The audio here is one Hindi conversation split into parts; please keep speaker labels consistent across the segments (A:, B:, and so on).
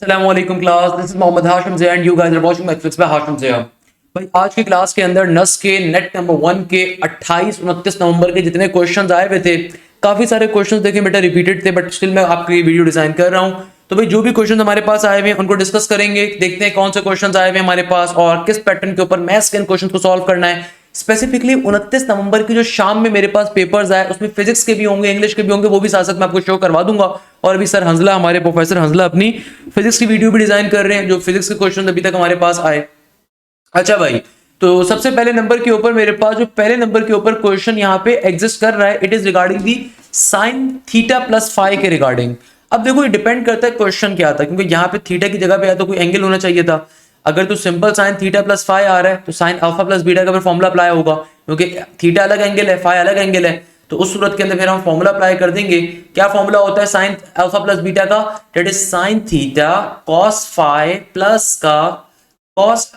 A: अस्सलामुअलैकुम class, this is Mohammad Hashim Zia and you guys are watching mathematics by Hashim Zia. भाई आज की क्लास के अंदर नस के नेट नंबर 1 के 28 29 नवंबर के जितने क्वेश्चंस आए हुए थे, काफी सारे क्वेश्चंस देखे बेटा रिपीटेड थे, बट स्टिल मैं आपके लिए वीडियो डिजाइन कर रहा हूं। तो भाई जो भी क्वेश्चंस हमारे पास आए हुए हैं उनको डिस्कस करेंगे, देखते हैं कौन से क्वेश्चंस आए हुए हैं हमारे पास और किस पैटर्न के ऊपर मैथ्स के क्वेश्चंस को सॉल्व करना है। स्पेसिफिकली 29 नवंबर की जो शाम में मेरे पास पेपर्स आए उसमें फिजिक्स के भी होंगे, इंग्लिश के भी होंगे, वो भी साथ साथ मैं आपको शो करवा दूंगा। और अभी सर हंसला, हमारे प्रोफेसर हंसला अपनी फिजिक्स की वीडियो भी डिजाइन कर रहे हैं, जो फिजिक्स के क्वेश्चन अभी तक हमारे पास आए। अच्छा भाई, तो सबसे पहले नंबर के ऊपर मेरे पास जो पहले नंबर के ऊपर क्वेश्चन यहाँ पे एग्जिस्ट कर रहा है, it is regarding the sign theta plus five के रिगार्डिंग। अब देखो ये डिपेंड करता है क्वेश्चन क्या था, क्योंकि यहाँ पे थीटा की जगह पे या तो कोई एंगल होना चाहिए था। अगर तो simple sine theta plus five आ रहा है तो साइन अल्फा प्लस बीटा का फिर फॉर्मुला अप्लाई होगा, क्योंकि थीटा अलग एंगल है, फाइव अलग एंगल है। तो उस सूरत के अंदर फिर हम फॉर्मूला अप्लाई कर देंगे। क्या फॉर्मूला होता है साइन अल्फा प्लस बीटा का? That is sine theta cos five plus का कॉस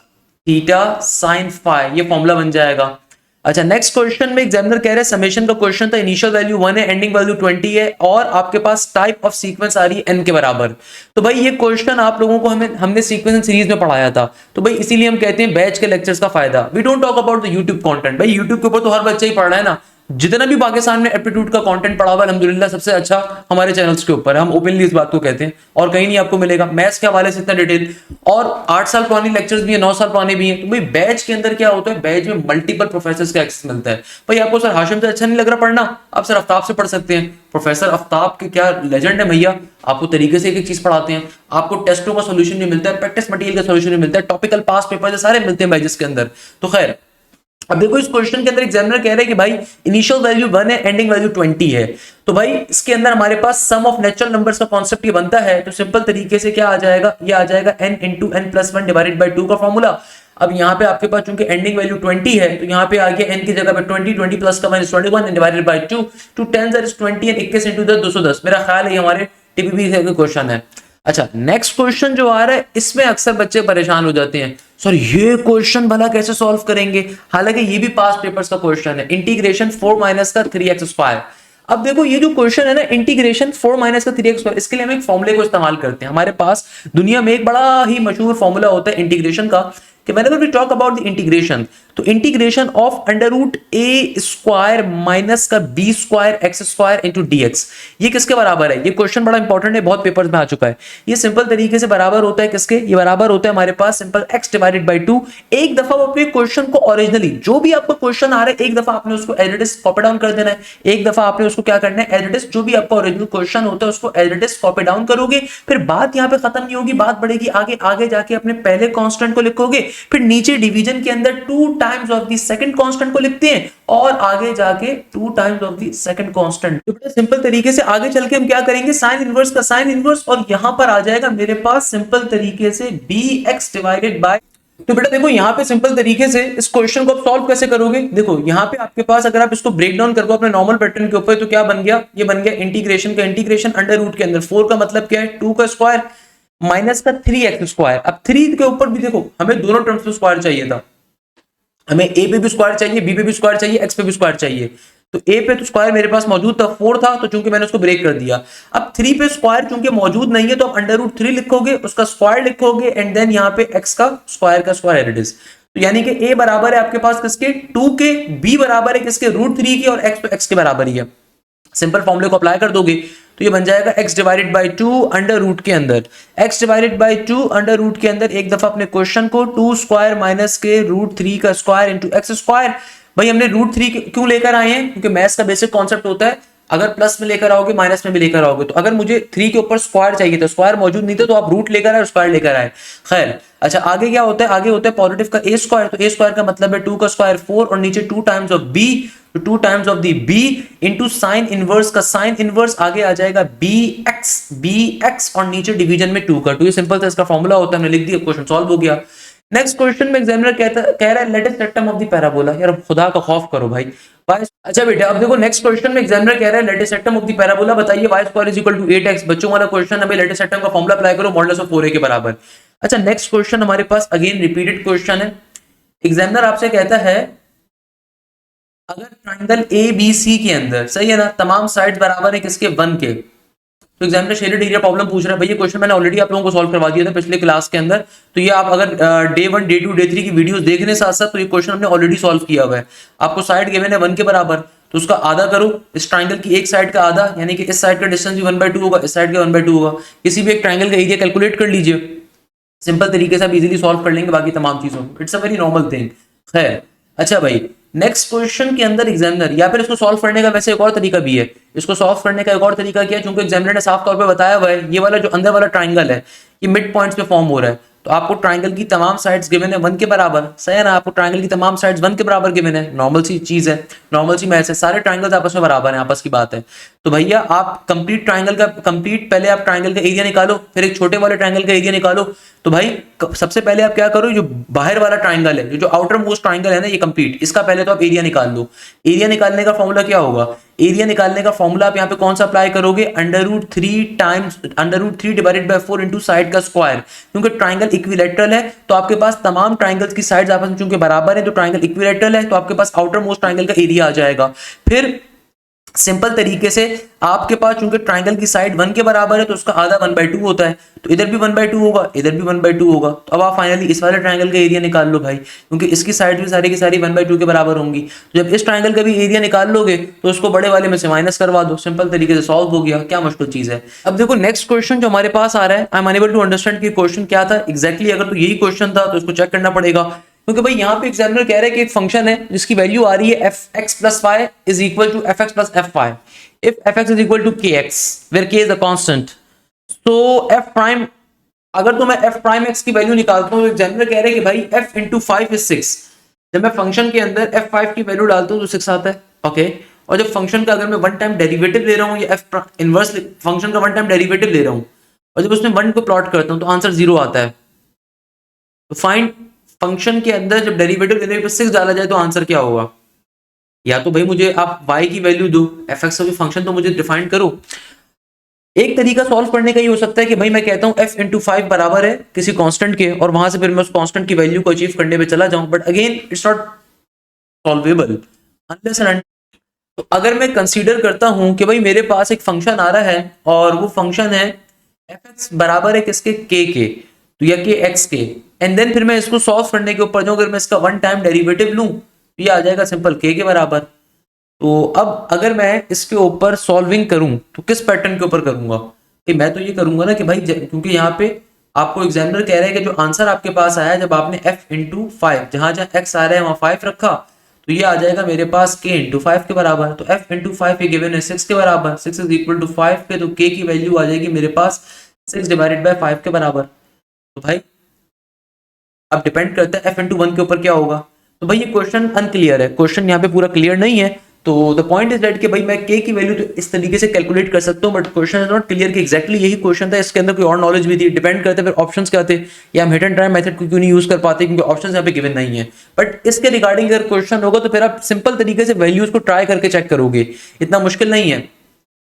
A: थीटा साइन फाइव, ये फॉर्मूला बन जाएगा। अच्छा, नेक्स्ट क्वेश्चन में एग्जामिनर कह रहे हैं समेशन का क्वेश्चन था, इनिशियल वैल्यू 1 है, एंडिंग वैल्यू 20 है और आपके पास टाइप ऑफ सीक्वेंस आ रही है n के बराबर। तो भाई ये क्वेश्चन आप लोगों को हमने सीक्वेंस सीरीज में पढ़ाया था, तो भाई इसीलिए हम कहते हैं बैच के लेक्चर्स का फायदा। We don't talk about the YouTube content. भाई यूट्यूब के ऊपर तो हर बच्चा ही पढ़ रहा है ना, जितना भी पाकिस्तान में एप्टीट्यूड का कंटेंट पढ़ा हुआ है अल्हम्दुलिल्लाह सबसे अच्छा हमारे चैनल्स के ऊपर है। हम ओपनली इस बात को कहते हैं और कहीं नहीं आपको मिलेगा मैथ्स के हवाले से इतना डिटेल। और 8 साल पुरानी लेक्चर्स भी है, 9 साल पुराने भी हैं। तो भाई बैच के अंदर क्या होता है, बैच में मल्टीपल प्रोफेसर का एक्सेस मिलता है। भाई आपको सर हाशिम से अच्छा नहीं लग रहा पढ़ना, आप सर आफ्ताब से पढ़ सकते हैं। प्रोफेसर आफ्ताब के क्या लेजेंड है भैया, आपको तरीके से एक एक चीज पढ़ाते हैं। आपको टेस्टों का सोल्यूशन भी मिलता है, प्रैक्टिस मटेरियल का सोल्यूशन भी मिलता है, टॉपिकल पास पेपर सारे मिलते हैं बैचेस के अंदर। तो खैर, अब देखो इस क्वेश्चन के अंदर एग्जामिनर कह रहे हैं कि भाई इनिशियल वैल्यू 1 है, एंडिंग वैल्यू 20 है। तो भाई इसके अंदर हमारे पास सम ऑफ नेचुरल नंबर्स का कॉन्सेप्ट ये बनता है। तो सिंपल तरीके से क्या आ जाएगा, ये आ जाएगा n into N plus one divided by 2 का फॉर्मूला। अब यहाँ पे आपके पास चूंकि एंडिंग वैल्यू 20 है तो यहाँ पे आ गया n की जगह पे 20, 20 प्लस का minus 21 divided by 2, 2 10 is 20 and 21 into 10 210। मेरा ख्याल है ये हमारे टीपीपी का क्वेश्चन है। अच्छा, नेक्स्ट क्वेश्चन जो आ रहा है इसमें अक्सर बच्चे परेशान हो जाते हैं, सर ये क्वेश्चन भला कैसे सॉल्व करेंगे। हालांकि ये भी पास पेपर्स का क्वेश्चन है, इंटीग्रेशन 4 माइनस का 3x स्क्वायर। अब देखो ये जो क्वेश्चन है ना, इंटीग्रेशन 4 माइनस का 3x स्क्वायर, इसके लिए हम एक फॉर्मूले को इस्तेमाल करते हैं। हमारे पास दुनिया में एक बड़ा ही मशहूर फॉर्मूला होता है इंटीग्रेशन का, कि whenever we talk about the integration, तो integration of under root A square minus का B square X square into D X, ये किसके बराबर है? ये क्वेश्चन बड़ा इंपॉर्टेंट है, बहुत पेपर्स में आ चुका है। ये सिंपल तरीके से बराबर होता है किसके? ये बराबर होता है हमारे पास सिंपल x डिवाइडेड बाई 2। एक दफा अपने क्वेश्चन को ओरिजिनली जो भी आपका क्वेश्चन आ रहा है एक दफा आपने उसको as it is copy down कर देना है। एक दफा आपने उसको क्या करना है, एज इट इज जो भी आपका ओरिजिनल क्वेश्चन होता है उसको as it is copy down करोगे। फिर बात यहाँ पे खत्म नहीं होगी, बात बढ़ेगी आगे, आगे जाके अपने पहले कांस्टेंट को लिखोगे, फिर नीचे डिवीजन के अंदर 2 times of the second constant को लिखते हैं और आगे जाके 2 times of the second constant. तो बड़ा सिंपल तरीके से आगे चल के हम क्या करेंगे, साइन इनवर्स का साइन इनवर्स, और यहां पर आ जाएगा मेरे पास सिंपल तरीके से bx डिवाइडेड बाय। तो बेटा देखो यहाँ पे सिंपल तरीके से इस क्वेश्चन को आप सॉल्व कैसे करोगे, देखो यहाँ पे आपके पास अगर आप इसको ब्रेक डाउन करो अपने नॉर्मल पैटर्न के ऊपर तो क्या बन गया, ये बन गया इंटीग्रेशन का इंटीग्रेशन अंडर रूट के अंदर 4 का मतलब क्या है 2 का स्क्वायर माइनस का 3x स्क्वायर। अब 3 के ऊपर भी देखो हमें दोनों टर्म्स में स्क्वायर चाहिए था, हमें a पे भी स्क्वायर चाहिए, b पे भी स्क्वायर चाहिए, x पे भी स्क्वायर चाहिए। तो a पे तो स्क्वायर मेरे पास मौजूद था, 4 था, तो चूंकि मैंने उसको ब्रेक कर दिया। अब 3 पे स्क्वायर चूंकि मौजूद नहीं है तो आप अंडर रूट 3 लिखोगे, उसका स्क्वायर लिखोगे एंड देन यहाँ पे x का स्क्वायर इट इज। तो यानी कि a बराबर है आपके पास किसके, 2 के, b बराबर है किसके, रूट 3 की, और x तो x के बराबर ही है। सिंपल फॉर्मूले को अप्लाई कर दोगे तो ये बन जाएगा x divided by 2 under root के अंदर, x divided by 2 under root के अंदर एक दफा अपने क्वेश्चन को 2 स्क्वायर माइनस के रूट 3 का स्क्वायर इंटू एक्स स्क्वायर। भाई हमने रूट 3 क्यों लेकर आए हैं, क्योंकि मैथ्स का बेसिक कॉन्सेप्ट होता है अगर प्लस में लेकर आओगे माइनस में भी लेकर आओगे। तो अगर मुझे 3 के ऊपर स्क्वायर चाहिए था, स्क्वायर मौजूद नहीं था, तो आप रूट लेकर आए, स्क्वायर लेकर आए। खैर, अच्छा आगे क्या होता है, आगे होता है पॉजिटिव का ए स्क्वायर, तो ए स्क्वायर का मतलब है 2 का स्क्वायर 4 और नीचे 2 टाइम्स ऑफ बी, तो 2 times of the B into sine inverse का साइन इनवर्स, आगे आ जाएगा बी एक्स और नीचे डिवीजन में 2 का 2। ये सिंपल सा इसका फॉर्मूला होता है, हमने लिख दिया, क्वेश्चन सॉल्व हो गया। नेक्स्ट क्वेश्चन में एग्जामिनर कह रहा है latus rectum of the parabola. यार खुदा का खौफ करो भाई। अच्छा बेटा अब देखो नेक्स्ट क्वेश्चन में एग्जामिनर कह रहा है latus rectum of the parabola बताइए, y square is equal to 8x। बच्चों वाला क्वेश्चन, हमें लेटेस्ट सेक्टम का फॉर्मूला अप्लाई करो मॉडुलस ऑफ 4a के बराबर। अच्छा नेक्स्ट क्वेश्चन हमारे पास अगेन रिपीटेड क्वेश्चन है। एग्जामिनर आपसे कहता है अगर ट्रायंगल ए बी सी के अंदर, सही है ना, तमाम साइड्स बराबर है किसके, 1 के, तो एग्जामिनर शेडेड एरिया प्रॉब्लम पूछ रहा है। भाई ये क्वेश्चन मैंने ऑलरेडी आप लोगों को सॉल्व करवा दिया था पिछले क्लास के अंदर, तो ये आप अगर डे 1 डे 2 डे 3 की वीडियोस देखने साथ साथ तो ये क्वेश्चन हमने ऑलरेडी सॉल्व किया हुआ है। आपको साइड गिवन है 1 के बराबर, तो उसका आधा करो, इस ट्राइंगल की एक साइड का आधा, यानी कि इस साइड का डिस्टेंस भी 1/2 होगा, इस साइड का 1/2 होगा। किसी भी एक ट्राइंगल का एरिया कैलकुलेट कर लीजिए, सिंपल तरीके से आप इजीली सॉल्व कर लेंगे बाकी तमाम चीजों को। It's a very normal thing. खैर अच्छा भाई, नेक्स्ट क्वेश्चन के अंदर एग्जामिनर या फिर इसको सॉल्व करने का वैसे एक और तरीका भी है। इसको सॉल्व करने का एक और तरीका क्या है, क्योंकि एग्जामिनर ने साफ तौर पे बताया हुआ है ये वाला जो अंदर वाला ट्राइंगल है ये मिड पॉइंट्स पे फॉर्म हो रहा है, तो आपको ट्राइंगल की तमाम साइड्स गिवन है 1 के बराबर, सही है ना। आपको ट्राइंगल की तमाम साइड्स 1 के बराबर गिवन है, नॉर्मल सी चीज है, नॉर्मल सी मैथ्स है, सारे ट्राइंगल्स आपस में बराबर हैं, आपस की बात है। तो भैया आप कंप्लीट ट्राइंगल का पहले आप ट्राइंगल का एरिया निकालो, फिर एक छोटे वाले ट्राइंगल का एरिया निकालो। तो भाई सबसे पहले आप क्या करो, जो बाहर वाला ट्राइंगल है, जो आउटर मोस्ट ट्राइंगल है ना ये कंप्लीट, इसका पहले तो आप एरिया निकाल लो। एरिया निकालने का फॉर्मूला क्या होगा, एरिया निकालने का फॉर्मूला आप यहाँ पे कौन सा अप्लाई करोगे, √3 डिवाइडेड बाय 4 इंटू साइड का स्क्वायर। क्योंकि ट्राइंगल इक्विलेटरल है तो आपके पास तमाम ट्राइंगल्स की साइड्स आपस में चूंकि बराबर है, तो ट्राइंगल इक्विलेटरल है तो आपके पास आउटर मोस्ट ट्राइंगल का एरिया आ जाएगा। फिर सिंपल तरीके से आपके पास चूंकि ट्राइंगल की साइड 1 के बराबर है तो उसका आधा 1/2 होता है, तो इधर भी 1/2 होगा, इधर भी 1/2 होगा। तो अब आप फाइनली इस वाले ट्राइंगल का एरिया निकाल लो भाई, क्योंकि इसकी साइड भी सारी की सारी 1/2 के बराबर होंगी। तो जब इस ट्राइंगल का भी एरिया निकाल लोगे तो उसको बड़े वाले में से माइनस करवा दो, सिंपल तरीके से सॉल्व हो गया। क्या मुश्किल चीज है। अब देखो नेक्स्ट क्वेश्चन जो हमारे पास आ रहा है, I am unable to understand कि क्वेश्चन क्या था एग्जैक्टली। अगर तो यही क्वेश्चन था तो इसको चेक करना पड़ेगा, क्योंकि भाई यहाँ पे एग्जामिनर कह रहे हैं कि एक फंक्शन है जिसकी वैल्यू आ रही है fx plus y is equal to fx plus fy if fx is equal to kx where k is the constant, so f prime, अगर तो मैं f prime x की वैल्यू निकालता हूँ, एग्जामिनर कह रहे हैं कि भाई f into 5 is 6। जब मैं फंक्शन के अंदर f5 की वैल्यू डालता हूँ तो 6 आता है, ओके। और जब फंक्शन का अगर मैं वन टाइम डेरिवेटिव ले रहा हूँ या f इनवर्स फंक्शन का वन टाइम डेरिवेटिव ले रहा हूँ और जब उसमें 1 को प्लॉट करता हूँ तो आंसर 0 आता है। तो फाइंड फंक्शन के अंदर जब डेरिवेटिव लेने पर 6 डाला जाए तो आंसर क्या होगा। या तो भाई मुझे आप y की वैल्यू दो, fx का भी फंक्शन तो मुझे डिफाइन करो। एक तरीका सॉल्व करने का ये हो सकता है कि भाई मैं कहता हूं f इंटू 5 बराबर है किसी कांस्टेंट के, और वहां से फिर मैं उस कांस्टेंट की वैल्यू को अचीव करने पे चला जाऊं, but again it's not solvable unless and. तो अगर मैं कंसीडर करता हूं कि भाई मेरे पास एक फंक्शन आ रहा है और वो फंक्शन है fx बराबर है किसके, k के, तो या के x के, एंड देन फिर मैं इसको सॉल्व करने के ऊपर जाऊं, अगर मैं इसका वन टाइम डेरिवेटिव लूं तो ये आ जाएगा सिंपल k के बराबर। तो अब अगर मैं इसके ऊपर सॉल्विंग करूं तो किस पैटर्न के ऊपर करूंगा, कि मैं तो ये करूंगा ना कि भाई क्योंकि यहाँ पे आपको एग्जामिनर कह रहा है कि जो आंसर आपके पास आया जब आपने f इंटू 5 जहां जहां x आ रहा है वहां 5 रखा तो ये आ जाएगा मेरे पास k इंटू 5 के बराबर। तो f इंटू 5 ये गिवन है 6 के बराबर, 6 इज इक्वल टू 5 के, तो k की वैल्यू आ जाएगी मेरे पास 6 डिवाइडेड बाय 5 के बराबर। तो भाई अब डिपेंड करता है f इंटू 1 के ऊपर क्या होगा। तो भाई ये क्वेश्चन अनक्लियर है, क्वेश्चन यहाँ पे पूरा क्लियर नहीं है। तो द पॉइंट इज दैट कि भाई मैं k की वैल्यू तो इस तरीके से कैलकुलेट कर सकता हूँ, but question is not clear कि एग्जैक्टली यही क्वेश्चन था, इसके अंदर कोई और नॉलेज भी थी। डिपेंड करते फिर ऑप्शंस क्या थे, या हम हिट एंड ट्राई मेथड को क्यों नहीं यूज कर पाते क्योंकि ऑप्शंस यहाँ पे गिवन नहीं है। बट इसके रिगार्डिंग अगर क्वेश्चन होगा तो फिर आप सिंपल तरीके से वैल्यूज को ट्राई करके चेक करोगे, इतना मुश्किल नहीं है।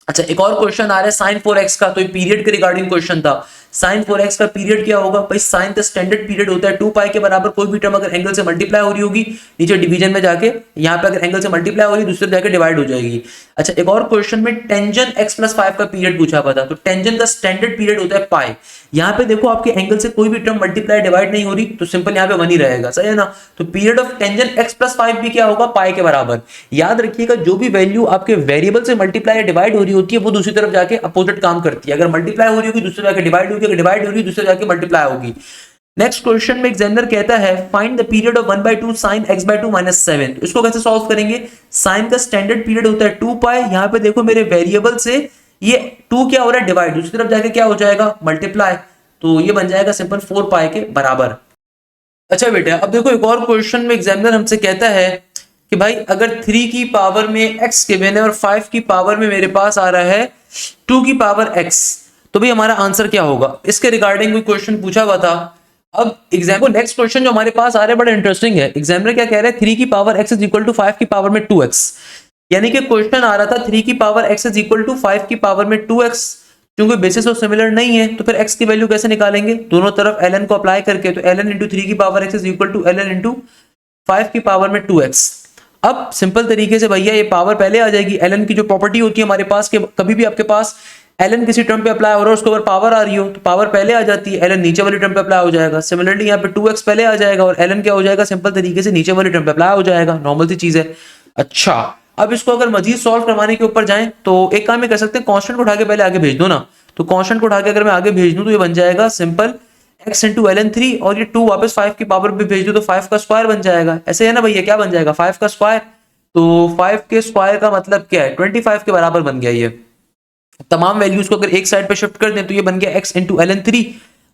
A: अच्छा एक और क्वेश्चन आ रहा है sin 4x का, तो ये पीरियड के रिगार्डिंग क्वेश्चन था। sin 4x का पीरियड क्या होगा भाई, sin का स्टैंडर्ड पीरियड होता है 2 पाई के बराबर, कोई भी टर्म अगर एंगल से मल्टीप्लाई हो रही होगी नीचे डिवीजन में जाके, यहाँ पे अगर एंगल से मल्टीप्लाई हो रही है दूसरे जाके डिवाइड हो जाएगी। अच्छा एक और क्वेश्चन में टेंजन x + 5 का पीरियड पूछा हुआ था, तो टेंजन का स्टैंडर्ड पीरियड होता है पाई। यहाँ पे देखो आपके एंगल से कोई भी टर्म मल्टीप्लाई डिवाइड नहीं हो रही तो सिंपल यहाँ पे 1 ही रहेगा, सही है ना। तो पीरियड ऑफ टेंजन x + 5 भी क्या होगा, पाई के बराबर। याद रखिएगा जो भी वैल्यू आपके वेरिएबल से मल्टीप्लाई या डिवाइड हो रही होती है वो दूसरी तरफ जाके अपोजिट काम करती है। अगर मल्टीप्लाई हो रही होगी दूसरे जाके डिवाइड होगी, अगर डिवाइड हो रही है दूसरे जाके मल्टीप्लाई होगी। नेक्स्ट क्वेश्चन में एग्जामिनर कहता है find the period of 1/2 sin x/2 - 7। इसको कैसे सॉल्व करेंगे, साइन का स्टैंडर्ड पीरियड होता है 2 पाई, यहाँ पे देखो मेरे वेरिएबल से ये 2 क्या हो रहा है डिवाइड, दूसरी तरफ जाके क्या हो जाएगा मल्टीप्लाई, तो ये बन जाएगा सिंपल 4 पाई के बराबर। अच्छा बेटा अब देखो एक और क्वेश्चन में एग्जामिनर हमसे कहता है कि भाई अगर 3 की पावर में x गिवन है और 5 की पावर में मेरे पास आ रहा है 2 की पावर x, तो भाई हमारा आंसर क्या होगा। इसके रिगार्डिंग कोई क्वेश्चन पूछा हुआ था। अब एग्जाम्पल नेक्स्ट क्वेश्चन जो हमारे पास आ रहा है बड़ा इंटरेस्टिंग है। एग्जामिनर क्या कह रहे हैं 3 की power x is equal to 5 की पावर में 2x, यानी कि क्वेश्चन आ रहा था 3 की power x is equal to 5 की पावर में 2x, क्योंकि बेसिस और सिमिलर नहीं है तो फिर x की वैल्यू कैसे निकालेंगे, दोनों तरफ ln को अप्लाई करके, तो ln इंटू 3 की power x is equal to ln into 5 की पावर में 2x। अब सिंपल तरीके से भैया ये पावर पहले आ जाएगी, ln की जो प्रॉपर्टी होती है हमारे पास कि कभी भी आपके पास ln किसी टर्म पे अप्लाई हो रहा है, उसके ऊपर पावर आ रही हो तो पावर पहले आ जाती है, ln नीचे वाली टर्म पे अप्लाई हो जाएगा। सिमिलरली यहाँ पे 2x पहले आ जाएगा और ln क्या हो जाएगा, सिंपल तरीके से नीचे वाली टर्म पे अप्लाई हो जाएगा, नॉर्मल सी चीज है। अच्छा, अब इसको अगर मजीद सॉल्व करवाने के ऊपर जाएं तो एक काम ये कर सकते हैं, कांस्टेंट को उठा के पहले आगे भेज दो ना। तो कांस्टेंट को उठा के अगर मैं आगे भेज दूं तो ये बन जाएगा सिंपल x इंटू ln3 और ये 2 वापस 5 की पावर पे भेज दो तो 5 का स्क्वायर बन जाएगा। ऐसे है ना भैया, क्या बन जाएगा 5 का स्क्वायर। तो 5 के स्क्वायर का मतलब क्या है, 25 के बराबर बन गया ये। तमाम वैल्यूज को अगर एक साइड पे शिफ्ट कर दें तो ये बन गया x इंटू ln3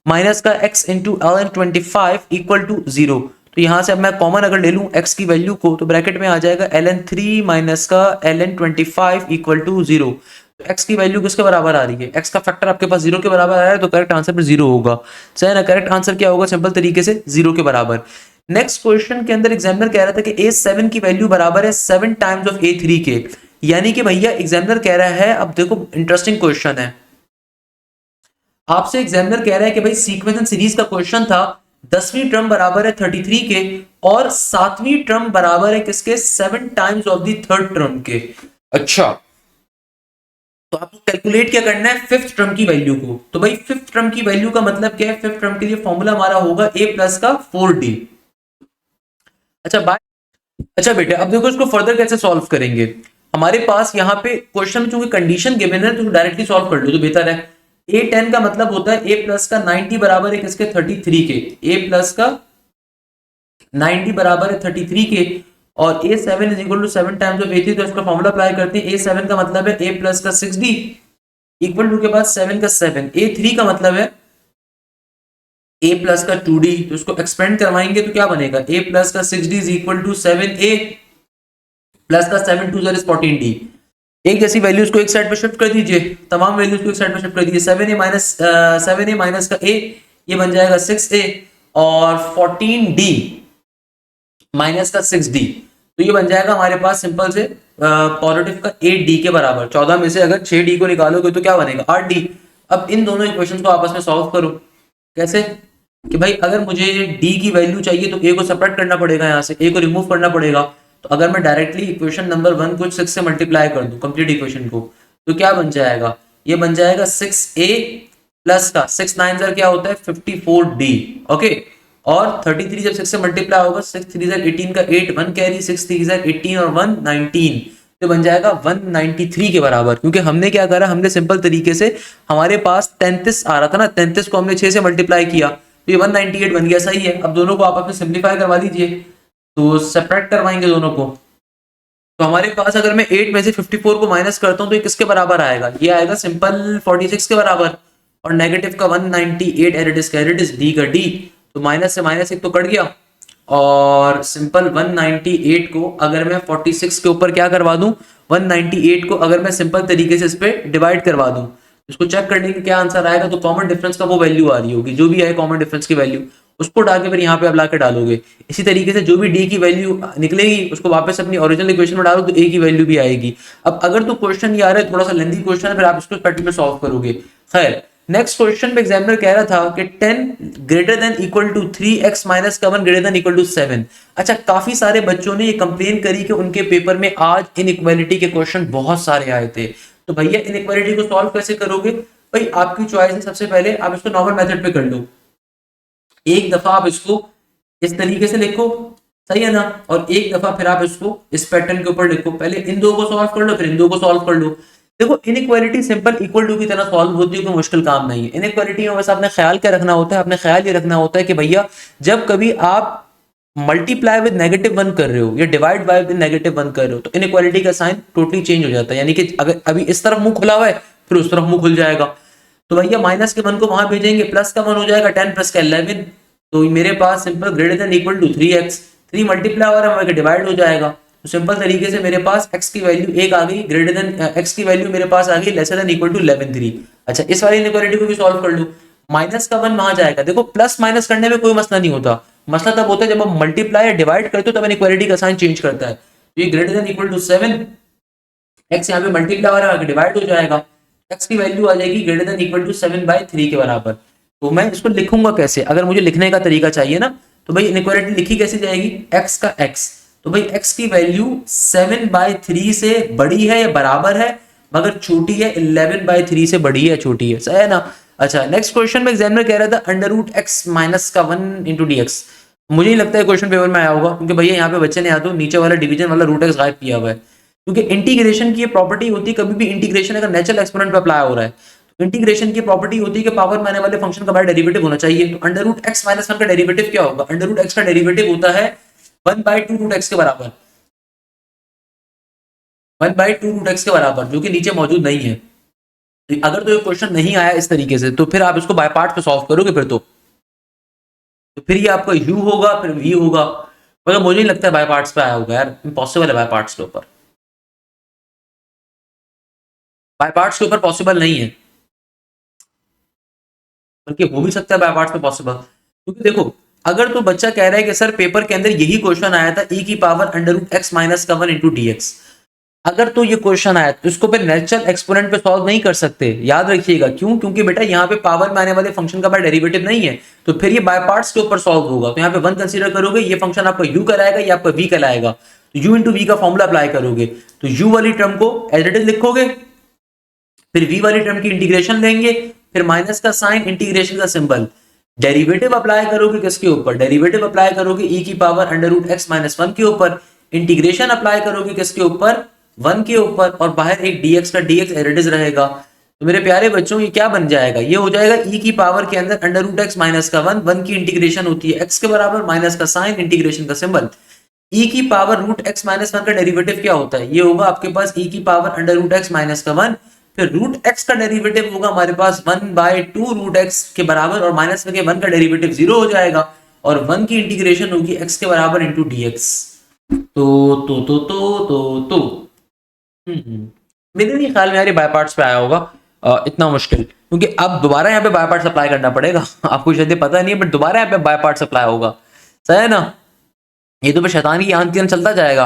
A: माइनस का x into ln25 equal to 0। तो यहां से अब मैं कॉमन अगर ले लूं x की वैल्यू को तो ब्रैकेट में आ जाएगा ln3 माइनस का ln25 इक्वल टू 0। तो x की वैल्यू किसके बराबर आ रही है, x का फैक्टर आपके पास 0 के बराबर आ रहा है तो करेक्ट आंसर पर 0 होगा। सही है ना, करेक्ट आंसर क्या होगा, सिंपल तरीके से 0 के बराबर। नेक्स्ट क्वेश्चन के अंदर एग्जामिनर कह रहा था कि a7 की वैल्यू बराबर है 7 टाइम्स ऑफ a3 के, यानी कि भैया एग्जामिनर कह रहा है, अब देखो इंटरेस्टिंग क्वेश्चन है, आपसे एग्जामिनर कह रहा है कि भाई सीक्वेंस एंड सीरीज का क्वेश्चन था, 10वीं टर्म बराबर है 33 के और 7वीं टर्म बराबर है किसके, 7 times of the third term के। अच्छा, तो आपको कैलकुलेट क्या करना है, फिफ्थ टर्म की वैल्यू को। तो भाई फिफ्थ टर्म की वैल्यू का मतलब क्या है, फिफ्थ टर्म के लिए फॉर्मूला हमारा होगा a प्लस का 4d। अच्छा बाय, अच्छा बेटे अब देखो इसको फर्दर कैसे सॉल्व करेंगे। हमारे पास यहाँ पे क्वेश्चन में चूंकि कंडीशन गिवन है तो डायरेक्टली सॉल्व कर लो तो बेहतर है। a10 का मतलब होता है a प्लस का 90 बराबर है किसके, 33 के। a प्लस का 90 बराबर है 33 के और a7 is equal to 7 times of a3, तो इसका फॉर्मूला अप्लाई करते हैं। a7 का मतलब है a प्लस का 6d इक्वल टू के बाद 7 का 7, a3 का मतलब है a प्लस का 2d, तो इसको एक्सपेंड करवाएंगे तो क्या बनेगा, a प्लस का 6d is equal to 7a plus का 7 2 ज़र 14d। एक जैसी वैल्यूज को एक साइड पे शिफ्ट कर दीजिए, तमाम वैल्यूज को एक साइड पे शिफ्ट कर दीजिए। 7a माइनस का a ये बन जाएगा 6a और 14d माइनस का 6d, तो ये बन जाएगा हमारे पास सिंपल से पॉजिटिव का 8d के बराबर। 14 में से अगर 6d को निकालोगे तो क्या बनेगा, 8d। अब इन दोनों इक्वेशंस को आपस में सॉल्व करो। कैसे कि भाई अगर मुझे d की वैल्यू चाहिए तो a को सेपरेट करना पड़ेगा, यहाँ से a को रिमूव करना पड़ेगा। तो अगर मैं डायरेक्टली इक्वेशन नंबर 1 को 6 से मल्टीप्लाई कर दूं कंप्लीट इक्वेशन को तो क्या बन जाएगा, ये बन जाएगा 6a प्लस का 6 9 ज़र क्या होता है 54d। ओके, और 33 जब 6 से मल्टीप्लाई होगा 6 3 ज़र 18 का 8 1 कैरी 6 3 ज़र 18 और 1 19, तो बन जाएगा 193 के बराबर। क्योंकि हमने क्या करा, हमने सिंपल तरीके से, हमारे पास 33 आ रहा था ना, 33 को हमने 6 से मल्टीप्लाई किया तो ये 198 बन गया। सही है, अब दोनों को आप अपने सिंप्लीफाई करवा दीजिए, तो सेपरेट करवाएंगे दोनों को। तो हमारे पास अगर मैं 8 में से 54 को माइनस करता हूं तो ये किसके बराबर आएगा, ये आएगा सिंपल 46 के बराबर और नेगेटिव का 198 एरिट इज डी का डी, तो माइनस से माइनस एक तो कट गया और सिंपल 198 को अगर मैं 46 के ऊपर क्या करवा दूं, 198 को अगर मैं सिंपल तरीके से इस पे डिवाइड करवा दूं, इसको चेक करने के क्या आंसर आएगा, तो कॉमन डिफरेंस का वो वैल्यू आ रही होगी, जो भी है कॉमन डिफरेंस की वैल्यू उसको डाल के फिर यहाँ पे अब लाके डालोगे। इसी तरीके से जो भी डी की वैल्यू निकलेगी उसको वापस अपनी ओरिजिनल इक्वेशन में डालो तो ए की वैल्यू भी आएगी। अब अगर तो क्वेश्चन ये आ रहा है थोड़ा सा लेंथी क्वेश्चन है, फिर आप इसको पैटर्न में सॉल्व करोगे। खैर, नेक्स्ट क्वेश्चन में एग्जामिनर कह रहा था कि 10 greater than equal to 3x minus का 1 ग्रेटर देन इक्वल टू 7। अच्छा, काफी सारे बच्चों ने ये कंप्लेन करी कि उनके पेपर में आज इनइक्वालिटी के क्वेश्चन बहुत सारे आए थे। तो भैया इनइक्वालिटी को सॉल्व कैसे करोगे, भाई आपकी चॉइस है। सबसे पहले आप इसको नॉर्मल मेथड पे कर लो, एक दफा आप इसको इस तरीके से लिखो, सही है ना, और एक दफा फिर आप इसको इस पैटर्न के ऊपर लिखो। पहले इन दो को सॉल्व कर लो, फिर इन दो को सॉल्व कर लो। देखो इनइक्वालिटी सिंपल इक्वल टू की तरह सॉल्व होती है, कोई मुश्किल काम नहीं है। इनइक्वालिटी में बस आपने ख्याल क्या रखना होता है, आपने ख्याल ये रखना होता है कि भैया जब कभी आप मल्टीप्लाई विद नेगेटिव 1 कर रहे हो या डिवाइड बाय विद नेगेटिव 1 कर रहे हो तो इनइक्वालिटी का साइन टोटली चेंज हो जाता है। यानी कि अगर अभी इस तरफ मुंह खुला हुआ है फिर उस तरफ मुंह खुल जाएगा। तो भैया माइनस के 1 को वहां भेजेंगे, प्लस का 1 हो जाएगा 10 प्लस का 11, तो मेरे पास simple greater than equal to 3x, 3 multiply हो रहा है डिवाइड हो जाएगा। तो सिंपल तरीके से मेरे पास x की वैल्यू 1 आ गई, ग्रेटर देन x की वैल्यू मेरे पास आ गई लेसर देन इक्वल टू 11 3। अच्छा, इस वाली इनइक्वालिटी को भी सॉल्व कर लो। माइनस का 1 वहां जाएगा, देखो प्लस माइनस करने में कोई मसला नहीं होता, मसला तब होता है जब हम मल्टीप्लाई या डिवाइड करते हो तब इनइक्वालिटी का साइन चेंज करता है। तो ये greater than equal to 7, x यहाँ पे मल्टीप्लाई हो रहा है डिवाइड हो जाएगा, x की वैल्यू आ जाएगी ग्रेटर देन इक्वल टू 7/3 के बराबर। तो मैं इसको लिखूंगा कैसे, अगर मुझे लिखने का तरीका चाहिए ना, तो भाई इनइक्वालिटी लिखी कैसे जाएगी, x का x, तो भाई x की वैल्यू 7/3 से बड़ी है या बराबर है, मगर छोटी है 11/3 से बड़ी है, छोटी है, सही है ना। अच्छा नेक्स्ट क्वेश्चन में एग्जामिनर कह रहा था अंडर रूट एक्स माइनस का 1 इंटू डी एक्स। मुझे नहीं लगता है क्वेश्चन पेपर में आया होगा, क्योंकि भैया यहाँ पे बच्चे ने या तो नीचे वाला डिवीजन वाला रूट एक्स गायब किया हुआ है, क्योंकि इंटीग्रेशन की ये प्रॉपर्टी होती है, कभी भी इंटीग्रेशन अगर नेचुरल एक्सपोनेंट पे अप्लाई हो रहा है तो इंटीग्रेशन की प्रॉपर्टी होती है कि पावर में आने वाले फंक्शन का बाय डेरिवेटिव होना चाहिए। तो अंडर रूट एक्स माइनस 1 का डेरिवेटिव क्या होगा? अंडर रूट एक्स का डेरिवेटिव होता है 1/2 रूट एक्स के बराबर, 1/2 रूट एक्स के बराबर, जो कि नीचे मौजूद नहीं है। अगर तो ये क्वेश्चन नहीं आया इस तरीके से तो फिर आप इसको बाय पार्ट पे सॉल्व करोगे फिर तो फिर ये आपका u होगा फिर v होगा, मगर मुझे नहीं लगता है बाय पार्ट्स पे आया होगा यार, इम्पॉसिबल है बाय पार्ट्स के ऊपर, बाय पार्ट्स के ऊपर पॉसिबल नहीं है, बल्कि हो भी सकता है बाय पार्ट्स पे पॉसिबल। क्योंकि देखो अगर तो बच्चा कह रहा है कि सर पेपर के अंदर यही क्वेश्चन आया था e की power under root x minus का 1 इंटू डी एक्स, अगर तो ये क्वेश्चन आया तो इसको फिर नेचुरल एक्सपोनेंट पे सॉल्व नहीं कर सकते, याद रखिएगा। क्यों? क्योंकि बेटा यहाँ पे पावर में आने वाले फंक्शन का बाय डेरिवेटिव नहीं है, तो फिर ये बाय पार्ट्स के ऊपर सॉल्व होगा। तो यहाँ पे 1 कंसीडर करोगे, ये फंक्शन आपका u कहलाएगा, ये आपका v कहलाएगा, तो u इंटू वी का फॉर्मूला अप्लाई करोगे, तो u वाली टर्म को एज इट इज लिखोगे, फिर v वाली टर्म की इंटीग्रेशन लेंगे, फिर माइनस का साइन, इंटीग्रेशन का सिंबल, डेरिवेटिव अप्लाई करोगे किसके ऊपर? डेरिवेटिव अप्लाई करोगे e की power under root x minus 1 के ऊपर, इंटीग्रेशन अप्लाई करोगे किसके ऊपर? 1 के ऊपर, और बाहर एक dx का dx एरिडिस रहेगा। तो मेरे प्यारे बच्चों ये क्या बन जाएगा? ये हो जाएगा e की पावर के अंदर अंडर रूट एक्स माइनस का 1 की इंटीग्रेशन होती है x के बराबर, माइनस का साइन, इंटीग्रेशन का सिंबल, e की पावर रूट एक्स माइनस 1 का डेरिवेटिव क्या होता है? ये होगा आपके पास e की power under root x minus का 1, फिर रूट एक्स का डेरिवेटिव होगा हमारे पास 1/2 रूट एक्स के बराबर, और माइनस में 1 का डेरिवेटिव 0 हो जाएगा, और 1 की इंटीग्रेशन होगी x के बराबर इंटू डी एक्स। तो मेरे नहीं ख्याल में यार बाय पार्ट्स पे आया होगा इतना मुश्किल, क्योंकि अब दोबारा यहाँ पे बाय पार्ट्स अप्लाई करना पड़ेगा आपको शायद पता नहीं है, बट दोबारा यहाँ पे बाय पार्ट्स अप्लाई होगा, सही है ना। ये तो फिर शैतान की आंतियन चलता जाएगा,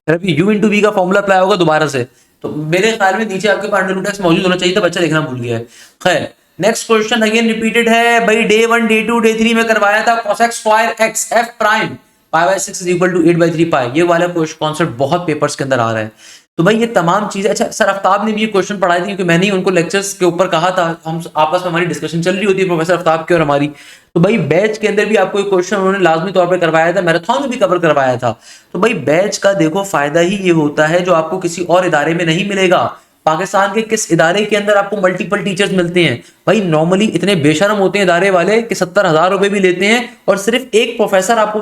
A: फिर अभी u इंटू वी का फॉर्मूला अप्लाई होगा दोबारा से, तो मेरे ख्याल में नीचे आपके पास अंडर रूट एक्स मौजूद होना चाहिए था, बच्चा लिखना भूल गया है। खैर नेक्स्ट क्वेश्चन अगेन रिपीटेड है भाई, डे 1 डे 2 डे 3 में करवाया था cosec square x f prime π/6 is equal to 8/3 pi, ये वाला कॉन्सेप्ट बहुत पेपर्स के अंदर आ रहा है। तो भाई ये तमाम चीजें, अच्छा सर आफ्ताब ने भी ये क्वेश्चन पढ़ाई थी, क्योंकि मैंने ही उनको लेक्चर्स के ऊपर कहा था, हम आपस में हमारी डिस्कशन चल रही होती है प्रोफेसर आफ्ताब की और हमारी, तो भाई बैच के अंदर भी आपको एक क्वेश्चन उन्होंने लाजमी तौर पर करवाया था, मैराथन में भी कवर करवाया था। तो भाई बैच का देखो फायदा ही ये होता है जो आपको किसी और इदारे में नहीं मिलेगा। पाकिस्तान के किस इदारे के अंदर आपको मल्टीपल टीचर्स मिलते हैं? भाई नॉर्मली इतने बेशरम होते हैं इदारे वाले कि 70,000 रुपए भी लेते हैं और सिर्फ एक प्रोफेसर आपको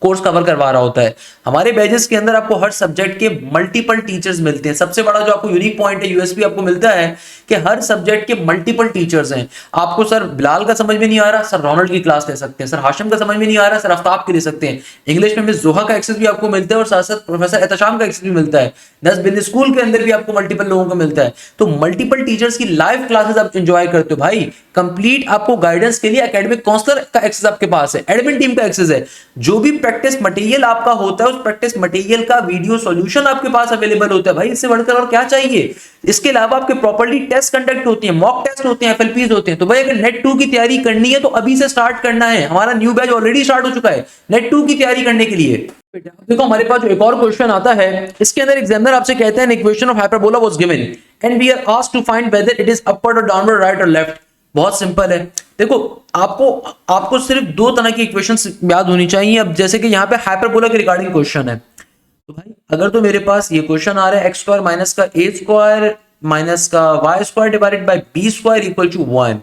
A: कोर्स कवर करवा रहा होता है। हमारे बैचेस के अंदर आपको हर सब्जेक्ट के मल्टीपल टीचर्स मिलते हैं। सबसे बड़ा जो आपको यूनिक पॉइंट है, यूएसपी आपको मिलता है कि हर सब्जेक्ट के मल्टीपल टीचर्स हैं। आपको सर बिलाल का समझ में नहीं आ रहा, सर रोनाल्ड की क्लास ले सकते हैं, सर हाशिम का समझ में नहीं आ रहा, सर आफ्ताब की ले सकते हैं। इंग्लिश में मिस जोहा का एक्सेस भी आपको मिलता है और साथ साथ प्रोफेसर एहतशाम का एक्सेस भी मिलता है। नस बिन स्कूल के अंदर भी आपको मल्टीपल लोगों को मिलता है। तो मल्टीपल टीचर्स की लाइव क्लासेस आप एंजॉय करते हो भाई। कंप्लीट आपको गाइडेंस के लिए एकेडमिक काउंसलर का एक्सेस आपके पास है, एडमिन टीम का एक्सेस है। जो भी प्रैक्टिस मटेरियल आपका होता है उस प्रैक्टिस मटेरियल का वीडियो सॉल्यूशन आपके पास अवेलेबल होता है भाई। इससे बढ़कर और क्या चाहिए? इसके अलावा आपके प्रॉपर्ली टेस्ट कंडक्ट होते हैं, मॉक टेस्ट होते हैं, एफएलपीज होते हैं। तो भाई अगर नेट 2 की तैयारी करनी है तो अभी से स्टार्ट करना है। हमारा न्यू बैच ऑलरेडी स्टार्ट हो चुका है नेट 2 की तैयारी करने के लिए। देखो हमारे पास जो एक और क्वेश्चन आता है, इसके अंदर एग्जामिनर आपसे कहते हैं equation of hyperbola was given and we are asked to find whether it is upward और डाउनवर्ड, राइट और लेफ्ट। बहुत सिंपल है। देखो आपको सिर्फ दो तरह की इक्वेशंस याद होनी चाहिए। अब जैसे कि यहाँ पे हाइपरबोला के रिगार्डिंग क्वेश्चन है, तो भाई अगर तो मेरे पास ये क्वेश्चन आ रहा है एक्स स्क्वायर माइनस का ए स्क्वायर माइनस का Y square divided by b square equal to 1,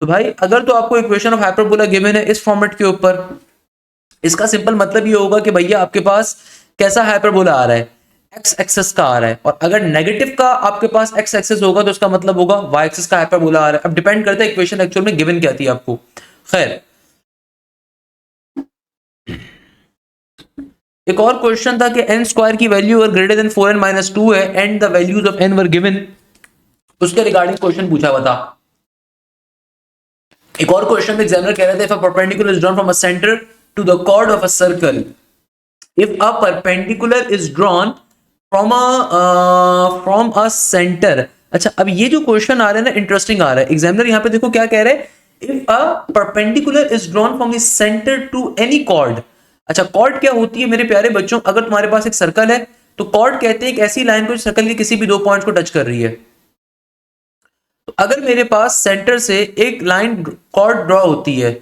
A: तो भाई अगर तो आपको इक्वेशन ऑफ हाइपरबोला गिवन है इस फॉर्मेट के ऊपर, इसका सिंपल मतलब ये होगा कि भैया आपके पास कैसा हाइपरबोला आ रहा है, एक्स एक्सेस का आ रहा है। और अगर नेगेटिव का आपके पास एक्स एक्सेस होगा तो इसका मतलब होगा वाई एक्सेस का हाइपरबोला आ रहा है। अब डिपेंड करता है इक्वेशन एक्चुअल में गिवन क्या थी आपको। खैर एक और क्वेश्चन था कि एन स्क्वायर की वैल्यू अगर ग्रेटर देन 4n माइनस 2 है and the values of n were given, उसके रिगार्डिंग क्वेश्चन पूछा हुआ था। एक और क्वेश्चन में एग्जामिनर कह रहा था if a perpendicular is drawn from a centre to the chord of a circle, if a perpendicular is drawn from a centre. अच्छा अब ये जो क्वेश्चन आ रहा है ना इंटरेस्टिंग आ रहा है। एग्जामिनर यहाँ पे देखो क्या कह रहे हैं, if a perpendicular is drawn from the centre to any chord. अच्छा कॉर्ड क्या होती है मेरे प्यारे बच्चों? अगर तुम्हारे पास एक सर्कल है तो कॉर्ड कहते हैं एक ऐसी लाइन को सर्कल के किसी भी दो पॉइंट्स को टच कर रही है। अगर मेरे पास सेंटर से एक लाइन कॉर्ड ड्रॉ होती है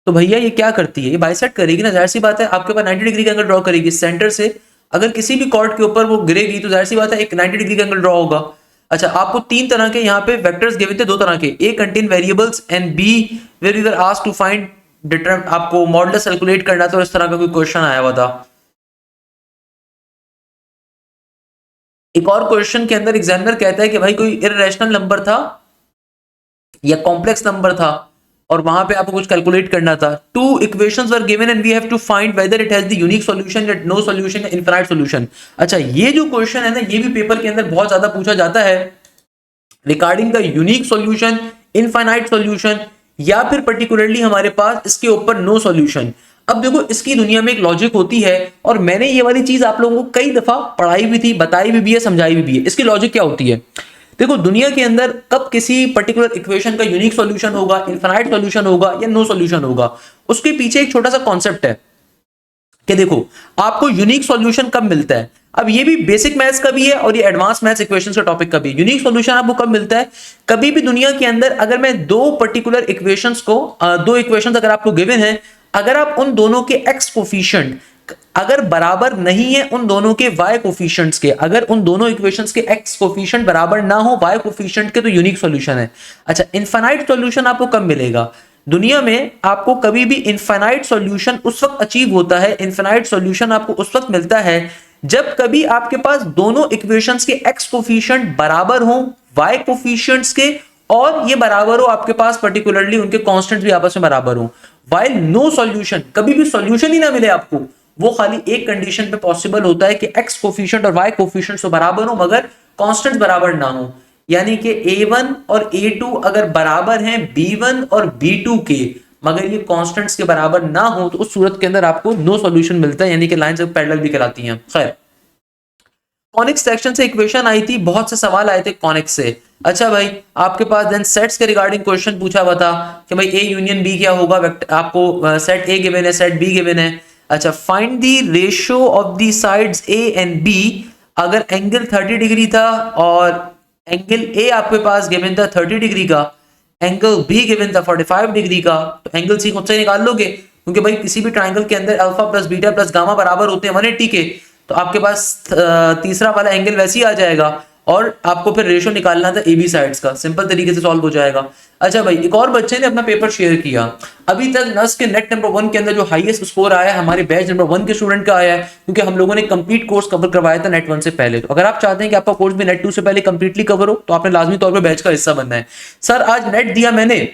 A: तो भैया ये क्या करती है, ये बाइसेक्ट करेगी ना, जाहिर सी बात है आपके पास 90 डिग्री का एंगल ड्रॉ करेगी सेंटर से। अगर किसी भी कॉर्ड के ऊपर वो गिरेगी तो जाहिर सी बात है एक 90 डिग्री का एंगल ड्रॉ होगा। अच्छा, आपको तीन तरह के यहाँ पे वेक्टर्स गिवन थे, दो तरह के, A contain variables and B where you are asked to find determinant, आपको मॉडुलस कैलकुलेट करना था और इस तरह का कोई क्वेश्चन आया हुआ था। एक और क्वेश्चन के अंदर एग्जामिनर कहता है कि भाई कोई इररेशनल नंबर था या कॉम्प्लेक्स नंबर था और वहां पे आपको कुछ कैलकुलेट करना था। Two equations were given and we have to find whether it has the unique solution या नो सॉल्यूशन या इनफिनाइट सॉल्यूशन। अच्छा, ये जो क्वेश्चन है ना, ये भी पेपर के अंदर बहुत ज्यादा पूछा जाता है regarding the unique solution, infinite solution, या फिर पर्टिकुलरली हमारे पास इसके ऊपर नो सॉल्यूशन। अब देखो, इसकी दुनिया में एक लॉजिक होती है और मैंने ये वाली चीज आप लोगों को कई दफा पढ़ाई भी थी, बताई भी है, समझाई भी है। इसकी लॉजिक क्या होती है, देखो दुनिया के अंदर कब किसी पर्टिकुलर इक्वेशन का यूनिक सॉल्यूशन होगा, इनफिनाइट सॉल्यूशन होगा या नो सॉल्यूशन होगा, उसके पीछे एक छोटा सा कॉन्सेप्ट है कि देखो आपको यूनिक सॉल्यूशन कब मिलता है। अब ये भी बेसिक मैथ्स का भी है और ये एडवांस मैथ्स इक्वेशंस का टॉपिक का भी है। यूनिक सॉल्यूशन आपको कब मिलता है, कभी भी दुनिया के अंदर अगर मैं दो पर्टिकुलर इक्वेशंस को दो इक्वेशंस अगर आपको गिवन है, अगर आप उन दोनों के एक्स कोफिशिएंट अगर बराबर नहीं है उन दोनों के y कोफिशिएंट्स के, अगर उन दोनों इक्वेशंस के x कोफिशिएंट बराबर ना हो y कोफिशिएंट के, तो यूनिक सॉल्यूशन है। अच्छा, इनफिनाइट सॉल्यूशन आपको कब मिलेगा, दुनिया में आपको कभी भी इनफिनाइट सॉल्यूशन उस वक्त अचीव होता है, इनफिनाइट सॉल्यूशन आपको उस वक्त मिलता है जब कभी आपके पास दोनों इक्वेशंस के x कोफिशिएंट बराबर हो y कोफिशिएंट्स के, और ये बराबर हो आपके पास पर्टिकुलरली उनके कांस्टेंट्स भी आपस में बराबर हो। व्हाइल नो सॉल्यूशन, कभी भी सॉल्यूशन ही ना मिले आपको, वो खाली एक कंडीशन पे पॉसिबल होता है कि x कोफिशिएंट और y कोफिशिएंट तो बराबर हो मगर कांस्टेंट्स बराबर ना हो। यानी कि a1 और a2 अगर बराबर हैं b1 और b2 के, मगर ये कांस्टेंट्स के बराबर ना हो, तो उस सूरत के अंदर आपको नो सॉल्यूशन मिलता है, यानी कि लाइंस पैरेलल भी कहलाती हैं। खैर, कॉनिक्स सेक्शन से इक्वेशन आई थी, बहुत से सवाल आए थे कॉनिक्स से। अच्छा भाई, आपके पास देन सेट्स के रिगार्डिंग क्वेश्चन पूछा हुआ था कि भाई ए यूनियन बी क्या होगा, आपको सेट ए गिवन है, सेट बी गिवन है। अच्छा, find the ratio of the sides a and b. अगर एंगल 30 डिग्री था और एंगल ए आपके पास गिवन था 30 डिग्री का, एंगल बी गिवन था 45 डिग्री का, तो एंगल सी खुद से निकाल लोगे, क्योंकि भाई किसी भी ट्राइंगल के अंदर alpha plus beta plus gamma बराबर होते हैं 180 के, तो आपके पास तीसरा वाला एंगल वैसे ही आ जाएगा और आपको फिर रेशियो निकालना था एबी साइड्स का, सिंपल तरीके से सॉल्व हो जाएगा। अच्छा भाई, एक और बच्चे ने अपना पेपर शेयर किया, अभी तक नस के नेट नंबर 1 के अंदर जो हाईएस्ट स्कोर आया है हमारे बैच नंबर 1 के स्टूडेंट का आया है, क्योंकि हम लोगों ने कंप्लीट कोर्स कवर करवाया था नेट 1 से पहले। तो अगर आप चाहते हैं कि आपका कोर्स भी नेट 2 से पहले कंप्लीटली कवर हो, तो आपने लाजमी तौर पर बैच का हिस्सा बनना है। सर आज नेट दिया मैंने,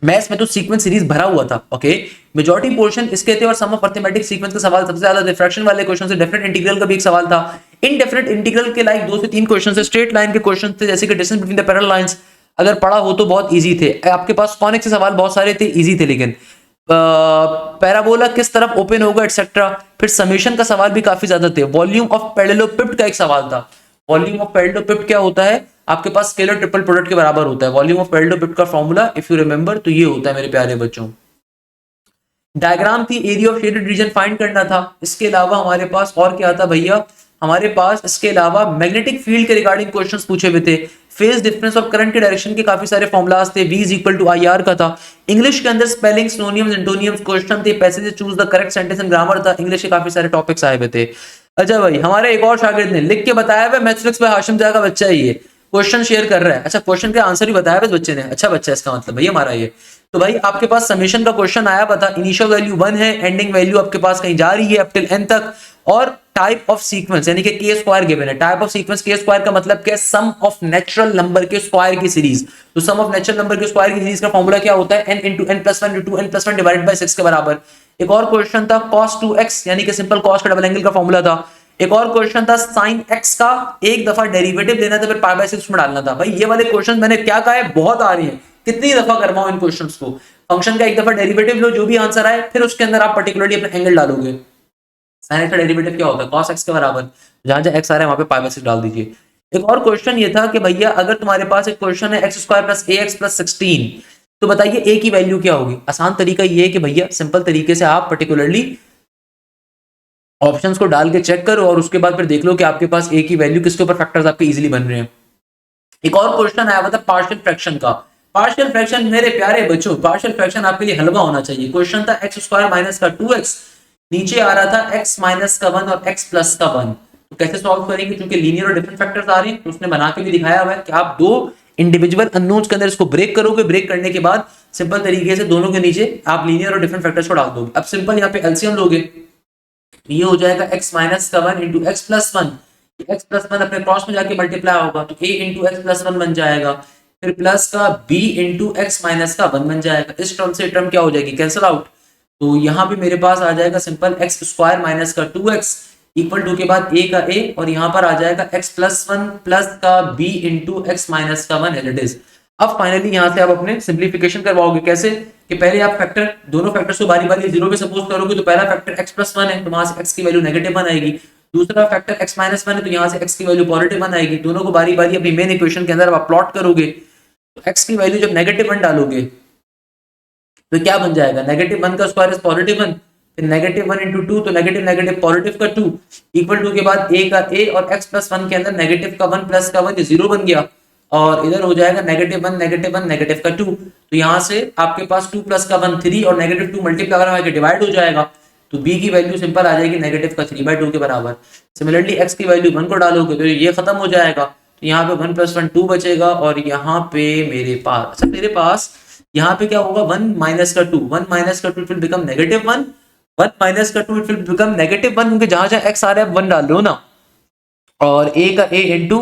A: मैथ्स में तो सीक्वेंस सीरीज भरा हुआ था, ओके, मेजॉरिटी पोर्शन इसके थे और सम ऑफ अरिथमेटिक सीक्वेंस का सवाल सबसे ज्यादा, फ्रैक्शन वाले क्वेश्चन से, डेफिनेट इंटीग्रल का भी एक सवाल था, इनडेफिनेट इंटीग्रल के लाइक 2 से 3 क्वेश्चन से, स्ट्रेट लाइन के क्वेश्चन थे जैसे कि distance between the parallel lines, अगर पढ़ा हो तो बहुत इजी थे। आपके पास कॉनिक से सवाल बहुत सारे थे, इजी थे, लेकिन पैराबोला किस तरफ ओपन होगा एटसेट्रा, फिर समेशन का सवाल भी काफी ज्यादा थे, वॉल्यूम ऑफ पैरेललोपिड का एक सवाल था। वॉल्यूम ऑफ पैरेललोपिड क्या होता है, आपके पास स्केलर ट्रिपल प्रोडक्ट के बराबर होता है। वॉल्यूम ऑफ पैरेललोपिड का फॉर्मूला इफ यू रिमेंबर तो ये होता है मेरे प्यारे बच्चों। डायग्राम थी, area of shaded region find करना था। इसके अलावा हमारे पास और क्या था भैया, हमारे पास इसके अलावा मैग्नेटिक फील्ड के रिगार्डिंग क्वेश्चंस पूछे हुए थे, फेज डिफरेंस और करंट के डायरेक्शन के काफी सारे फॉर्मुलाज थे, V इक्वल टू IR का था। इंग्लिश के अंदर स्पेलिंग, सिनोनिम्स, एंटोनिम्स क्वेश्चन थे, passage choose the correct sentence and grammar था। इंग्लिश के काफी सारे टॉपिक्स आए हुए थे। अच्छा भाई, हमारे एक और शागिर्द ने लिख के बताया हुआ, मैथ्स पे हाशिम जहा का बच्चा है, ये क्वेश्चन शेयर कर रहा है। अच्छा, क्वेश्चन का आंसर भी बताया इस बच्चे ने, अच्छा बच्चा इसका मतलब भैया हमारा ये। तो भाई आपके पास समेशन का क्वेश्चन आया हुआ था, इनिशियल वैल्यू 1 है, एंडिंग वैल्यू आपके पास कहीं जा रही है अप टिल n तक, और टाइप ऑफ सीक्वेंस यानी कि k स्क्वायर गिवन है। Type of sequence k square का मतलब क्या है, सम ऑफ नेचुरल नंबर के स्क्वायर की सीरीज। तो सम ऑफ नेचुरल नंबर के स्क्वायर की सीरीज का फॉर्मूला क्या होता है, n into n plus 1 into n plus 1 divided by 6 के बराबर। एक और क्वेश्चन था cos 2x यानी कि सिंपल cos का डबल एंगल का फॉर्मूला था। एक और क्वेश्चन था sin x का एक दफा डेरिवेटिव लेना था फिर पाई बाय 6 में डालना था। भाई ये वाले क्वेश्चन मैंने क्या कहा है, बहुत आ रही है, कितनी दफा करवाऊं इन क्वेश्चंस को। फंक्शन का एक दफा डेरिवेटिव लो, जो भी आंसर आए, फिर उसके अंदर आप पर्टिकुलरली अपना एंगल डालोगे। sin x का डेरिवेटिव क्या होता है, cos x के बराबर, जहां जहां x आ रहा है वहां पे पाई बाय 6 डाल दीजिए। एक और क्वेश्चन ये था कि भैया अगर तुम्हारे पास एक क्वेश्चन है x square plus ax plus 16, तो बताइए a की वैल्यू क्या होगी। आसान तरीका ये है कि भैया सिंपल तरीके से आप पर्टिकुलरली ऑप्शंस को डाल के चेक करो और उसके बाद फिर देख लो कि आपके पास a की वैल्यू किसके ऊपर फैक्टर्स आपके इजीली बन रहे हैं। एक और क्वेश्चन आया हुआ था पार्शियल फ्रैक्शन का। पार्शियल फ्रैक्शन मेरे प्यारे बच्चों, पार्शियल फ्रैक्शन आपके लिए हलवा होना चाहिए। क्वेश्चन था एक्स स्क्वायर माइनस का 2x, नीचे आ रहा था एक्स माइनस का 1 और एक्स प्लस का 1। तो कैसे सॉल्व करेंगे, क्योंकि लीनियर और डिफरेंट फैक्टर्स आ रहे हैं, तो उसने बना के भी दिखाया हुआ है कि आप दो इंडिविजुअल अननोन्स के अंदर इसको ब्रेक करोगे, ब्रेक करने के बाद सिंपल तरीके से दोनों के नीचे आप लीनियर और डिफरेंट फैक्टर्स को डाल दोगे। अब सिंपल यहाँ पे एलसीएम लोगे, ये हो जाएगा x माइनस का 1 into x plus one. X plus one अपने क्रॉस में जाके मल्टीप्लाई होगा तो a into x plus one बन जाएगा, फिर प्लस का b इंटू एक्स माइनस का 1 बन जाएगा। इस टर्म से टर्म क्या हो जाएगी, कैंसिल आउट। तो यहाँ पे मेरे पास आ जाएगा सिंपल एक्स स्क्वायर माइनस का 2x इक्वल टू के बाद a का a, और यहाँ पर आ जाएगा x प्लस वन प्लस का b इंटू एक्स माइनस का 1 इट इज। अब फाइनली यहाँ से आप अपने सिंप्लीफिकेशन करवाओगे कैसे, कि पहले आप फैक्टर दोनों फैक्टर्स को बारी बारी जीरो पे सपोज करोगे, तो पहला फैक्टर x प्लस वन है तो वहां से x की वैल्यू नेगेटिव वन आएगी, दूसरा फैक्टर x माइनस वन है तो यहाँ से x की वैल्यू पॉजिटिव वन आएगी। दोनों को बारी बारी अपनी मेन इक्वेशन के अंदर आप प्लॉट करोगे, तो x की वैल्यू जब नेगेटिव वन डालोगे तो क्या बन जाएगा, नेगेटिव वन का स्क्वायर इज पॉजिटिव वन, फिर नेगेटिव वन इंटू टू तो नेगेटिव नेगेटिव पॉजिटिव का टू, इक्वल टू के बाद a का a और x प्लस वन के अंदर नेगेटिव का वन प्लस का वन, ये जीरो बन गया, और इधर हो जाएगा नेगेटिव वन नेगेटिव का टू। तो यहाँ से आपके पास टू प्लस का वन थ्री और नेगेटिव टू मल्टीप्लाई होकर डिवाइड हो जाएगा, तो b की वैल्यू सिंपल आ जाएगी नेगेटिव का 3/2 के बराबर। सिमिलरली x की वैल्यू 1 को डालोगे तो ये खत्म हो जाएगा, तो यहाँ पे 1 प्लस 1 2 बचेगा, और यहाँ पे मेरे पास, अच्छा मेरे पास यहाँ पे क्या होगा, 1 माइनस का 2, 1 माइनस का 2 it will become negative 1, 1 minus का 2 इट विल बिकम नेगेटिव 1, क्योंकि जहां जहां x आ रहा है 1 डाल लो ना, और a का a इंटू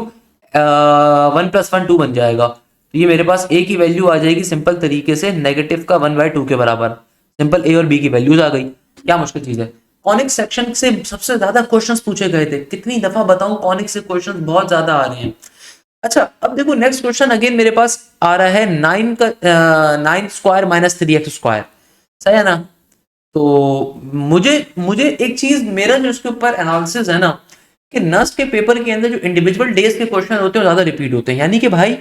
A: 1 प्लस 1 2 बन जाएगा। तो ये मेरे पास a की वैल्यू आ जाएगी सिंपल तरीके से नेगेटिव का 1/2 के बराबर। सिंपल a और b की वैल्यूज आ गई, क्या मुश्किल चीज है। कॉनिक सेक्शन से सबसे ज्यादा क्वेश्चंस पूछे गए थे, कितनी दफा बताऊं, कॉनिक से क्वेश्चंस बहुत ज्यादा आ रहे हैं। अच्छा अब देखो नेक्स्ट क्वेश्चन अगेन मेरे पास आ रहा है 9 का 9 स्क्वायर माइनस 3x स्क्वायर, सही है ना। तो मुझे मुझे एक चीज, मेरा जो इसके ऊपर एनालिसिस है ना, कि नस्ट के पेपर के अंदर जो इंडिविजुअल डेज के क्वेश्चन होते हैं वो ज्यादा रिपीट होते हैं, यानी कि भाई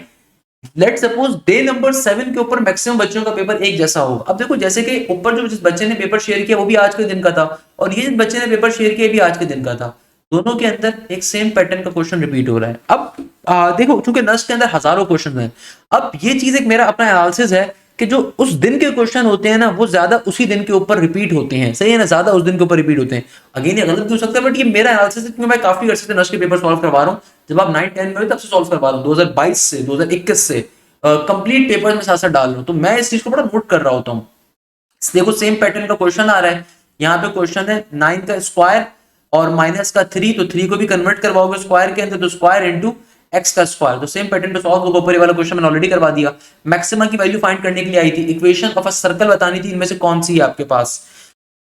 A: लेट सपोज डे नंबर 7 के ऊपर मैक्सिमम बच्चों का पेपर एक जैसा होगा। अब देखो जैसे कि ऊपर जो जिस बच्चे ने पेपर शेयर किया वो भी आज के दिन का था, और ये जिस बच्चे ने पेपर शेयर किया भी आज के दिन का था, दोनों के अंदर एक सेम पैटर्न का क्वेश्चन रिपीट हो रहा है। अब देखो चूंकि नस्ट के अंदर हजारों क्वेश्चन हैं, अब ये चीज एक मेरा अपना एनालिसिस है कि जो उस दिन के क्वेश्चन होते हैं ना वो ज्यादा उसी दिन के ऊपर रिपीट होते हैं, सही है ना, ज्यादा उस दिन के ऊपर रिपीट होते हैं। अगेन ये गलत भी हो सकता है, बट ये मेरा एनालिसिस है, क्योंकि मैं काफी अर्से से नस्ट के पेपर सॉल्व करवा रहा हूँ, जब आप 9-10 में हो तब से सॉल्व करवा रहा हूँ, 2022 से 2021 से कंप्लीट पेपर में साथ साथ डाल रहा हूँ, तो मैं इस चीज को बड़ा नोट कर रहा होता हूँ। देखो सेम पैटर्न का क्वेश्चन आ रहा है, यहाँ पे क्वेश्चन है 9 का स्क्वायर और माइनस का 3, तो 3 को भी कन्वर्ट करवाओगे स्क्वायर के अंदर, तो स्क्वायर इंटू एक्स का स्क्वायर, तो सेम पैटर्न पे सॉल्व होगा। ऊपर वाला क्वेश्चन मैंने ऑलरेडी करवा दिया। मैक्सिमा की वैल्यू फाइंड करने के लिए आई थी, इक्वेशन ऑफ अ सर्कल बतानी थी, इनमें से कौन सी है आपके पास।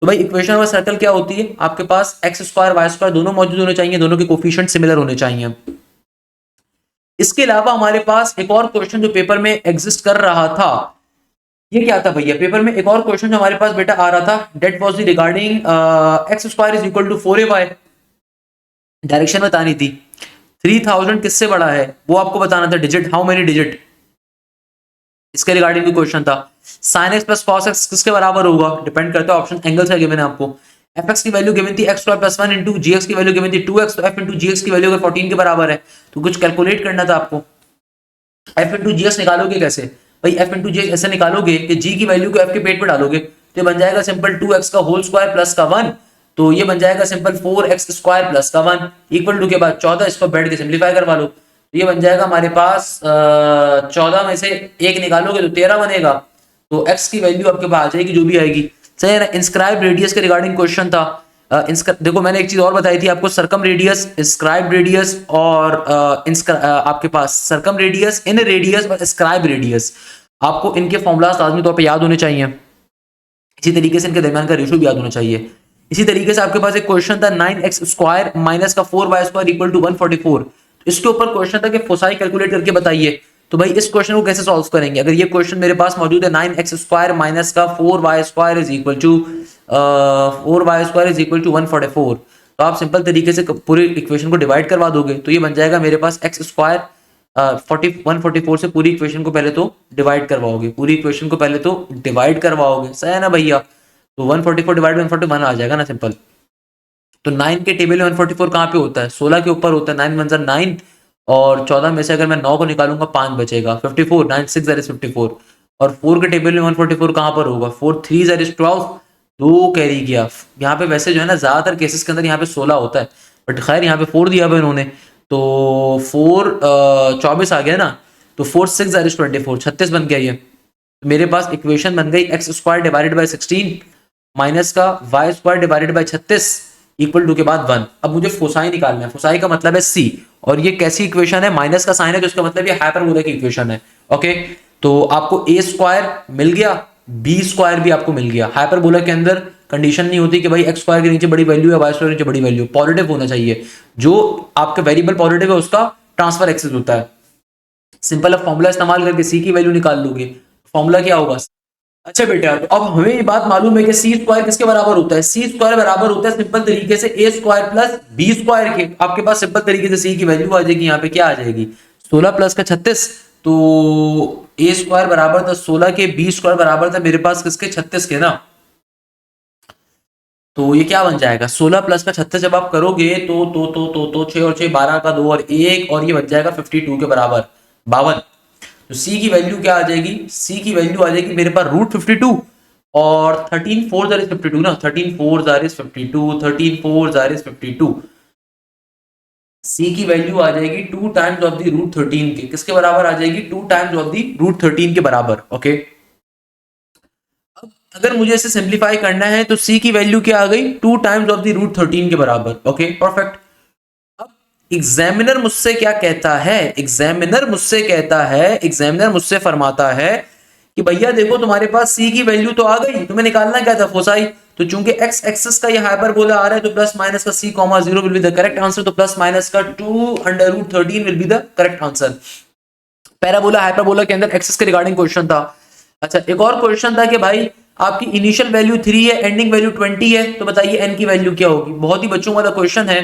A: तो भाई इक्वेशन ऑफ अ सर्कल क्या होती है, आपके पास एक्स स्क्वायर वाई स्क्वायर दोनों मौजूद होने चाहिए, दोनों के कोफिशिएंट सिमिलर होने चाहिए। इसके अलावा हमारे पास एक और क्वेश्चन जो पेपर में एग्जिस्ट कर रहा था, ये क्या था भैया, पेपर में एक और क्वेश्चन जो हमारे पास बेटा आ रहा था, that was regarding x square is equal to 4ay, direction बतानी थी। 3000 किससे बड़ा है वो आपको बताना था, डिजिट हाउ मेनी डिजिट, इसके रिगार्डिंग भी क्वेश्चन था। sin x plus cos x किसके बराबर होगा, डिपेंड करता है ऑप्शन एंगल से गिवन है आपको। fx की वैल्यू गिवन थी x square plus 1 into gx की वैल्यू गिवन थी 2x, तो f इंटू gx की वैल्यू अगर 14 के बराबर है तो कुछ कैलकुलेट करना था आपको। f इंटू gx निकालोगे कैसे भाई, f इंटू gx ऐसे निकालोगे कि g की वैल्यू को f के पेट पे डालोगे, तो ये बन जाएगा सिंपल 2x का होल स्क्वायर प्लस का 1, तो ये बन जाएगा सिंपल 4x स्क्वायर प्लस का 1 इक्वल टू के बाद 14, इसको बैठ के सिंप्लीफाई करवा लो, तो ये बन जाएगा हमारे पास 14 में से 1 निकालोगे तो 13 बनेगा, तो x की वैल्यू आपके पास आ जाएगी जो भी आएगी, सही है ना। इंस्क्राइब रेडियस के रिगार्डिंग क्वेश्चन था। देखो मैंने एक चीज और बताई थी आपको, सर्कम रेडियस, स्क्राइब रेडियस और आपके पास सर्कम रेडियस, इन रेडियस और स्क्राइब रेडियस, आपको इनके फॉर्मूलाज लाजमी तौर पे याद होने चाहिए। इसी तरीके से इनके दरमियान का रेशियो भी याद होना चाहिए। इसी तरीके से आपके पास एक क्वेश्चन था 9x स्क्वायर माइनस का 4y स्क्वायर इक्वल टू 144, इसके ऊपर क्वेश्चन था कि फोसाई कैलकुलेट करके बताइए। तो भाई इस क्वेश्चन को कैसे सॉल्व करेंगे, अगर ये क्वेश्चन मेरे पास मौजूद है 9x स्क्वायर माइनस का 4y square is equal to 4y square is equal to 144, तो आप सिंपल तरीके से पूरे इक्वेशन को डिवाइड करवा दोगे, तो ये बन जाएगा मेरे पास x स्क्वायर 144 से पूरी इक्वेशन को पहले तो डिवाइड करवाओगे, पूरी इक्वेशन को पहले तो डिवाइड करवाओगे, सही है ना भैया। तो 144 डिवाइड 141 आ जाएगा ना सिंपल। तो 9 के टेबल में 144 कहाँ पे होता है, 16 के ऊपर होता है, 9 1 9 और 14 में से अगर मैं 9 को निकालूंगा 5 बचेगा, 54, 9 6 दैट इज 54। और 4 के टेबल में 144 कहाँ पर होगा, 4 3 दैट इज 12, 2 कैरी किया। यहाँ पे वैसे जो है ना ज्यादातर केसेस के अंदर यहाँ पे 16 होता है, बट खैर यहाँ पे 4 दिया हुआ इन्होंने, तो 4 24 आ गया ना, तो 4 6 दैट इज 24, 36 बन गया ये। तो मेरे पास इक्वेशन बन गई X square divided by 16 minus का Y square divided by 36 equal to के बाद 1। अब मुझे फोसाई निकालना है, फोसाई का मतलब है सी, और ये कैसी इक्वेशन है, माइनस का साइन है, तो इसका मतलब ये हाइपरबोला की इक्वेशन है। ओके, तो आपको ए स्क्वायर मिल गया, बी स्क्वायर भी आपको मिल गया। हाइपरबोला के अंदर कंडीशन नहीं होती कि भाई एक्स स्क्वायर के नीचे बड़ी वैल्यू है, वाई स्क्वायर के नीचे बड़ी वैल्यू, पॉजिटिव होना चाहिए। जो आपका वेरिएबल पॉजिटिव है उसका ट्रांसफर एक्सेस होता है। सिंपल अब फॉर्मूला इस्तेमाल करके सी की वैल्यू निकाल लोगे, फॉर्मूला क्या होगा। अच्छा बेटा, तो अब हमें ये बात मालूम है कि सी स्क्वायर किसके बराबर होता है, सी स्क्वायर बराबर होता है सिंपल तरीके से ए स्क्वायर प्लस बी स्क्वायर के। आपके पास सिंपल तरीके से सी की वैल्यू आ जाएगी, यहाँ पे क्या आ जाएगी 16 प्लस का 36, तो ए स्क्वायर बराबर था 16 के, बी स्क्वायर बराबर था मेरे पास किसके 36 के ना। तो ये क्या बन जाएगा 16 प्लस का 36 जब आप करोगे तो 6 और 6 12 का 2 और 1, और ये बच जाएगा 52 के बराबर 52। तो सी की वैल्यू क्या आ जाएगी, सी की वैल्यू आ जाएगी मेरे पास रूट 52 और 13 4 जार इज 52 ना, 13 4 जार इज 52, 13 4 जार इज 52। सी की वैल्यू आ जाएगी 2 टाइम्स ऑफ द रूट 13 के, किसके बराबर आ जाएगी 2 टाइम्स ऑफ द रूट 13 के बराबर। ओके, अब अगर मुझे इसे सिंप्लीफाई करना है तो सी की वैल्यू क्या आ गई 2 टाइम्स ऑफ द रूट 13 के बराबर। Okay perfect. एग्जामिनर मुझसे क्या कहता है, एग्जामिनर मुझसे फरमाता है कि भैया देखो तुम्हारे पास सी की वैल्यू तो आ गई, तुम्हें निकालना क्या था फोसाई। तो चूंकि एक्स एक्सिस का ये हाइपरबोला आ रहा है तो प्लस माइनस का C comma 0 will be the correct answer, तो प्लस माइनस का 2 under root 13 will be the correct answer. Parabola hyperbola के अंदर एक्सिस के रिगार्डिंग क्वेश्चन था। अच्छा, एक और क्वेश्चन था कि भाई आपकी इनिशियल वैल्यू 3 है, एंडिंग वैल्यू 20 है, तो बताइए एन की वैल्यू क्या होगी। बहुत ही बच्चों वाला क्वेश्चन है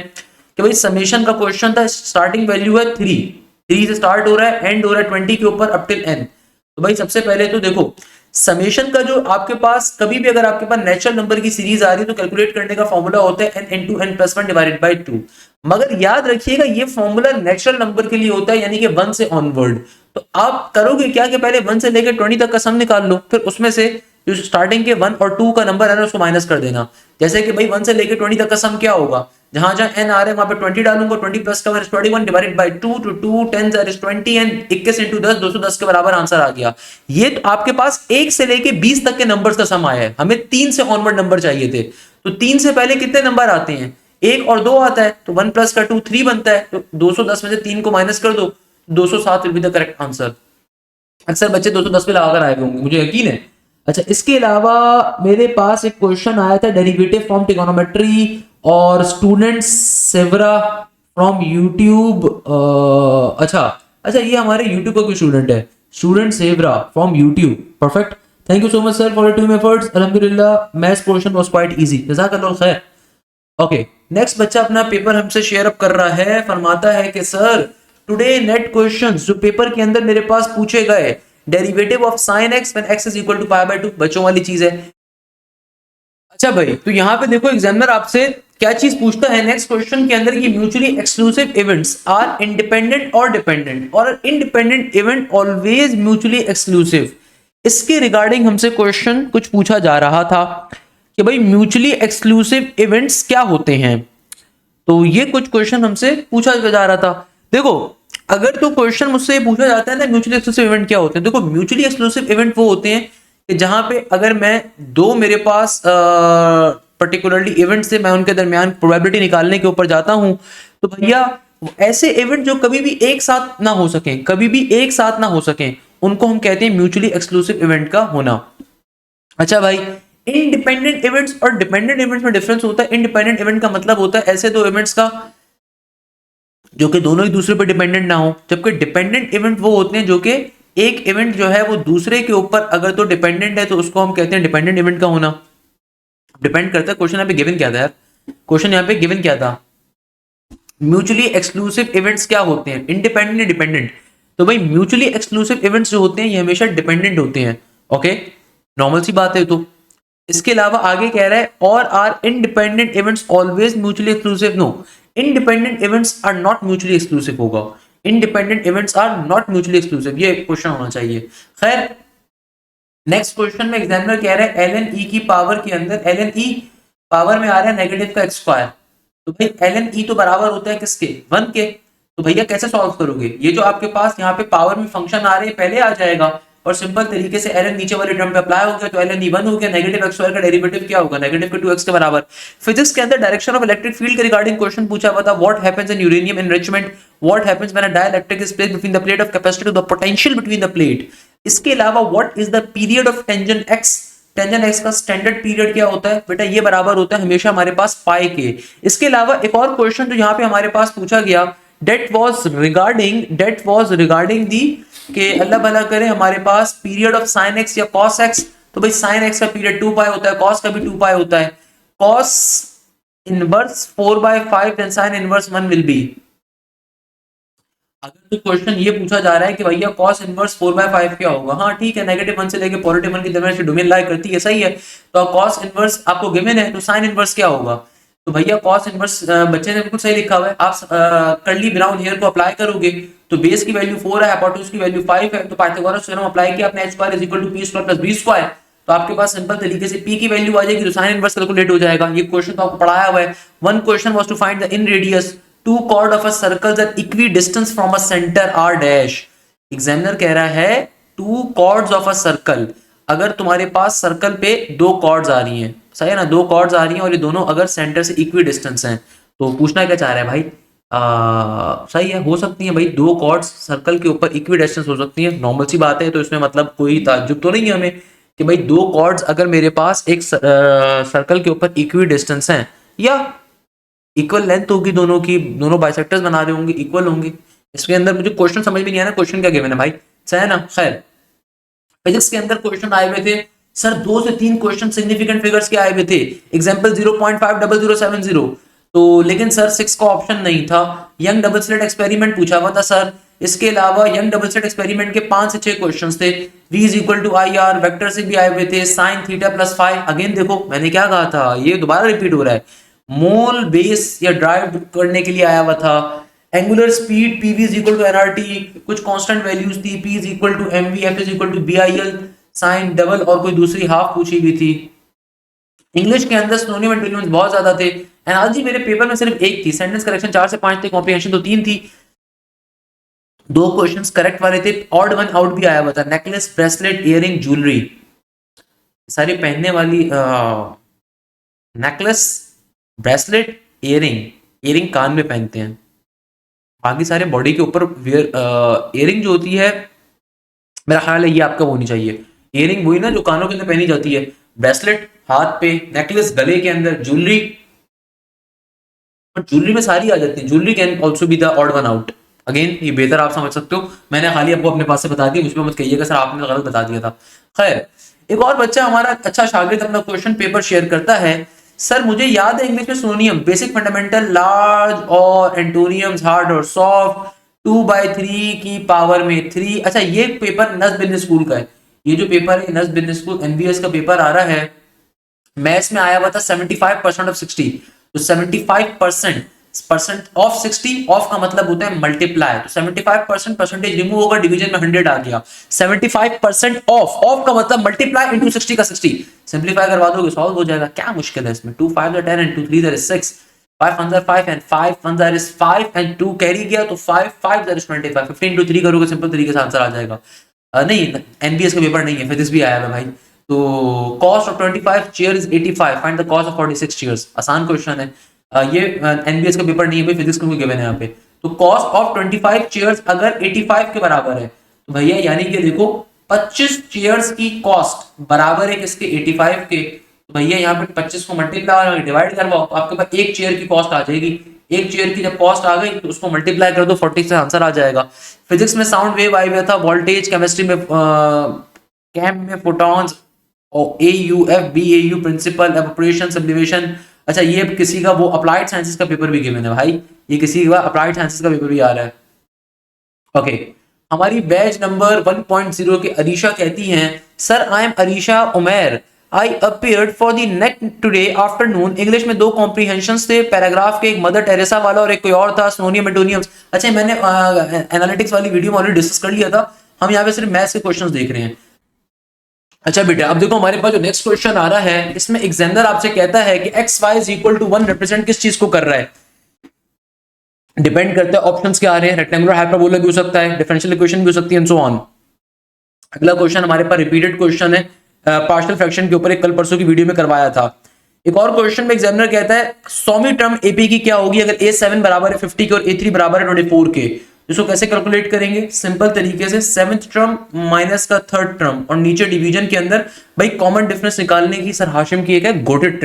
A: कि भाई समेशन का क्वेश्चन था, स्टार्टिंग वैल्यू है 3 से स्टार्ट हो रहा है, एंड हो रहा है 20 के ऊपर अप टिल एन। तो भाई सबसे पहले तो देखो समेशन का जो आपके पास कभी भी अगर आपके पास नेचुरल नंबर की सीरीज आ रही है तो कैलकुलेट करने का फॉर्मूला होता है n into n plus 1 divided by 2। मगर याद रखिएगा ये फॉर्मूला नेचुरल नंबर के लिए होता है, यानी कि 1 से ऑनवर्ड। तो आप करोगे क्या कि पहले 1 से लेकर 20 तक का सम निकाल लो, फिर उसमें से जो स्टार्टिंग के 1 और 2 का नंबर है ना उसको माइनस कर देना। जैसे कि भाई 1 से लेकर 20 तक का सम क्या होगा, जहां जहां n आ रहा है वहां पे 20 डालूंगा, 20 प्लस का 21 divided by 2 to 2 10 is 20 and 21 into 10 210 के बराबर आंसर आ गया। ये तो आपके पास 1 से लेके 20 तक के नंबर्स का सम आया है। हमें 3 से ऑनवर्ड नंबर चाहिए थे, तो 3 से पहले कितने नंबर आते हैं, 1 और 2 आता है, तो 1 प्लस का 2 3 बनता है, तो 210 में से 3 को माइनस कर दो, 207 will be the correct answer. अक्सर बच्चे 210 पे लगाकर आए होंगे, मुझे यकीन है। अच्छा, इसके अलावा मेरे पास एक क्वेश्चन आया था डेरिवेटिव फ्रॉम ट्रिगोनोमेट्री और स्टूडेंट सेवरा फ्रॉम यूट्यूब। अच्छा ये हमारे यूट्यूब का कोई स्टूडेंट है, student Sevra from YouTube. Perfect, thank you so much sir for your team efforts. अल्हम्दुलिल्लाह maths portion was quite easy, जज़ाकल्लाह खैर। ओके, नेक्स्ट बच्चा अपना पेपर हमसे शेयर अप कर रहा है, फरमाता है कि सर टुडे नेट क्वेश्चंस जो पेपर के अंदर मेरे पास पूछे गए, derivative of sine x when x is equal to pi by 2, बच्चों वाली चीज है। अच्छा भाई, तो यहाँ पे देखो एग्जामिनर आपसे क्या चीज पूछता है नेक्स्ट क्वेश्चन के अंदर कि mutually exclusive events are independent और डिपेंडेंट, और independent event always mutually exclusive. इसके रिगार्डिंग हमसे क्वेश्चन कुछ पूछा जा रहा था कि भाई म्यूचुअली एक्सक्लूसिव इवेंट्स क्या होते हैं। तो ये कुछ क्वेश्चन हमसे पूछा जा रहा था। देखो अगर तो क्वेश्चन मुझसे पूछा जाता है ना म्यूचुअली एक्सक्लूसिव इवेंट क्या होते हैं, देखो म्यूचुअली एक्सक्लूसिव इवेंट वो होते हैं कि जहां पे अगर मैं दो मेरे पास पर्टिकुलरली इवेंट से मैं उनके दरमियान प्रोबेबिलिटी निकालने के ऊपर जाता हूं, तो भैया ऐसे इवेंट जो कभी भी एक साथ ना हो सकें, उनको हम कहते हैं म्यूचुअली एक्सक्लूसिव इवेंट का होना। अच्छा भाई, इंडिपेंडेंट इवेंट्स और डिपेंडेंट इवेंट्स में डिफरेंस होता है। इंडिपेंडेंट इवेंट का मतलब होता है ऐसे दो इवेंट्स का जो कि दोनों एक दूसरे पर डिपेंडेंट ना हो, जबकि डिपेंडेंट इवेंट वो होते हैं जो कि एक इवेंट जो है वो दूसरे के ऊपर अगर तो डिपेंडेंट है तो उसको हम कहते हैं डिपेंडेंट इवेंट का होना। डिपेंड करता है, क्वेश्चन यहाँ पे गिवन क्या था यार, क्वेश्चन यहाँ पे गिवन क्या था, म्यूचुअली एक्सक्लूसिव इवेंट्स क्या होते हैं, इंडिपेंडेंट या डिपेंडेंट। तो भाई म्यूचुअली एक्सक्लूसिव इवेंट्स जो होते हैं ये हमेशा डिपेंडेंट होते हैं। ओके, नॉर्मल सी बात है। तो इसके अलावा आगे कह रहा है और are independent events always mutually exclusive, no independent events are not mutually exclusive होगा। Independent events are not mutually exclusive, ये क्वेश्चन होना चाहिए। खैर नेक्स्ट क्वेश्चन में एग्जामिनर कह रहा है ln e की पावर के अंदर ln e पावर में आ रहा है नेगेटिव का एक्स स्क्वायर, तो भाई ln e तो बराबर होता है किसके, 1 के। तो भैया कैसे सॉल्व करोगे, ये जो आपके पास यहाँ पे पावर में फंक्शन आ रहे हैं पहले आ जाएगा और सिंपल तरीके से ln नीचे वाले टर्म पे अप्लाई हो गया, तो ln e 1 हो गया, नेगेटिव एक्स स्क्वायर का डेरिवेटिव क्या होगा, नेगेटिव के 2x के बराबर। फिजिक्स के अंदर डायरेक्शन ऑफ इलेक्ट्रिक फील्ड के रिगार्डिंग क्वेश्चन पूछा हुआ था, what happens in uranium enrichment, what happens when a dielectric is placed between the plate of capacitor to the potential between the plate. इसके अलावा what is the period of tangent x, tangent x का स्टैंडर्ड पीरियड क्या होता है बेटा, ये बराबर होता है हमेशा हमारे पास पाई के। इसके अलावा एक और क्वेश्चन जो यहाँ पे हमारे पास पूछा गया, डेट वाज रिगार्डिंग दी के अल्लाह भला करे हमारे पास पीरियड ऑफ साइन एक्स या कॉस एक्स, तो भाई साइन एक्स का पीरियड 2 पाई होता है, कॉस का भी 2 पाई होता है, cos inverse 4/5 then sine inverse 1 will be. अगर तो क्वेश्चन ये पूछा जा रहा है कि भैया cos इनवर्स 4/5 क्या होगा, हाँ ठीक है, नेगेटिव 1 से लेके पॉजिटिव 1 की दरमियान से डोमेन लाई करती है, सही है। तो cos इनवर्स आपको गिवन है, तो साइन इनवर्स क्या होगा, तो भैया cos इनवर्स बच्चे ने बिल्कुल सही लिखा हुआ है। आप कर्ली ब्राउन हेयर को अप्लाई करोगे तो बेस की वैल्यू 4 है, हाइपोटेन्यूज की वैल्यू 5 है, तो पाइथागोरस थ्योरम अप्लाई किया आपने, h² = p² + b², तो आपके पास सिंपल तरीके से p की वैल्यू आ जाएगी, तो साइन इनवर्स कैलकुलेट हो जाएगा। ये क्वेश्चन तो आपको पढ़ाया हुआ है। One question was to find the in radius two chord of a circle that equidistant from a center r dash। Examiner कह रहा है two chords of a circle, अगर तुम्हारे पास सर्कल पे दो कॉर्ड्स आ रही हैं, सही है ना, दो कॉर्ड्स आ रही हैं और ये दोनों अगर सेंटर से इक्वी डिस्टेंस हैं, तो पूछना क्या चाह रहा है भाई, सही है, हो सकती है भाई दो कॉर्ड्स सर्कल के ऊपर इक्वी डिस्टेंस हो सकती है, नॉर्मल सी बात है, तो इसमें मतलब कोई ताज्जुब तो नहीं है हमें कि भाई दो कॉर्ड्स अगर मेरे पास एक सर्कल के ऊपर इक्वी डिस्टेंस हैं या इक्वल लेंथ होगी दोनों की, दोनों बाइसेक्टर्स बना रहे होंगे, इक्वल होंगे। इसके अंदर मुझे क्वेश्चन समझ में नहीं आया ना, क्वेश्चन क्या गिवन है भाई, सही है ना। खैर फिजिक्स के अंदर क्वेश्चन आए हुए थे सर, 2 से 3 क्वेश्चन सिग्निफिकेंट फिगर्स के आए हुए थे, एग्जांपल 0.50070, तो लेकिन सर 6 का ऑप्शन नहीं था। यंग डबल स्लिट एक्सपेरिमेंट पूछा हुआ था सर, इसके अलावा यंग डबल स्लिट एक्सपेरिमेंट के 5 से 6 क्वेश्चंस थे, v = IR, वेक्टर से भी आए हुए थे, sin थीटा + फाई। अगेन देखो मैंने क्या कहा था, ये दोबारा रिपीट हो रहा है, मोल बेस या ड्राइव करने के लिए आया हुआ था। एंगुलर स्पीड pv = nRT, कुछ कांस्टेंट वैल्यूज थी, p = mv, f = BIL, sine double और कोई दूसरी हाफ पूछी हुई थी। इंग्लिश के अंदर सिनोनिम एंड एंटोनिम्स बहुत ज्यादा थे। एनालॉजी मेरे पेपर में सिर्फ एक थी, सेंटेंस करेक्शन 4 से 5 थे, कॉम्प्रिहेंशन तो 3 थी, 2 क्वेश्चंस करेक्ट वाले थे, ऑड वन आउट भी आया हुआ था, नेकलेस, ब्रेसलेट, इयररिंग, ज्वेलरी, सारी पहनने वाली नेकलेस, ब्रेसलेट, इयरिंग कान में पहनते हैं, बाकी सारे बॉडी के ऊपर इयरिंग जो होती है, मेरा ख्याल है ये आपका होनी चाहिए। इयरिंग वही ना जो कानों के अंदर पहनी जाती है, ब्रेसलेट हाथ पे, नेकलेस गले के अंदर, ज्वेलरी, ज्वेलरी में सारी आ जाती है, jewellery can also be the odd one out. Again ये बेहतर आप समझ सकते हो, मैंने खाली आपको अपने पास से बता दिया, मुझ पर मत कहिएगा सर आपने गलत बता दिया था। खैर एक और बच्चा हमारा अच्छा शागिर्द अपना क्वेश्चन पेपर शेयर करता है, सर मुझे याद है इंग्लिश में सोनियम बेसिक फंडामेंटल लार्ज और एंटोनियम्स हार्ड और सॉफ्ट 2/3 की पावर में 3। अच्छा ये पेपर नस बिजनेस स्कूल का है, ये जो पेपर है नस बिजनेस स्कूल एनबीएस का पेपर आ रहा है, मैथ्स में आया हुआ था 75% ऑफ 60, तो 75% ऑफ 60, ऑफ का मतलब होता है मल्टीप्लाई, तो 75% परसेंटेज रिमूव होगा, डिवीजन में 100 आ गया, 75% ऑफ का मतलब मल्टीप्लाई इनटू 60 का 60, सिंपलीफाई करवा दोगे सॉल्व हो जाएगा, क्या मुश्किल है इसमें। 2 5 10 and 2 3 is 6, 5 1 5 and 5 1 is 5 and 2 carry गया तो 5 5 is 25, 15 into 3 करोगे सिंपल तरीके से आंसर आ जाएगा। नहीं एनबीएस का पेपर नहीं है, फिजिक्स भी आया है भाई। तो cost of 25 chair is 85, find the cost of 46 chairs, आसान क्वेश्चन है। ये एनबीएस का पेपर नहीं है भाई, फिजिक्स को गिवन है यहाँ पे। तो कॉस्ट ऑफ 25 चेयर्स अगर 85 के बराबर है तो भैया यानी कि देखो 25 चेयर्स की कॉस्ट बराबर है किसके 85 के, तो भैया यहाँ पे 25 को मल्टीप्लाई डिवाइड करवाओ तो आपके पास एक चेयर की कॉस्ट आ जाएगी, एक चेयर की जब कॉस्ट आ गई तो उसको मल्टीप्लाई कर दो 40 से आंसर आ जाएगा। फिजिक्स में साउंड वेव आया हुआ था, वोल्टेज, केमिस्ट्री में कैम में फोटॉन्स और AUF BAU principle evaporation sublimation. अच्छा ये किसी का वो अप्लाइड साइंसेस का पेपर भी गिवन है भाई, ये किसी का अप्लाइड साइंसेस का पेपर भी आ रहा है। ओके हमारी बैच नंबर 1.0 के अरीशा कहती हैं, sir I am Arisha Umair, I appeared for the net today afternoon. English में दो कॉम्प्रीहेंशंस थे पैराग्राफ के, एक मदर टेरेसा वाला और एक कोई और था, सोनियम एंटोनियम। अच्छा, मैंने एनालिटिक्स वाली वीडियो में ऑलरेडी डिस्कस कर लिया था, हम यहाँ पे सिर्फ मैथ्स के क्वेश्चंस देख रहे हैं। अच्छा बेटा, अब देखो हमारे पास जो नेक्स्ट क्वेश्चन आ रहा है, इसमें एग्जामिनर आपसे कहता है कि x y is equal to 1 represent किस चीज को कर रहा है। डिपेंड करता है ऑप्शंस क्या आ रहे हैं, रेक्टेंगुलर हाइपरबोला भी हो सकता है, डिफरेंशियल इक्वेशन भी हो सकती है एंड सो ऑन। अगला क्वेश्चन हमारे पास रिपीटेड क्वेश्चन है, पार्शियल फ्रैक्शन के ऊपर, एक कल परसों की वीडियो में करवाया था। एक और क्वेश्चन में एग्जामिनर कहता है 100वीं टर्म एपी की क्या होगी अगर A7 बराबर है 50 के और A3 बराबर है 24 के। इसको कैसे कैलकुलेट करेंगे, सिंपल तरीके से 7th टर्म माइनस का 3rd टर्म और नीचे डिवीजन के अंदर भाई कॉमन डिफरेंस निकालने की सर हाशिम की एक है गोटेड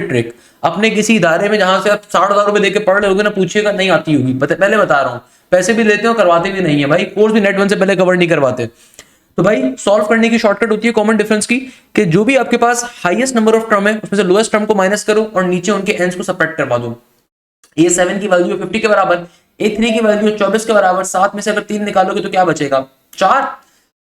A: ट्रिक। अपने किसी इदारे में जहां से आप 60,000 रुपए देके पढ़ रहे होगे ना, पूछिएगा नहीं आती होगी, पहले बता रहा हूं, पैसे भी लेते हो करवाते भी नहीं है भाई, कोर्स भी नेट 1 से पहले कवर नहीं करवाते। तो भाई सॉल्व करने की शॉर्टकट होती है कॉमन डिफरेंस की, कि जो भी आपके पास हाईएस्ट नंबर ऑफ टर्म है उसमें से लोएस्ट टर्म को माइनस करो और नीचे उनके एंड्स को सबट्रैक्ट करवा दो। A7 की वैल्यू 50 के बराबर, A3 की वैल्यू 24 के बराबर, 7 में से अगर 3 निकालोगे तो क्या बचेगा 4,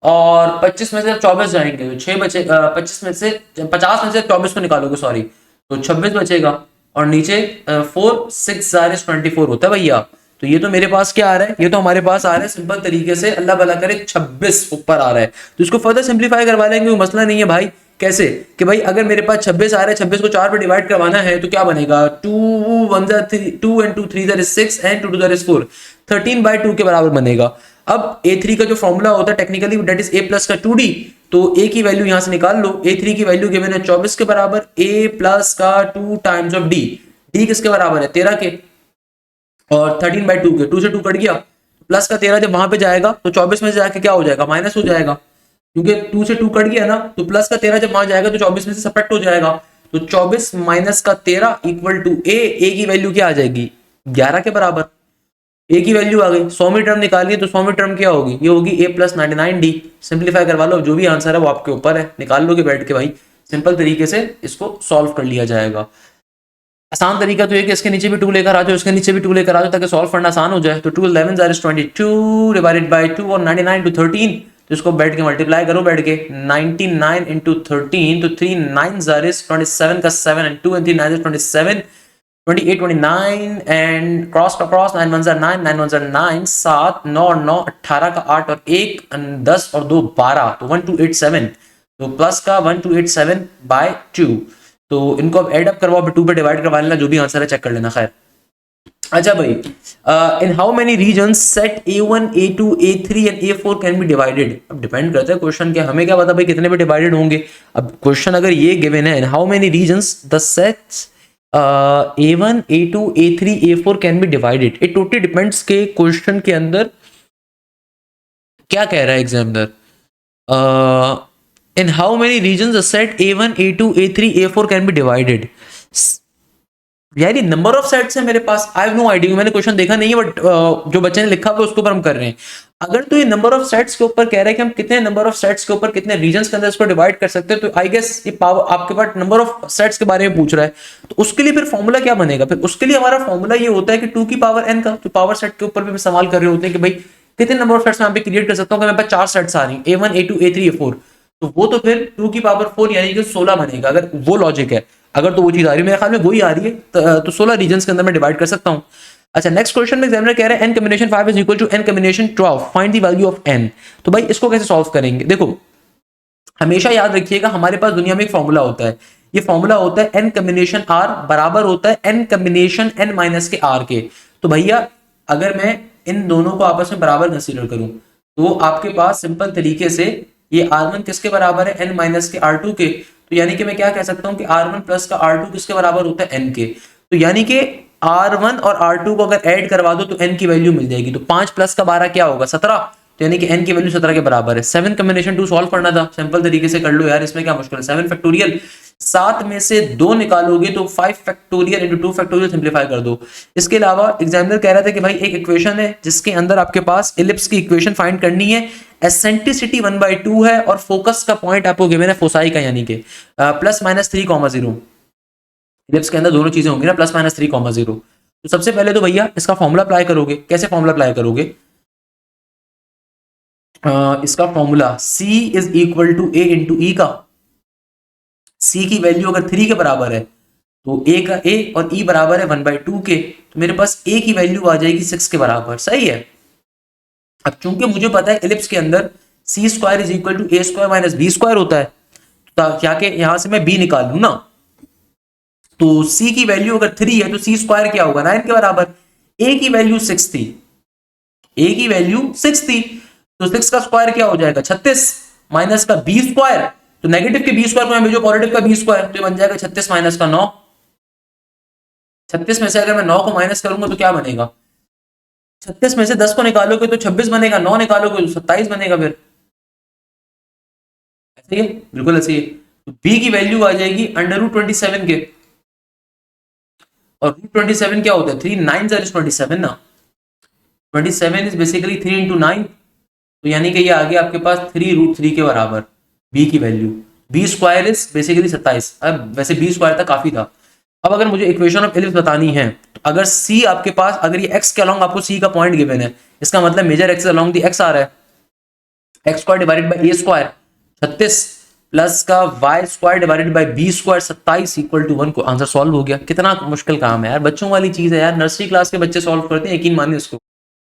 A: और 25 में से 24 जाएंगे तो 6 बचे, 25 में से 50 में से 24 को निकालोगे सॉरी तो 26 बचेगा, और नीचे 4 6 24 होता है भैया। तो ये तो मेरे पास क्या आ रहा है, ये तो हमारे पास आ रहा है सिंपल तरीके से, अल्लाह भला करे 26 ऊपर आ रहा है। तो इसको फर्दर सिंप्लीफाई करवा लेंगे, कोई मसला नहीं है भाई। कैसे कि भाई अगर मेरे पास 26 आ रहा है, 26 को 4 पे डिवाइड करवाना है तो क्या बनेगा, 2 1 3 2 and 2 3 that is 6 and 2 2 that is 4, 13/2 के बराबर बनेगा। अब A3 का जो फॉर्मूला होता है technically that is A plus का 2D, तो A की वैल्यू यहां से निकाल लो। A3 की वैल्यू गिवन है 24 के बराबर, A प्लस का 2 टाइम्स ऑफ D किसके बराबर है 13 के, और 13/2 के, 2 से 2 कट गया, प्लस का 13 जब वहां पे जाएगा तो 24 में से जाके क्या हो जाएगा माइनस हो जाएगा, क्योंकि 2 से 2 कट गया ना, तो प्लस का 13 जब वहां जाएगा तो 24 में से सब्ट्रैक्ट हो जाएगा, तो 24 माइनस का 13 इक्वल टू A की वैल्यू क्या आ जाएगी 11 के बराबर। A की वैल्यू आ गई, 100वीं टर्म निकालिए तो 100वीं टर्म क्या होगी, ये होगी A प्लस 99D। सिंप्लीफाई करवा लो, जो भी आंसर है वो आपके ऊपर है, निकाल लोगे बैठ के भाई, सिंपल तरीके से इसको सॉल्व कर लिया जाएगा। आसान तरीका तो ये कि इसके नीचे भी 2 लेकर आ जाओ, इसके नीचे भी 2 लेकर आ जाओ ताकि सॉल्व करना आसान हो जाए। तो 2 11 is 22 डिवाइडेड बाय 2 और 99 to 13, तो इसको बैठ के मल्टीप्लाई करो बैठ के, 99 into 13 तो 3 9 is 27 का 7 and 2 and 3 9 is 27, 28 29 and cross का क्रॉस, 9 1 9 9 1 9, 7 9 9 18 का 8 और 1 10 और 2 12, तो 1287, तो प्लस का 1287/2। तो इनको अब एड अप करवाओ, 2 पे डिवाइड करवा लेना, जो भी आंसर है चेक कर लेना। खैर अच्छा भाई, in how many regions set A1 A2 A3 and A4 can be divided. अब डिपेंड करता है क्वेश्चन क्या, हमें क्या पता भाई कितने पे डिवाइडेड होंगे। अब क्वेश्चन अगर ये गिवन है, in how many regions the sets A1 A2 A3 A4 can be divided, it totally depends के क्वेश्चन के अंदर क्या कह रहा है examiner. In how many regions a set A1, A2, A3, A4 can be divided? यार ये नंबर ऑफ सेट्स है मेरे पास, आई हैव नो आइडिया, मैंने क्वेश्चन देखा नहीं है, बट जो बच्चे ने लिखा हुआ उसके ऊपर हम कर रहे हैं। अगर तो ये नंबर ऑफ सेट्स के ऊपर कह रहा है कि हम कितने नंबर ऑफ सेट्स के ऊपर कितने रीजन्स के अंदर इसको डिवाइड कर सकते हैं, तो आई गेस ये पावर आपके पास नंबर ऑफ सेट्स के बारे में पूछ रहा है, तो उसके लिए फिर फॉर्मूला क्या बनेगा, फिर उसके लिए हमारा फॉर्मूला ये होता है कि 2 की पावर n का, जो पावर सेट के ऊपर भी हम सवाल कर रहे होते हैं कि भाई कितने नंबर ऑफ सेट्स मैं यहाँ पे क्रिएट कर सकता हूँ, मेरे पास 4 सेट्स आ रही हैं A1 A2 A3 A4, तो वो तो फिर 2 की पावर 4 यानी कि 16 बनेगा, अगर वो लॉजिक है। अगर तो वो चीज आ रही है, मेरे ख्याल में वही आ रही है, तो 16 रीजन्स के अंदर मैं डिवाइड कर सकता हूं। अच्छा नेक्स्ट क्वेश्चन में एग्जामिनर कह रहा है n combination 5 is equal to n combination 12, find the value of n। तो भाई इसको कैसे सॉल्व करेंगे, देखो हमेशा याद रखिएगा हमारे पास दुनिया में एक फॉर्मूला होता है, ये फॉर्मूला होता है n कॉम्बिनेशन r बराबर होता है n कॉम्बिनेशन n माइनस के r के। तो भैया अगर मैं इन दोनों को आपस में बराबर कंसीडर करूं तो आपके पास सिंपल तरीके से ये R1 किसके बराबर है n माइनस के R2 के, तो यानी कि मैं क्या कह सकता हूं कि R1 प्लस का R2 किसके बराबर होता है n के, तो यानी कि R1 और R2 को अगर ऐड करवा दो तो n की वैल्यू मिल जाएगी, तो 5 प्लस का 12 क्या होगा 17, तो यानी कि n की वैल्यू 17 के बराबर है। 7 कॉम्बिनेशन 2 सॉल्व करना था, सिंपल तरीके से कर लो यार, इसमें क्या मुश्किल है, 7 फैक्टोरियल, 7 में से 2 निकालोगे तो 5 फैक्टोरियल इंटू 2 फैक्टोरियल सिंप्लीफाई कर दो। इसके अलावा एग्जामिनर कह रहा था कि भाई एक इक्वेशन है जिसके अंदर आपके पास इलिप्स की इक्वेशन फाइंड करनी है, एसेंट्रिसिटी 1/2 है और फोकस का पॉइंट आपको गिवन है फोसाई का, यानी कि प्लस माइनस 3,0। इलिप्स के अंदर दोनों चीजें होंगी ना, प्लस माइनस 3,0। तो सबसे पहले तो भैया इसका फॉर्मूला अप्लाई करोगे, कैसे फॉर्मूला अप्लाई करोगे, इसका formula C is equal to A into E का, सी की वैल्यू अगर 3 के बराबर है तो ए का ए और ई बराबर है 1/2 के, तो मेरे पास ए की वैल्यू आ जाएगी 6 के बराबर। सही है। अब चूंकि मुझे पता है एलिप्स के अंदर C square is equal to A square minus B square होता है, तो क्या के यहां से मैं बी निकाल लू ना, तो c की वैल्यू अगर 3 है तो c स्क्वायर क्या होगा 9 के बराबर। a की वैल्यू 6 थी, a की वैल्यू 6 थी, तो 6 का स्क्वायर क्या हो जाएगा 36 माइनस का b स्क्वायर, तो नेगेटिव के b स्क्वायर को मैं भेजो पॉजिटिव का b स्क्वायर, तो ये बन जाएगा 36 माइनस का 9। 36 में से अगर मैं 9 को माइनस करूंगा तो क्या बनेगा, 36 में से 10 को निकालोगे तो 26 बनेगा, 9 निकालोगे तो 27 बनेगा। फिर ऐसे ही है, बिल्कुल ऐसे ही है। तो b की वैल्यू आ जाएगी √27 के, और √27 क्या होता है 3 9 इज 27 ना, 27 इज बेसिकली 3 into 9, तो यानी कि ये आ गया आपके पास 3√3 के बराबर b की value. b square is basically 27। अब वैसे b स्क्वायर था काफी था। अब अगर मुझे इक्वेशन ऑफ एलिप्स बतानी है तो अगर c आपके पास, अगर ये x के अलोंग आपको c का पॉइंट गिवन है, इसका मतलब major axis along the x आ रहा है, x square divided by a square 36 plus का y square divided by b square 27 equal to 1, को आंसर सॉल्व हो गया। कितना मुश्किल काम है यार, बच्चों वाली चीज है यार, नर्सरी क्लास के बच्चे सॉल्व करते हैं, यकीन मानिए इसको।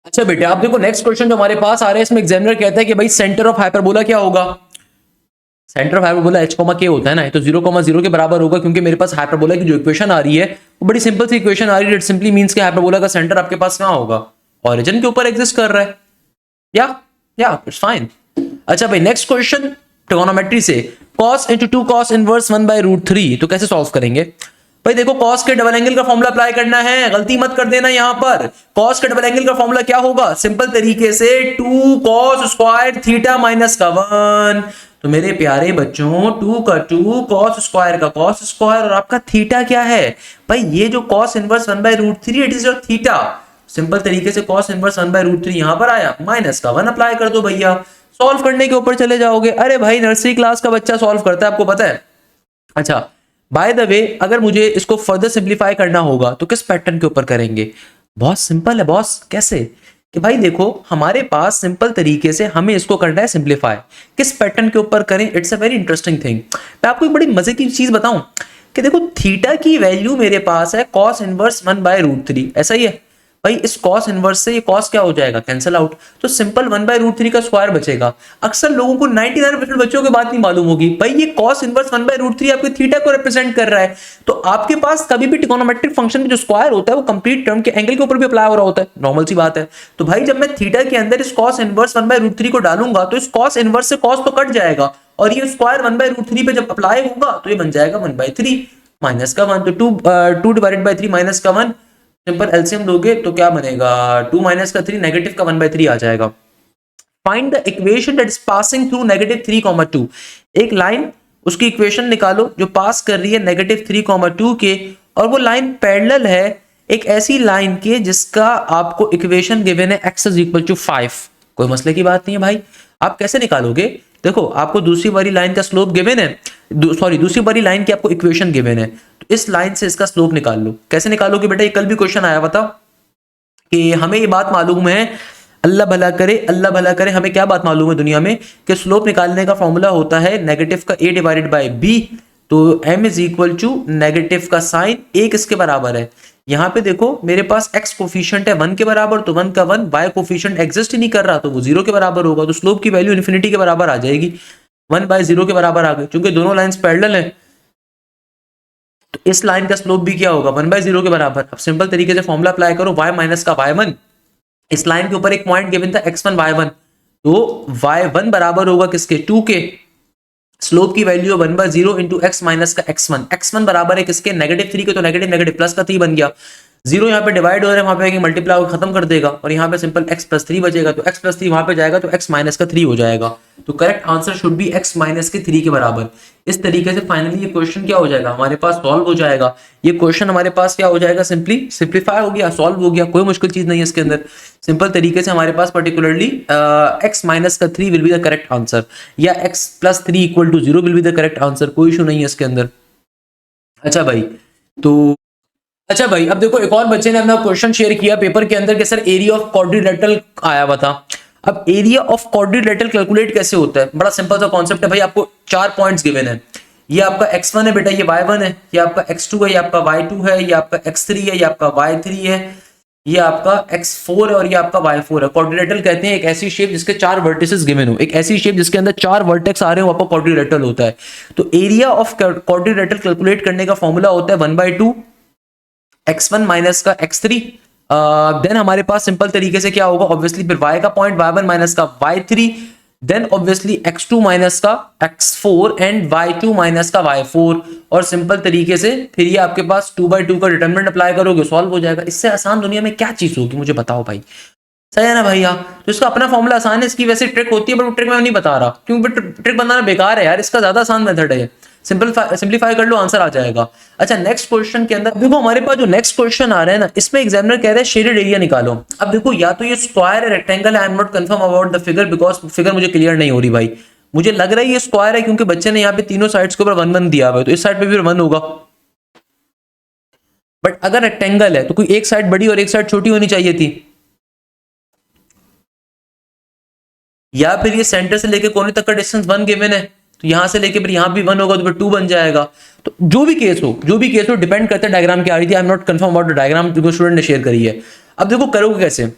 A: अच्छा बेटे आप देखो नेक्स्ट क्वेश्चन जो हमारे पास आ रहा है, इसमें एग्जामिनर कहता है कि भाई सेंटर ऑफ हाइपरबोला क्या होगा। Centre of hyperbola h, k होता है ना, तो 0,0 के बराबर होगा, क्योंकि मेरे पास हाइपरबोला की जो इक्वेशन आ रही है वो बड़ी सिंपल सी इक्वेशन आ रही है। इट सिंपली मींस कि हाइपरबोला का सेंटर आपके पास कहां होगा, ओरिजिन के ऊपर एग्जिस्ट कर रहा है। या इट्स फाइन। अच्छा भाई नेक्स्ट क्वेश्चन ट्रिगोनोमेट्री से, cos into 2 cos इनवर्स 1/√3, तो कैसे सॉल्व करेंगे भाई। देखो cos के डबल एंगल का फॉर्मूला अप्लाई करना है, गलती मत कर देना यहां पर। cos के डबल एंगल का फॉर्मूला क्या होगा, सिंपल तरीके से 2 cos स्क्वायर थीटा माइनस का 1। तो मेरे प्यारे बच्चों 2 का 2 cos स्क्वायर का cos स्क्वायर, और आपका थीटा क्या है भाई, ये जो cos inverse 1/√3 it is your theta. Simple तरीके से cos इनवर्स 1/√3 यहां पर आया, माइनस का 1 अप्लाई कर दो भैया, सॉल्व करने के ऊपर चले जाओगे। अरे भाई नर्सरी क्लास का बच्चा सॉल्व करता है, आपको पता है। अच्छा बाय द वे अगर मुझे इसको फर्दर सिंप्लीफाई करना होगा तो किस पैटर्न के ऊपर करेंगे, बहुत सिंपल है बॉस। कैसे कि भाई देखो हमारे पास सिंपल तरीके से हमें इसको करना है सिंप्लीफाई, किस पैटर्न के ऊपर करें, it's a very interesting thing. मैं आपको एक बड़ी मजे की चीज बताऊं कि देखो थीटा की वैल्यू मेरे पास है cos इनवर्स 1/√3, ऐसा ही है भाई। इस cos इनवर्स से ये cos क्या हो जाएगा, कैंसिल आउट, तो सिंपल 1/√3 का स्क्वायर बचेगा। अक्सर लोगों को 99% बच्चों की बात नहीं मालूम होगी भाई, ये cos इनवर्स 1/√3 आपके थीटा को रिप्रेजेंट कर रहा है। तो आपके पास कभी भी ट्रिगोनोमेट्रिक फंक्शन में जो स्क्वायर होता है वो कंप्लीट टर्म के एंगल के ऊपर भी अप्लाई हो रहा होता है, नॉर्मल सी बात है। तो भाई जब मैं थीटा के अंदर इस cos इनवर्स 1/√3 को डालूंगा तो इस cos इनवर्स से cos तो कट जाएगा, और ये स्क्वायर 1/√3 पे जब अप्लाई होगा तो ये बन जाएगा 1/3 माइनस का 1, तो 2 डिवाइडेड बाय 3 माइनस का 1, सिंपल एलसीएम दोगे तो क्या बनेगा 2 माइनस का 3, नेगेटिव का 1/3 आ जाएगा। Find the equation that is passing through -3,2, एक लाइन उसकी इक्वेशन निकालो जो पास कर रही है -3,2 के, और वो लाइन पैरेलल है एक ऐसी लाइन के जिसका आपको इक्वेशन गिवन है x = 5। कोई मसले की बात नहीं है भाई, आप कैसे निकालोगे, देखो आपको दूसरी वाली लाइन का स्लोप गिवन है, दूसरी वाली लाइन की आपको इक्वेशन गिवन है, तो इस लाइन से इसका स्लोप निकाल लो। कैसे निकालोगे बेटा, ये कल भी क्वेश्चन आया था कि हमें ये बात मालूम है, अल्लाह भला करे, हमें क्या बात मालूम है दुनिया में कि स्लोप निकालने का फॉर्मूला होता है नेगेटिव का a डिवाइडेड बाय b, तो m is equal to negative का साइन a किसके बराबर है, यहाँ पे देखो मेरे पास x कोफिशिएंट है 1 के बराबर, तो 1 का 1, y कोफिशिएंट एग्जिस्ट ही नहीं कर रहा तो वो 0 के बराबर होगा, तो स्लोप की वैल्यू इन्फिनिटी के बराबर आ जाएगी, 1/0 के बराबर आ गई। क्योंकि दोनों लाइंस पैरेलल हैं तो इस लाइन का स्लोप भी क्या होगा 1/0 के बराबर। अब सिंपल तरीके से फॉर्मूला अप्लाई करो, y माइनस का y1, इस लाइन के ऊपर एक पॉइंट गिवन था x1 y1, तो y1 बराबर होगा किसके 2 के, स्लोप की वैल्यू 1/0 इंटू x माइनस का x1 बराबर है किसके -3 के, तो नेगेटिव प्लस का 3 बन गया, 0 यहाँ पे डिवाइड हो रहा है, वहां पे मल्टीप्लाई खत्म कर देगा, और यहाँ पे सिंपल x + 3 बचेगा, तो x + 3 वहां पे जाएगा तो x माइनस का 3 हो जाएगा, तो correct answer should be x minus के 3 के बराबर। इस तरीके से फाइनली ये क्वेश्चन क्या हो जाएगा हमारे पास सॉल्व हो जाएगा, ये क्वेश्चन हमारे पास क्या हो जाएगा सिंपली सिंप्लीफाई हो गया, सॉल्व हो गया, कोई मुश्किल चीज नहीं है इसके अंदर। सिंपल तरीके से हमारे पास पर्टिकुलरली x माइनस का 3 will be the correct answer, या x + 3 = 0 will be the correct answer, कोई इशू नहीं है इसके अंदर। अच्छा भाई अब देखो एक और बच्चे ने अपना क्वेश्चन शेयर किया पेपर के अंदर कि सर एरिया ऑफ क्वाड्रिलेटरल आया हुआ था। अब एरिया ऑफ क्वाड्रिलेटरल कैलकुलेट कैसे होता है, बड़ा सिंपल सा कॉन्सेप्ट है भाई, आपको 4 पॉइंट्स गिवन है, ये आपका x1 है बेटा, ये y1 है, ये आपका x2 है, ये आपका y2 है, ये आपका x3 है, ये आपका y3 है, ये आपका x4 है और ये आपका y4 है। क्वाड्रिलेटरल कहते हैं एक ऐसी शेप जिसके 4 वर्टिसेस गिवन हो, एक ऐसी शेप जिसके अंदर 4 वर्टेक्स आ रहे हो, आपका क्वाड्रिलेटरल होता है। तो एरिया ऑफ क्वाड्रिलेटरल कैलकुलेट करने का फॉर्मूला होता है 1/2 x1 माइनस का x3। देन हमारे पास सिंपल तरीके से क्या होगा, ऑब्वियसली फिर y का पॉइंट y1 माइनस का y3, then obviously x2 minus का x4 एंड y2 माइनस का y4, और सिंपल तरीके से फिर ये आपके पास 2/2 का डिटरमिनेंट अप्लाई करोगे, सॉल्व हो जाएगा। इससे आसान दुनिया में क्या चीज होगी, मुझे बताओ भाई। सही है ना भैया? तो इसका अपना फॉर्मूला आसान है, इसकी वैसे ट्रिक होती है बट वो ट्रिक मैं नहीं बता रहा क्योंकि ट्रिक बनाना बेकार है यार, इसका ज्यादा आसान मेथड है। सिंपलीफाई कर लो, आंसर आ जाएगा। अच्छा नेक्स्ट क्वेश्चन के अंदर देखो, हमारे पास जो नेक्स्ट क्वेश्चन आ रहा है ना, इसमें एग्जामिनर कह रहा है शेडेड एरिया निकालो। अब देखो या तो ये स्क्वायर है, रेक्टेंगल है, I am not confirm about the figure because figure मुझे क्लियर नहीं हो रही भाई। मुझे लग रहा है ये स्क्वायर है क्योंकि बच्चे ने यहाँ पे तीनों साइड्स के ऊपर 1 1 दिया हुआ है, तो इस साइड पे भी 1 होगा। बट अगर रेक्टेंगल है तो कोई एक साइड बड़ी और एक साइड छोटी होनी चाहिए थी, या फिर ये सेंटर से लेके कोने तक का डिस्टेंस 1 गिवन है, तो यहां से लेके फिर यहां भी 1 होगा तो फिर 2 बन जाएगा। तो जो भी केस हो डिपेंड करता है डायग्राम क्या आ रही थी। आई am not confirm about the diagram जो स्टूडेंट ने शेयर करी है। अब देखो करोगे कैसे,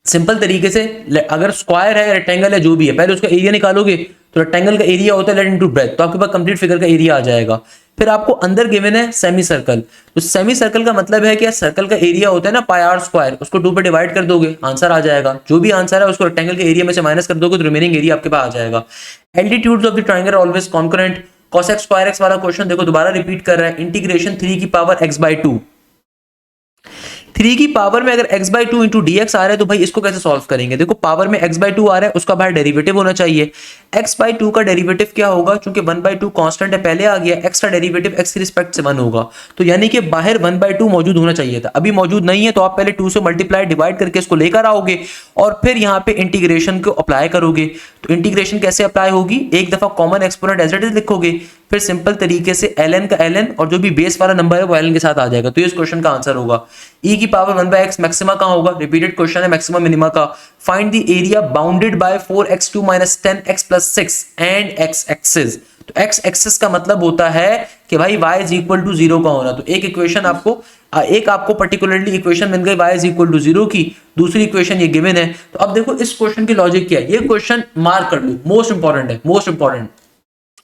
A: सिंपल तरीके से, अगर स्क्वायर है रेक्टेंगल है जो भी है, पहले उसका एरिया निकालोगे, तो रेक्टेंगल का एरिया होता है लेट इनटू ब्रेथ, तो आपके पास कंप्लीट फिगर का एरिया आ जाएगा। फिर आपको अंदर गिवन है सेमी सर्कल, तो सेमी सर्कल का मतलब है कि सर्कल का एरिया होता है ना पाई आर स्क्वायर, उसको 2 पे डिवाइड कर दोगे, आंसर आ जाएगा। जो भी आंसर है उसको रेक्टेंगल के एरिया में से माइनस कर दोगे तो रिमेनिंग एरिया आपके पास आ जाएगा। Altitudes of the triangle always concurrent. cos x square x वाला क्वेश्चन देखो दोबारा रिपीट कर रहा है, इंटीग्रेशन 3 की पावर x/2, 3 की पावर में अगर x/2 इंटू dx आ रहा है तो भाई इसको कैसे सॉल्व करेंगे। देखो पावर में x/2 आ रहा है, उसका बाहर डेरिवेटिव होना चाहिए। x/2 का डेरिवेटिव क्या होगा, क्योंकि 1/2 कांस्टेंट है पहले आ गया, x का डेरिवेटिव x की रिस्पेक्ट से 1 होगा, तो यानी कि बाहर 1/2 मौजूद होना चाहिए था, अभी मौजूद नहीं है, तो आप पहले 2 से मल्टीप्लाई डिवाइड करके इसको लेकर आओगे और फिर यहाँ पे इंटीग्रेशन को अप्लाई करोगे। तो इंटीग्रेशन कैसे अप्लाई होगी, एक दफा common exponent as it is लिखोगे, फिर सिंपल तरीके से ln का ln और जो भी बेस वाला नंबर है वो ln के साथ आ जाएगा, तो ये इस क्वेश्चन का आंसर होगा। e की पावर 1/x मैक्सिमा कहां होगा, रिपीटेड क्वेश्चन है, मैक्सिमा मिनिमा का। Find the area bounded by 4x2 - 10x + 6 and x axis. तो x एक्सिस का मतलब होता है कि भाई y = 0 का होना। तो एक इक्वेशन आपको पर्टिकुलरली इक्वेशन मिल गई y = 0 की, दूसरी इक्वेशन ये गिवन है। तो अब देखो इस क्वेश्चन की लॉजिक क्या है, ये क्वेश्चन मार्क कर लो, मोस्ट इंपॉर्टेंट है, मोस्ट इंपॉर्टेंट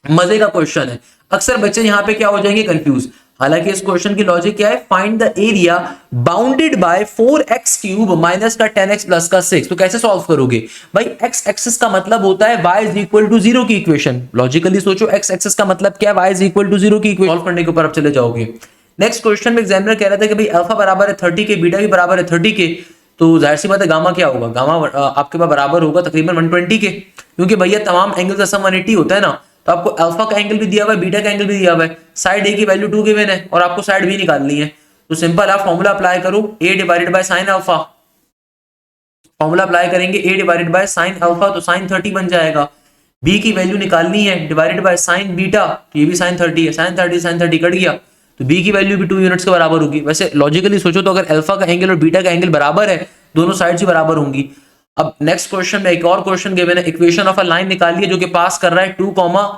A: मजे का क्वेश्चन है। अक्सर बच्चे यहां पे क्या हो जाएंगे, कंफ्यूज। हालांकि इस क्वेश्चन की लॉजिक क्या है, find the area bounded by 4x³ minus का 10x प्लस का 6। तो कैसे सॉल्व करोगे भाई, x एक्सिस का मतलब होता है y = 0 की इक्वेशन। लॉजिकली सोचो, x एक्सिस का मतलब क्या है, y = 0 की इक्वेशन। सॉल्व करने के ऊपर आप चले जाओगे। नेक्स्ट क्वेश्चन में एग्जामिनर कह रहा था कि भाई अल्फा बराबर है 30 के, बीटा भी बराबर है 30 के, तो जाहिर सी बात है गामा क्या होगा, गामा आपके पास बराबर होगा तकरीबन 120 के, क्योंकि भैया तमाम एंगल का सम 180 होता है ना। तो आपको अल्फा का एंगल भी दिया हुआ है, बीटा का एंगल भी दिया हुआ है, साइड ए की वैल्यू 2 गिवन है और आपको साइड बी निकालनी है। तो सिंपल आप फॉर्मूला अप्लाई करो, a divided bye sin alpha, formula apply करेंगे a divided bye sin alpha, तो sin 30 बन जाएगा। b की वैल्यू निकालनी है, डिवाइडेड बाय sin बीटा, तो ये भी sin 30 है, sin 30 कट गया, तो b की वैल्यू भी 2 यूनिट्स के बराबर होगी। वैसे लॉजिकली सोचो तो अगर अल्फा का एंगल और बीटा का एंगल बराबर है, दोनों साइड्स ही बराबर होंगी। अब नेक्स्ट क्वेश्चन में एक और क्वेश्चन गिवन है, इक्वेशन ऑफ अ लाइन निकालिए जो कि पास कर रहा है 2,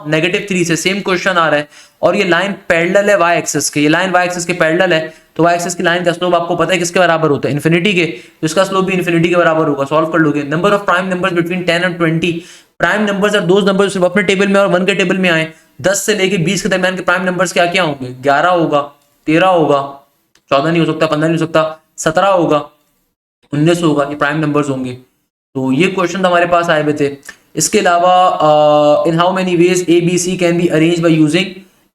A: -3 से। सेम क्वेश्चन आ रहा है और ये लाइन पैरेलल है y एक्सिस के, ये लाइन y एक्सिस के पैरेलल है, तो y एक्सिस की लाइन का स्लोप आपको पता है किसके बराबर होता है, इन्फिनिटी के, तो इसका स्लोप भी इन्फिनिटी के बराबर होगा। सॉल्व कर लोगे। Number of prime numbers between 10 और 20। प्राइम नंबर्स और दोज नंबर्स सिर्फ अपने टेबल में और 1 के टेबल में आए। 10 से लेके 20 के दरमियान के प्राइम नंबर्स क्या क्या होंगे, 11 होगा, 13 होगा, 14 नहीं हो सकता, 15 नहीं हो सकता, 17 होगा, 19 होगा, ये प्राइम नंबर्स होंगे। तो ये क्वेश्चन हमारे पास आए हुए थे। इसके अलावा in how many ways a b c can be arrange by using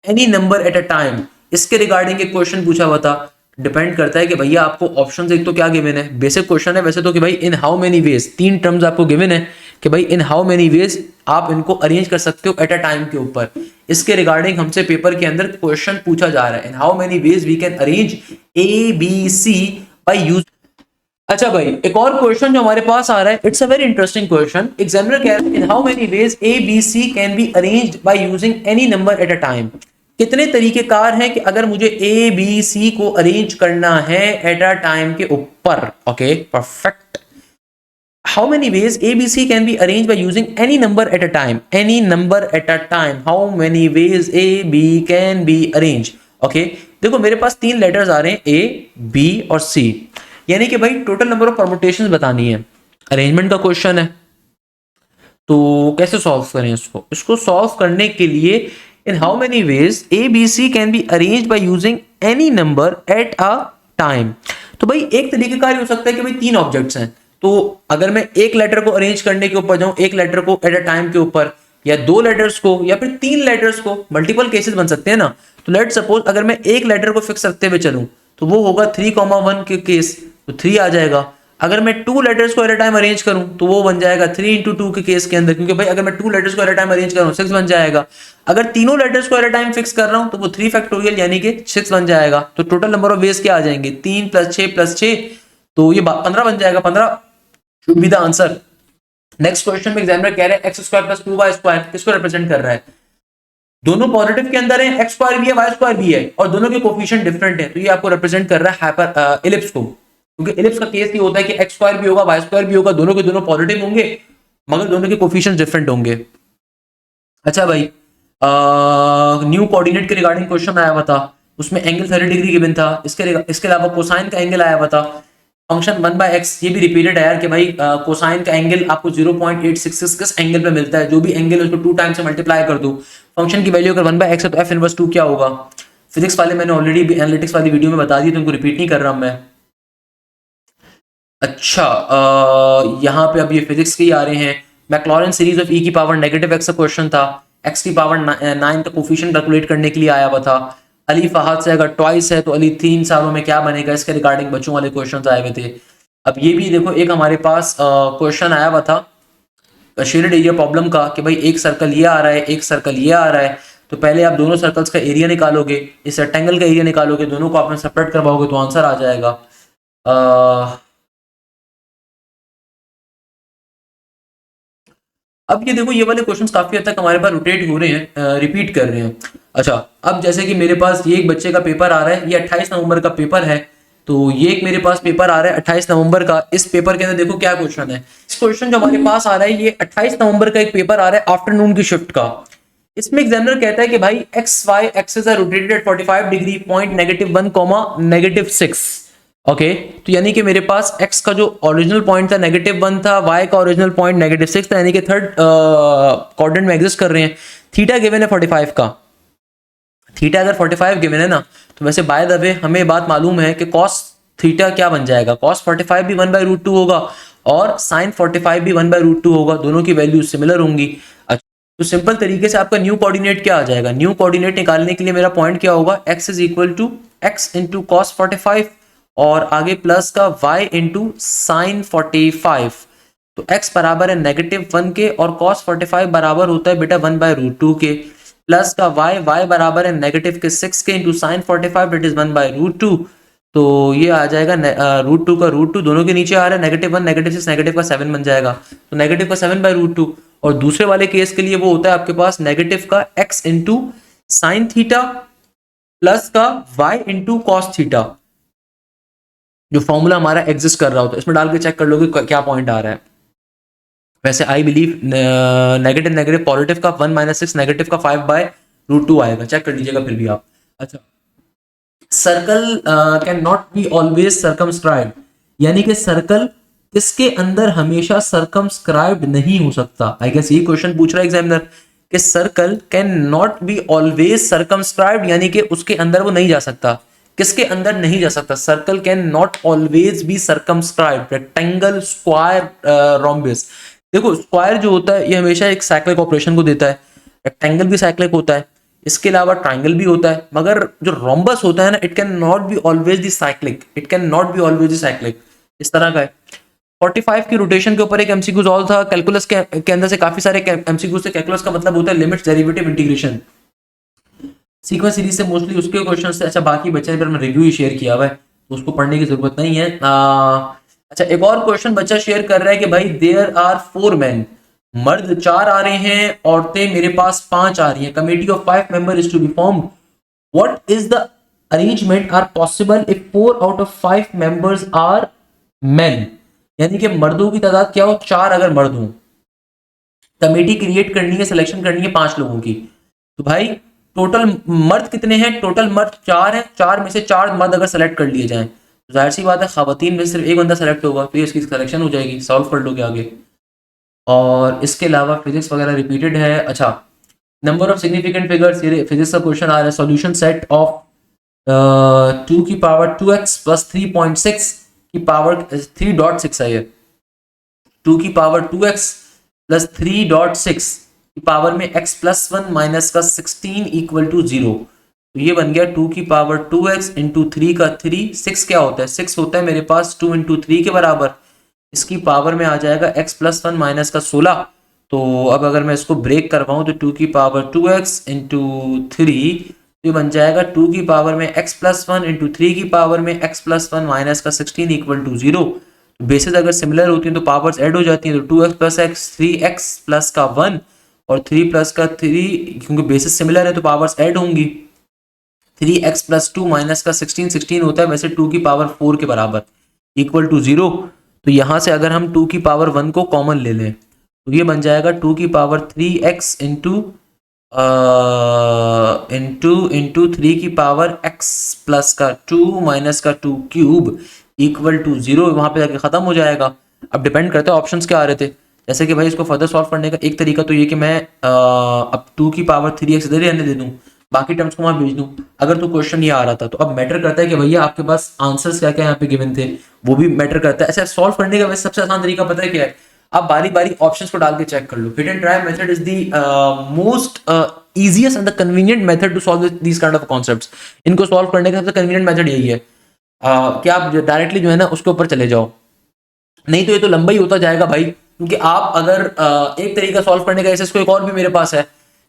A: any number at a time, इसके रिगार्डिंग एक क्वेश्चन पूछा हुआ था। डिपेंड करता है कि भैया आपको ऑप्शन एक तो क्या गिवन है, बेसिक क्वेश्चन है वैसे तो कि भाई in how many veg, 3 terms आपको गिवन है कि भाई इन हाउ मेनी वेज आप इनको अरेंज कर सकते हो एट अ टाइम के ऊपर। इसके रिगार्डिंग हमसे पेपर के अंदर क्वेश्चन पूछा जा रहा है, in how many ways we can arrange a b c by use. अच्छा भाई एक और क्वेश्चन जो हमारे पास आ रहा है, it's a very interesting question. Examiner कह रहा है in how many ways a b c can be arranged by using any number at a time. कितने तरीकेकार हैं कि अगर मुझे ए बी सी को अरेंज करना है एट अ टाइम के ऊपर। Okay perfect. how many ways ABC can be arranged by using any number at a time? Any number at a time. How many ways A, B can be arranged? Okay, देखो मेरे पास तीन लेटर्स आ रहे हैं A, B और C, यानी कि भाई टोटल नंबर ऑफ परमुटेशंस बतानी है। अरेंजमेंट का क्वेश्चन है, तो कैसे सॉल्व करें इसको? इसको सॉल्व करने के लिए इन how many veg A, B, C can be arranged by using any number at a time. तो भाई एक तरीके का हो सकता है कि भाई तीन ऑब्जेक्ट्स हैं, तो अगर मैं एक लेटर को अरेंज करने के ऊपर जाऊं, एक लेटर को एट अ टाइम के ऊपर, या दो लेटर्स को, या फिर तीन लेटर्स को, मल्टीपल केसेस बन सकते हैं ना। तो लेट सपोज अगर मैं एक लेटर को फिक्स रखते हुए चलूं तो वो होगा 3,1 के केस, तो 3 आ जाएगा। अगर मैं टू लेटर्स को एट अ टाइम अरेंज करूं तो वो बन जाएगा 3 into 2 के केस के अंदर, क्योंकि भाई अगर मैं टू लेटर्स को एट अ टाइम अरेंज करूं 6 बन जाएगा। अगर तीनों लेटर्स को एट अ टाइम फिक्स कर रहा हूं तो वो 3 फैक्टोरियल यानी कि 6 बन जाएगा। तो टोटल नंबर ऑफ वेज क्या आ जाएंगे? 3 + 6 + 6, तो ये 15 बन जाएगा। 15 should be the answer. Next question में एग्जामिनर कह रहे हैं x² + 2y² किसको रिप्रेजेंट कर रहा है? दोनों पॉजिटिव के अंदर है, x² भी है, y² भी है, और दोनों के कोफिशिएंट डिफरेंट है, तो ये आपको रिप्रेजेंट कर रहा है हाइपर इलिप्स को। क्योंकि इलिप्स का केस ये होता है कि x² भी होगा, y² भी होगा, दोनों के दोनों पॉजिटिव होंगे मगर दोनों के कोफिशिएंट डिफरेंट होंगे। अच्छा भाई, न्यू कोऑर्डिनेट के रिगार्डिंग क्वेश्चन आया हुआ था, उसमें एंगल 30 डिग्री गिवन था। इसके अलावा कोसाइन का एंगल आया हुआ था। फंक्शन 1/x ये भी रिपीटेड है यार कि भाई कोसाइन का एंगल आपको 0.866 किस एंगल पे मिलता है, जो भी एंगल है उसको 2 टाइम्स से मल्टीप्लाई कर दो। फंक्शन की वैल्यू अगर 1/x है तो f इनवर्स 2 क्या होगा? फिजिक्स वाले मैंने ऑलरेडी एनालिटिक्स वाली वीडियो में बता दी, तो उनको रिपीट नहीं कर रहा मैं। अच्छा, यहाँ पे अब ये फिजिक्स के ही आ रहे हैं। मैक्लॉरेन सीरीज ऑफ e की पावर -x का क्वेश्चन था। x की पावर 9 का कोफिशिएंट कैलकुलेट करने के लिए आया हुआ था। अली फहद से अगर ट्वाइस है तो अली 3 सालों में क्या बनेगा, इसके रिगार्डिंग बच्चों वाले क्वेश्चंस आए हुए थे। अब ये भी देखो एक हमारे पास क्वेश्चन आया हुआ था शेडेड एरिया प्रॉब्लम का कि भाई एक सर्कल ये आ रहा है, एक सर्कल ये आ रहा है, तो पहले आप दोनों सर्कल्स का एरिया निकालोगे, इस रेक्टेंगल का एरिया निकालोगे, दोनों को आपने सेपरेट करवाओगे तो आंसर आ जाएगा। अब ये देखो ये वाले क्वेश्चंस काफी हद तक हमारे पास रोटेट हो रहे हैं, रिपीट कर रहे हैं। अच्छा, अब जैसे कि मेरे पास ये एक बच्चे का पेपर आ रहा है, ये 28 नवंबर का पेपर है, तो ये एक मेरे पास पेपर आ रहा है 28 नवंबर का। इस पेपर के अंदर देखो क्या क्वेश्चन है। इस क्वेश्चन जो हमारे पास आ रहा है ये 28 नवंबर का एक पेपर आ रहा है आफ्टरनून की शिफ्ट का। इसमें एग्जामिनर कहता है कि भाई x y axes are rotated at 45 degree, point -1, -6। Okay, तो यानी कि मेरे पास x का जो ओरिजिनल पॉइंट था -1 था, y का ओरिजिनल पॉइंट -6 था, यानी कि थर्ड क्वाड्रेंट में एग्जिस्ट कर रहे हैं। थीटा गिवन है 45 का। थीटा अगर 45 गिवन है ना, तो वैसे बाय द वे हमें बात मालूम है कि cos थीटा क्या बन जाएगा, cos 45 भी 1/√2 होगा और sin 45 भी 1/√2 होगा, दोनों की वैल्यू सिमिलर होंगी। अच्छा, तो सिंपल तरीके से आपका न्यू कोऑर्डिनेट क्या आ जाएगा? न्यू कोऑर्डिनेट निकालने के लिए मेरा पॉइंट क्या होगा? x = x × cos 45 और आगे प्लस का y × sin 45। तो x बराबर है -1 के और cos 45 बराबर होता है बेटा 1/√2 के, प्लस का y बराबर है -6 के × sin 45 दैट इज 1/√2। तो ये आ जाएगा √2 का √2, दोनों के नीचे आ रहा है -1 -6, नेगेटिव का 7 बन जाएगा, तो नेगेटिव का 7/√2। और दूसरे वाले केस के लिए वो होता है आपके पास नेगेटिव का x × sin थीटा प्लस का y × cos थीटा, जो फॉर्मूला हमारा एग्जिस्ट कर रहा होता है, इसमें डाल के चेक कर लोगे क्या पॉइंट आ रहा है। वैसे I believe negative negative positive का 1 - 6, नेगेटिव का 5/√2 आएगा, चेक कर लीजिएगा फिर भी आप। अच्छा, circle can not be always circumscribed, यानी कि सर्कल किसके अंदर हमेशा सर्कमस्क्राइब्ड नहीं हो सकता। आई गेस ये क्वेश्चन पूछ रहा है एग्जामिनर कि circle can not be always circumscribed, यानी कि उसके अंदर वो नहीं जा सकता। किसके अंदर नहीं जा सकता? Circle can not always be circumscribed. Rectangle, square, rhombus. देखो स्क्वायर जो होता है ये हमेशा एक साइक्लिक ऑपरेशन को देता है, रेक्टेंगल भी साइक्लिक होता है, इसके अलावा ट्राइंगल भी होता है, मगर जो रोम्बस होता है ना, it can not be always the cyclic, it can not be always the cyclic, इस तरह का है। 45 की रोटेशन के ऊपर एक एमसीक्यू सॉल्व था कैलकुलस के अंदर से, काफी सारे एमसीक्यू से। कैलकुलस का मतलब होता है limits, derivative, integration. Sequence series से मोस्टली उसके क्वेश्चन से। अच्छा, बाकी बच्चे ने मैं रिव्यू ही शेयर किया हुआ है तो उसको पढ़ने की जरूरत नहीं है। अच्छा, एक और क्वेश्चन बच्चा शेयर कर रहा है कि भाई देयर आर 4 men, मर्द 4 आ रहे हैं, औरतें मेरे पास 5 आ रही हैं। Committee of 5 member is to be formed, what is the arrangement are possible if 4 out of 5 members are men। यानी कि मर्दों की तादाद क्या हो, 4 अगर मर्द हों, कमेटी क्रिएट करनी है, सिलेक्शन करनी है 5 लोगों की, तो भाई टोटल मर्द कितने हैं, टोटल मर्द 4 हैं, 4 में से 4 मर्द अगर सेलेक्ट कर लिए जाएं तो जाहिर सी बात है खवातीन में सिर्फ एक बंदा सेलेक्ट होगा, तो ये इसकी सिलेक्शन हो जाएगी, सॉल्व कर लोगे आगे। और इसके अलावा फिजिक्स वगैरह रिपीटेड है। अच्छा, नंबर ऑफ सिग्निफिकेंट फिगर्स, ये फिजिक्स का क्वेश्चन आ रहा है, सॉल्यूशन सेट ऑफ 2 की पावर 2x प्लस 3.6 की पावर 3.6 है ये, 2 की पावर 2x प्लस 3.6 की पावर में x प्लस 1 माइनस का 16 इक्वल टू 0, तो ये बन गया 2 की पावर 2x इंटू 3 का 3, 6 क्या होता है, 6 होता है मेरे पास 2 इंटू 3 के बराबर, इसकी पावर में आ जाएगा x प्लस 1 माइनस का 16। तो अब अगर मैं इसको ब्रेक करवाऊं तो 2 की पावर 2x इंटू 3, ये बन जाएगा 2 की पावर में x प्लस 1 इंटू 3 की पावर में x प्लस 1 माइनस का 16 इक्वल टू 0। बेसिस अगर सिमिलर होती हैं तो पावर्स ऐड हो जाती हैं, तो 2x plus x 3x plus का 1 और 3 प्लस का 3, क्योंकि बेसिस सिमिलर है तो पावर्स ऐड होंगी, 3x प्लस 2 माइनस का 16, 16 होता है वैसे 2 की पावर 4 के बराबर इक्वल टू 0। तो यहाँ से अगर हम 2 की पावर 1 को कॉमन ले लें तो ये बन जाएगा 2 की पावर 3x इंटू 3 की पावर x प्लस का 2 माइनस का 2 क्यूब इक्वल टू 0, वहां पे जाके खत्म हो जाएगा। अब डिपेंड करता है ऑप्शंस क्या आ रहे थे, जैसे कि भाई इसको फर्दर सॉल्व करने का एक तरीका तो ये कि मैं अब 2 की पावर 3x इधर ही रहने दे दूं, बाकी टर्म्स को वहां भेज दूं, अगर तो क्वेश्चन ये आ रहा था। तो अब मैटर करता है कि भैया आपके पास आंसर्स क्या क्या यहाँ पे गिवन थे, वो भी मैटर करता है। ऐसे सॉल्व करने का वैसे सबसे आसान तरीका पता है क्या है, आप बारी बारी ऑप्शंस को डाल के चेक कर लो। Hit and trial method is the most easiest and the convenient method to solve these kind of concepts। इनको सॉल्व करने का सबसे कन्वीनियंट मेथड यही है कि आप डायरेक्टली जो है ना उसके ऊपर चले जाओ, नहीं तो ये तो लंबा ही होता जाएगा भाई। क्योंकि आप अगर एक तरीका सॉल्व करने का, ऐसे इसको एक और भी मेरे पास है,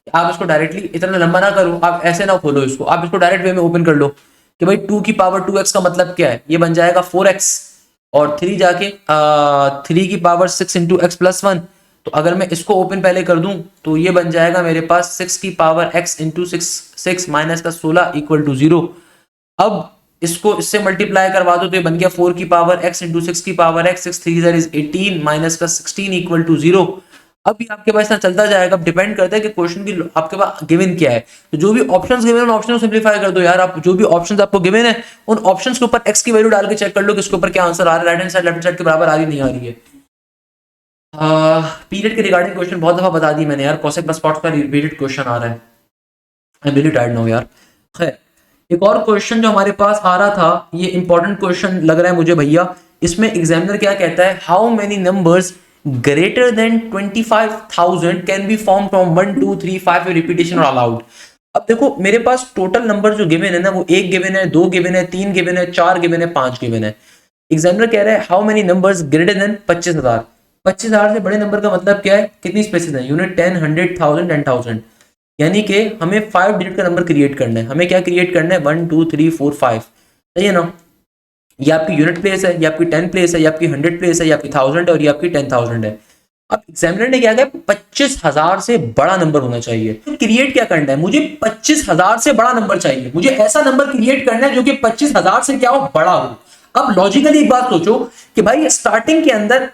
A: आप इसको डायरेक्टली इतना लंबा ना करो, आप ऐसे ना खोलो इसको, आप इसको डायरेक्ट वे में ओपन कर लो कि भाई 2 की पावर 2x का मतलब क्या है, ये बन जाएगा 4x और 3 जाके 3 की पावर 6 इंटू एक्स प्लस 1। तो अगर मैं इसको ओपन पहले कर दूं तो ये बन जाएगा मेरे पास 6 की पावर x इंटू 6 माइनस का 16 इक्वल टू 0। अब इसको इससे मल्टीप्लाई करवा दो तो ये बन गया 4 की पावर x इंटू 6 की पावर x, 6 3 इज 18 माइनस का 16 इक्वल टू 0। अब ये आपके पास ना चलता जाएगा। अब डिपेंड करता है कि क्वेश्चन की आपके पास गिवन क्या है, तो जो भी ऑप्शंस गिवन है उन ऑप्शन को सिंपलीफाई कर दो यार। आप जो भी ऑप्शंस आपको गिवन है उन ऑप्शंस के ऊपर x की वैल्यू डाल के चेक कर लो कि इसके ऊपर क्या आंसर आ रहा है, right hand side left hand side के बराबर आ रही नहीं आ रही है। पीरियड के रिगार्डिंग क्वेश्चन बहुत दफा बता दी मैंने यार, कोसेक प्लस कॉट का रिपीटेड क्वेश्चन आ रहा है, I am really tired now यार। खैर एक और क्वेश्चन जो हमारे पास आ रहा था, ये इंपॉर्टेंट क्वेश्चन लग रहा है मुझे भैया। इसमें एग्जामिनर क्या कहता है, how many numbers greater than 25,000 can be form from 1 2 3 5 repetition और अलाउड। अब देखो मेरे पास टोटल नंबर जो गिवन है ना वो 1 गिवन है, 2 गिवन है, 3 गिवन है, 4 गिवन है, 5 गिवन है। एग्जामिनर कह रहा है how many numbers greater than 25,000। 25,000 से बड़े नंबर का मतलब क्या है, कितनी स्पेसेस है, यूनिट 10 100 1000 10,000, यानी कि हमें 5 डिजिट का नंबर क्रिएट करना है। हमें क्या क्रिएट करना है, 1 2 3 4 5, सही है ना। ये आपकी यूनिट प्लेस है, ये आपकी 10 प्लेस है, ये आपकी 100 प्लेस है, ये आपकी 1000 है और ये आपकी 10,000 है। अब एग्जामिनर ने क्या कहा, 25,000 से बड़ा नंबर होना चाहिए। तो क्रिएट क्या करना है, मुझे 25,000 से बड़ा नंबर चाहिए, मुझे ऐसा नंबर क्रिएट करना है जो कि 25,000 से क्या हो, बड़ा हो। अब लॉजिकली एक बात सोचो कि भाई स्टार्टिंग के अंदर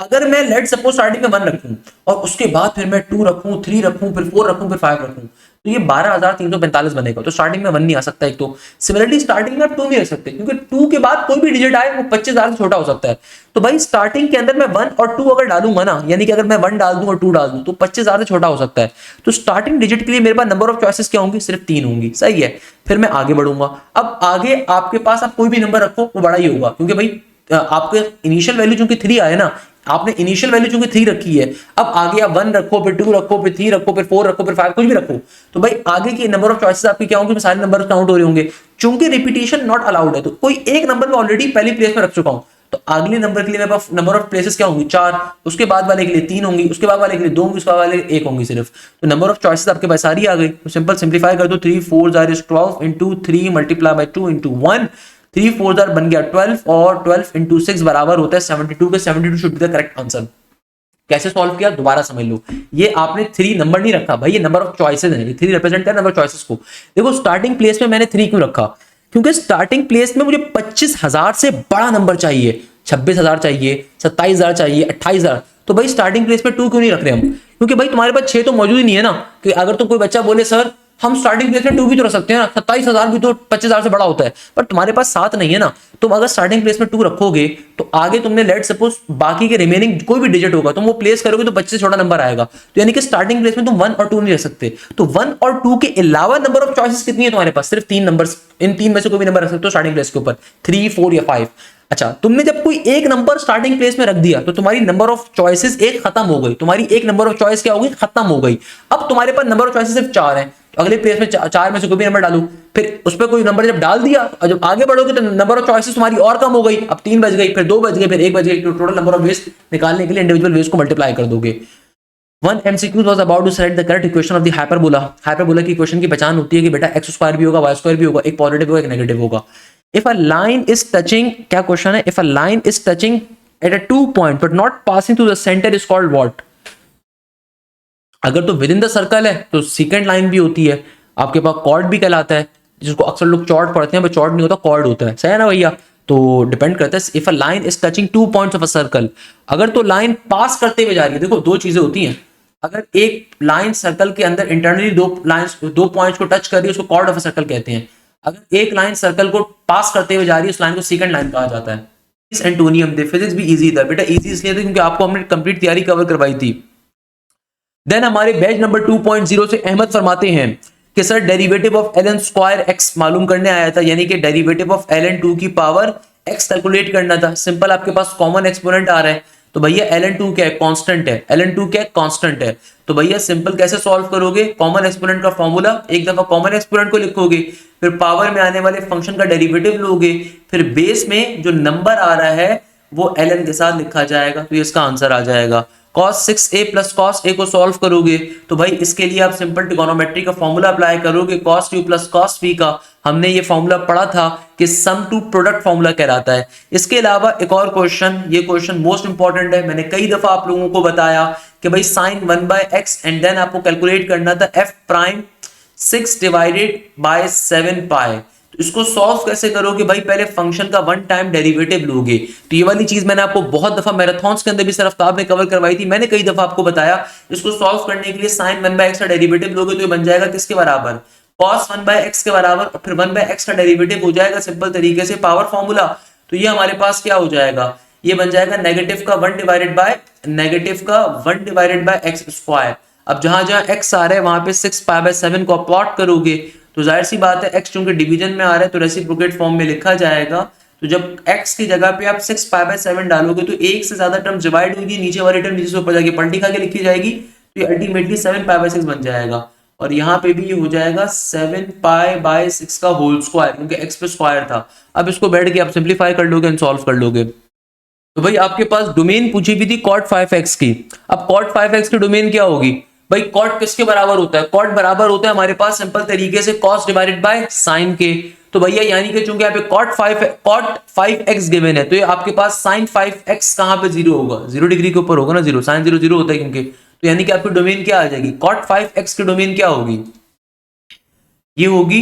A: अगर मैं लेट सपोज स्टार्टिंग में 1 रखूं और उसके बाद फिर मैं 2 रखूं, 3 रखूं, फिर 4 रखूं, फिर 5 रखूं, तो ये 12,345 बनेगा। तो स्टार्टिंग में 1 नहीं आ सकता एक तो। सिमिलरली स्टार्टिंग में आप 2 नहीं रख सकते क्योंकि 2 के बाद कोई भी डिजिट आए वो 25,000 से छोटा हो सकता है। तो भाई स्टार्टिंग के अंदर मैं 1 और 2 अगर डालूंगा ना, यानी कि अगर मैं 1 डाल दूं और 2 डाल दूं तो 25,000 से छोटा हो सकता है। तो स्टार्टिंग डिजिट के लिए मेरे पास नंबर ऑफ चॉइसेस क्या होंगी, सिर्फ 3 होंगी, सही है। फिर मैं आगे बढ़ूंगा। अब आगे आपके पास आप कोई भी नंबर रखो वो बड़ा ही होगा, क्योंकि भाई आपके इनिशियल वैल्यू चूंकि 3 आए ना, आपने इनिशियल वैल्यू चूंकि 3 रखी है, अब आगे आप 1 रखो, फिर 2 रखो, फिर 3 रखो, फिर 4 रखो, फिर 5, कुछ भी रखो, तो भाई आगे की नंबर ऑफ चॉइसेस आपकी क्या होंगे, सारे नंबर काउंट हो रहे होंगे। चूंकि रिपीटेशन नॉट अलाउड है तो कोई एक नंबर में ऑलरेडी पहली प्लेस में रख चुका हूं, तो अगले नंबर के लिए मेरे पास नंबर ऑफ प्लेसेस क्या होंगी, 4, उसके बाद वाले के लिए 3 होंगी, उसके बाद वाले के लिए 2 होंगी, उसके बाद वाले 1 होंगी सिर्फ। तो नंबर ऑफ चॉइसेस आपके पास सारी आ गई। तो सिंपल सिंप्लीफाई कर दो, 3 4 is 12 into 3 multiply by 2 into 1, 3 4 बन गया 12 और 12 इंटू 6 बराबर होता है 72 के। 72 should be the correct answer. कैसे सॉल्व किया दोबारा समझ लो, ये आपने 3 नंबर नहीं रखा भाई, ये नंबर ऑफ चॉइसेस है, 3 रिप्रेजेंट कर नंबर चॉइसेस को। देखो स्टार्टिंग प्लेस में मैंने 3 क्यों रखा, क्योंकि स्टार्टिंग प्लेस में मुझे 25,000 से बड़ा नंबर चाहिए। 26,000 चाहिए, 27,000 चाहिए, 28,000, तो भाई स्टार्टिंग प्लेस में 2 क्यों नहीं रख रहे हम? क्योंकि भाई तुम्हारे पास 6 तो मौजूद ही नहीं है ना। कि अगर तो कोई बच्चा बोले सर हम स्टार्टिंग प्लेस में 2 भी तो रख सकते हैं ना, 27,000 भी तो 25,000 से बड़ा होता है, पर तुम्हारे पास 7 नहीं है ना। तुम अगर स्टार्टिंग प्लेस में 2 रखोगे तो आगे तुमने लेट सपोज बाकी के रिमेनिंग कोई भी डिजिट होगा तुम वो प्लेस करोगे तो 25 से छोटा नंबर आएगा। तो यानी कि स्टार्टिंग प्लेस में तुम 1 और 2 नहीं रख सकते। तो 1 और 2 के अलावा नंबर ऑफ चॉइसेस कितनी है तुम्हारे पास? सिर्फ 3 नंबर। इन 3 में से कोई भी नंबर रख सकते हो स्टार्टिंग प्लेस के ऊपर, 3, 4 या 5। अच्छा, तुमने जब कोई एक नंबर स्टार्टिंग प्लेस में रख दिया तो तुम्हारी नंबर ऑफ चॉइसेस एक खत्म हो गई। तुम्हारी एक नंबर ऑफ चॉइस क्या हो गई? खत्म हो गई। अब तुम्हारे पास नंबर ऑफ चॉइसेस सिर्फ 4 हैं। तो अगले प्लेस में 4 में से कोई भी नंबर डालो, फिर उस पर कोई नंबर जब डाल दिया और जब आगे बढ़ोगे तो नंबर ऑफ चॉइसेस तुम्हारी और कम हो गई। अब 3 बज गई, फिर 2 बज गए, फिर 1 बज गई। तो टोटल नंबर ऑफ वेज निकालने के लिए इंडिविजुअल वेज को मल्टीप्लाई कर दोगे। One MCQ was about to select the correct equation of the hyperbola. Hyperbola की इक्वेशन की पहचान होती है कि बेटा x स्क्वायर भी होगा, y स्क्वायर भी होगा, एक पॉजिटिव होगा, एक नेगेटिव होगा। If a line is touching, क्या क्वेश्चन है? If a line is touching at a 2 point but not passing through the center is called what? अगर तो विद इन द सर्कल है तो सीकेंट लाइन भी होती है, आपके पास कॉर्ड भी कहलाता है, जिसको अक्सर लोग चॉर्ड पढ़ते हैं, पर चॉर्ड नहीं होता, कॉर्ड होता है। सही है ना भैया? तो डिपेंड करता है। If a line is touching 2 points of a circle, अगर तो लाइन पास करते हुए जा रही है, देखो दो चीजें होती हैं। अगर एक लाइन सर्कल के अंदर इंटरनली दो पॉइंट्स को टच कर रही है उसको कॉर्ड ऑफ अ सर्कल कहते हैं। अगर एक लाइन सर्कल को पास करते हुए जा रही है उस लाइन को सीकेंट लाइन कहा जाता है। इस एंटोनियम दे फिजिक्स भी इजी था बेटा, इजी इसलिए था क्योंकि आपको हमने कंप्लीट तैयारी कवर करवाई थी। देन हमारे बैच नंबर 2.0 से अहमद फरमाते हैं कि sir derivative of ln square x मालूम करने आया था, यानी कि डेरिवेटिव ऑफ ln 2 की पावर x कैलकुलेट करना था। सिंपल, आपके पास कॉमन एक्सपोनेंट आ रहा है तो भैया ln 2 क्या है? कांस्टेंट है। ln 2 क्या है? कांस्टेंट है। तो भैया सिंपल कैसे सॉल्व करोगे? कॉमन एक्सपोनेंट का फॉर्मूला, एक दफा कॉमन एक्सपोनेंट को लिखोगे, फिर पावर में आने वाले फंक्शन का डेरिवेटिव लोगे, फिर बेस में जो नंबर आ रहा है वो ln के साथ लिखा जाएगा, तो ये इसका आंसर आ जाएगा। cos 6a plus cos a को सॉल्व करोगे तो भाई इसके लिए आप सिंपल ट्रिगोनोमेट्री का फॉर्मूला अप्लाई करोगे, cos 2 प्लस cos v का। हमने ये फॉर्मूला पढ़ा था कि सम टू प्रोडक्ट फॉर्मूला कहलाता है। इसके अलावा एक और क्वेश्चन, ये क्वेश्चन मोस्ट इंपॉर्टेंट है, मैंने कई दफा आप लोगों को बताया कि भाई sin 1/x एंड देन आपको कैलकुलेट करना था f प्राइम 6 डिवाइडेड बाय 7 पाई। तो इसको सॉल्व कैसे करोगे भाई? पहले फंक्शन का वन टाइम डेरिवेटिव लोगे। तो ये वाली चीज मैंने आपको बहुत दफा मैराथन्स के अंदर भी सर आफ्ताब में कवर करवाई थी, मैंने कई दफा आपको बताया। इसको सॉल्व करने के लिए sin 1/x का डेरिवेटिव लोगे तो ये बन जाएगा किसके बराबर? cos 1/x के बराबर, और फिर 1/x का डेरिवेटिव हो जाएगा सिंपल तरीके से पावर फॉर्मूला। तो ये हमारे पास क्या हो जाएगा? ये बन जाएगा नेगेटिव का 1 डिवाइडेड बाय x स्क्वायर। अब जहां जहां x आ रहा है वहां पे 6π/7 को प्लॉट करोगे तो जाहिर सी बात है x चूंकि डिवीजन में आ रहा है तो रेसिप्रोकेट फॉर्म में लिखा जाएगा। तो जब x की जगह पे आप 6π/7 डालोगे तो एक से ज्यादा टर्म डिवाइड होगी, नीचे वाली टर्म नीचे से ऊपर जाके पलटी खा के लिखी जाएगी, तो ये अल्टीमेटली 7π/6 बन जाएगा। और यहाँ पे भी ये हो जाएगा 7π/6 का होल स्क्वायर, क्योंकि x पे स्क्वायर था। अब इसको बैठ के आप सिंप्लीफाई कर लोगे एंड सॉल्व कर लोगे। तो भाई आपके पास डोमेन पूछी भी थी cot 5x की। अब cot 5x की डोमेन क्या होगी भाई? cot किसके बराबर होता है? cot बराबर होता है हमारे पास सिंपल तरीके से cos डिवाइडेड बाय sin के। तो भैया यानी कि चूंकि यहाँ पे cot 5x गिवन है तो ये आपके पास sin 5x कहां पे 0 होगा? 0 डिग्री के ऊपर होगा ना, 0 sin 0 0 होता है क्योंकि। तो यानी कि आपकी डोमेन क्या आ जाएगी? cot 5x की डोमेन क्या होगी? ये होगी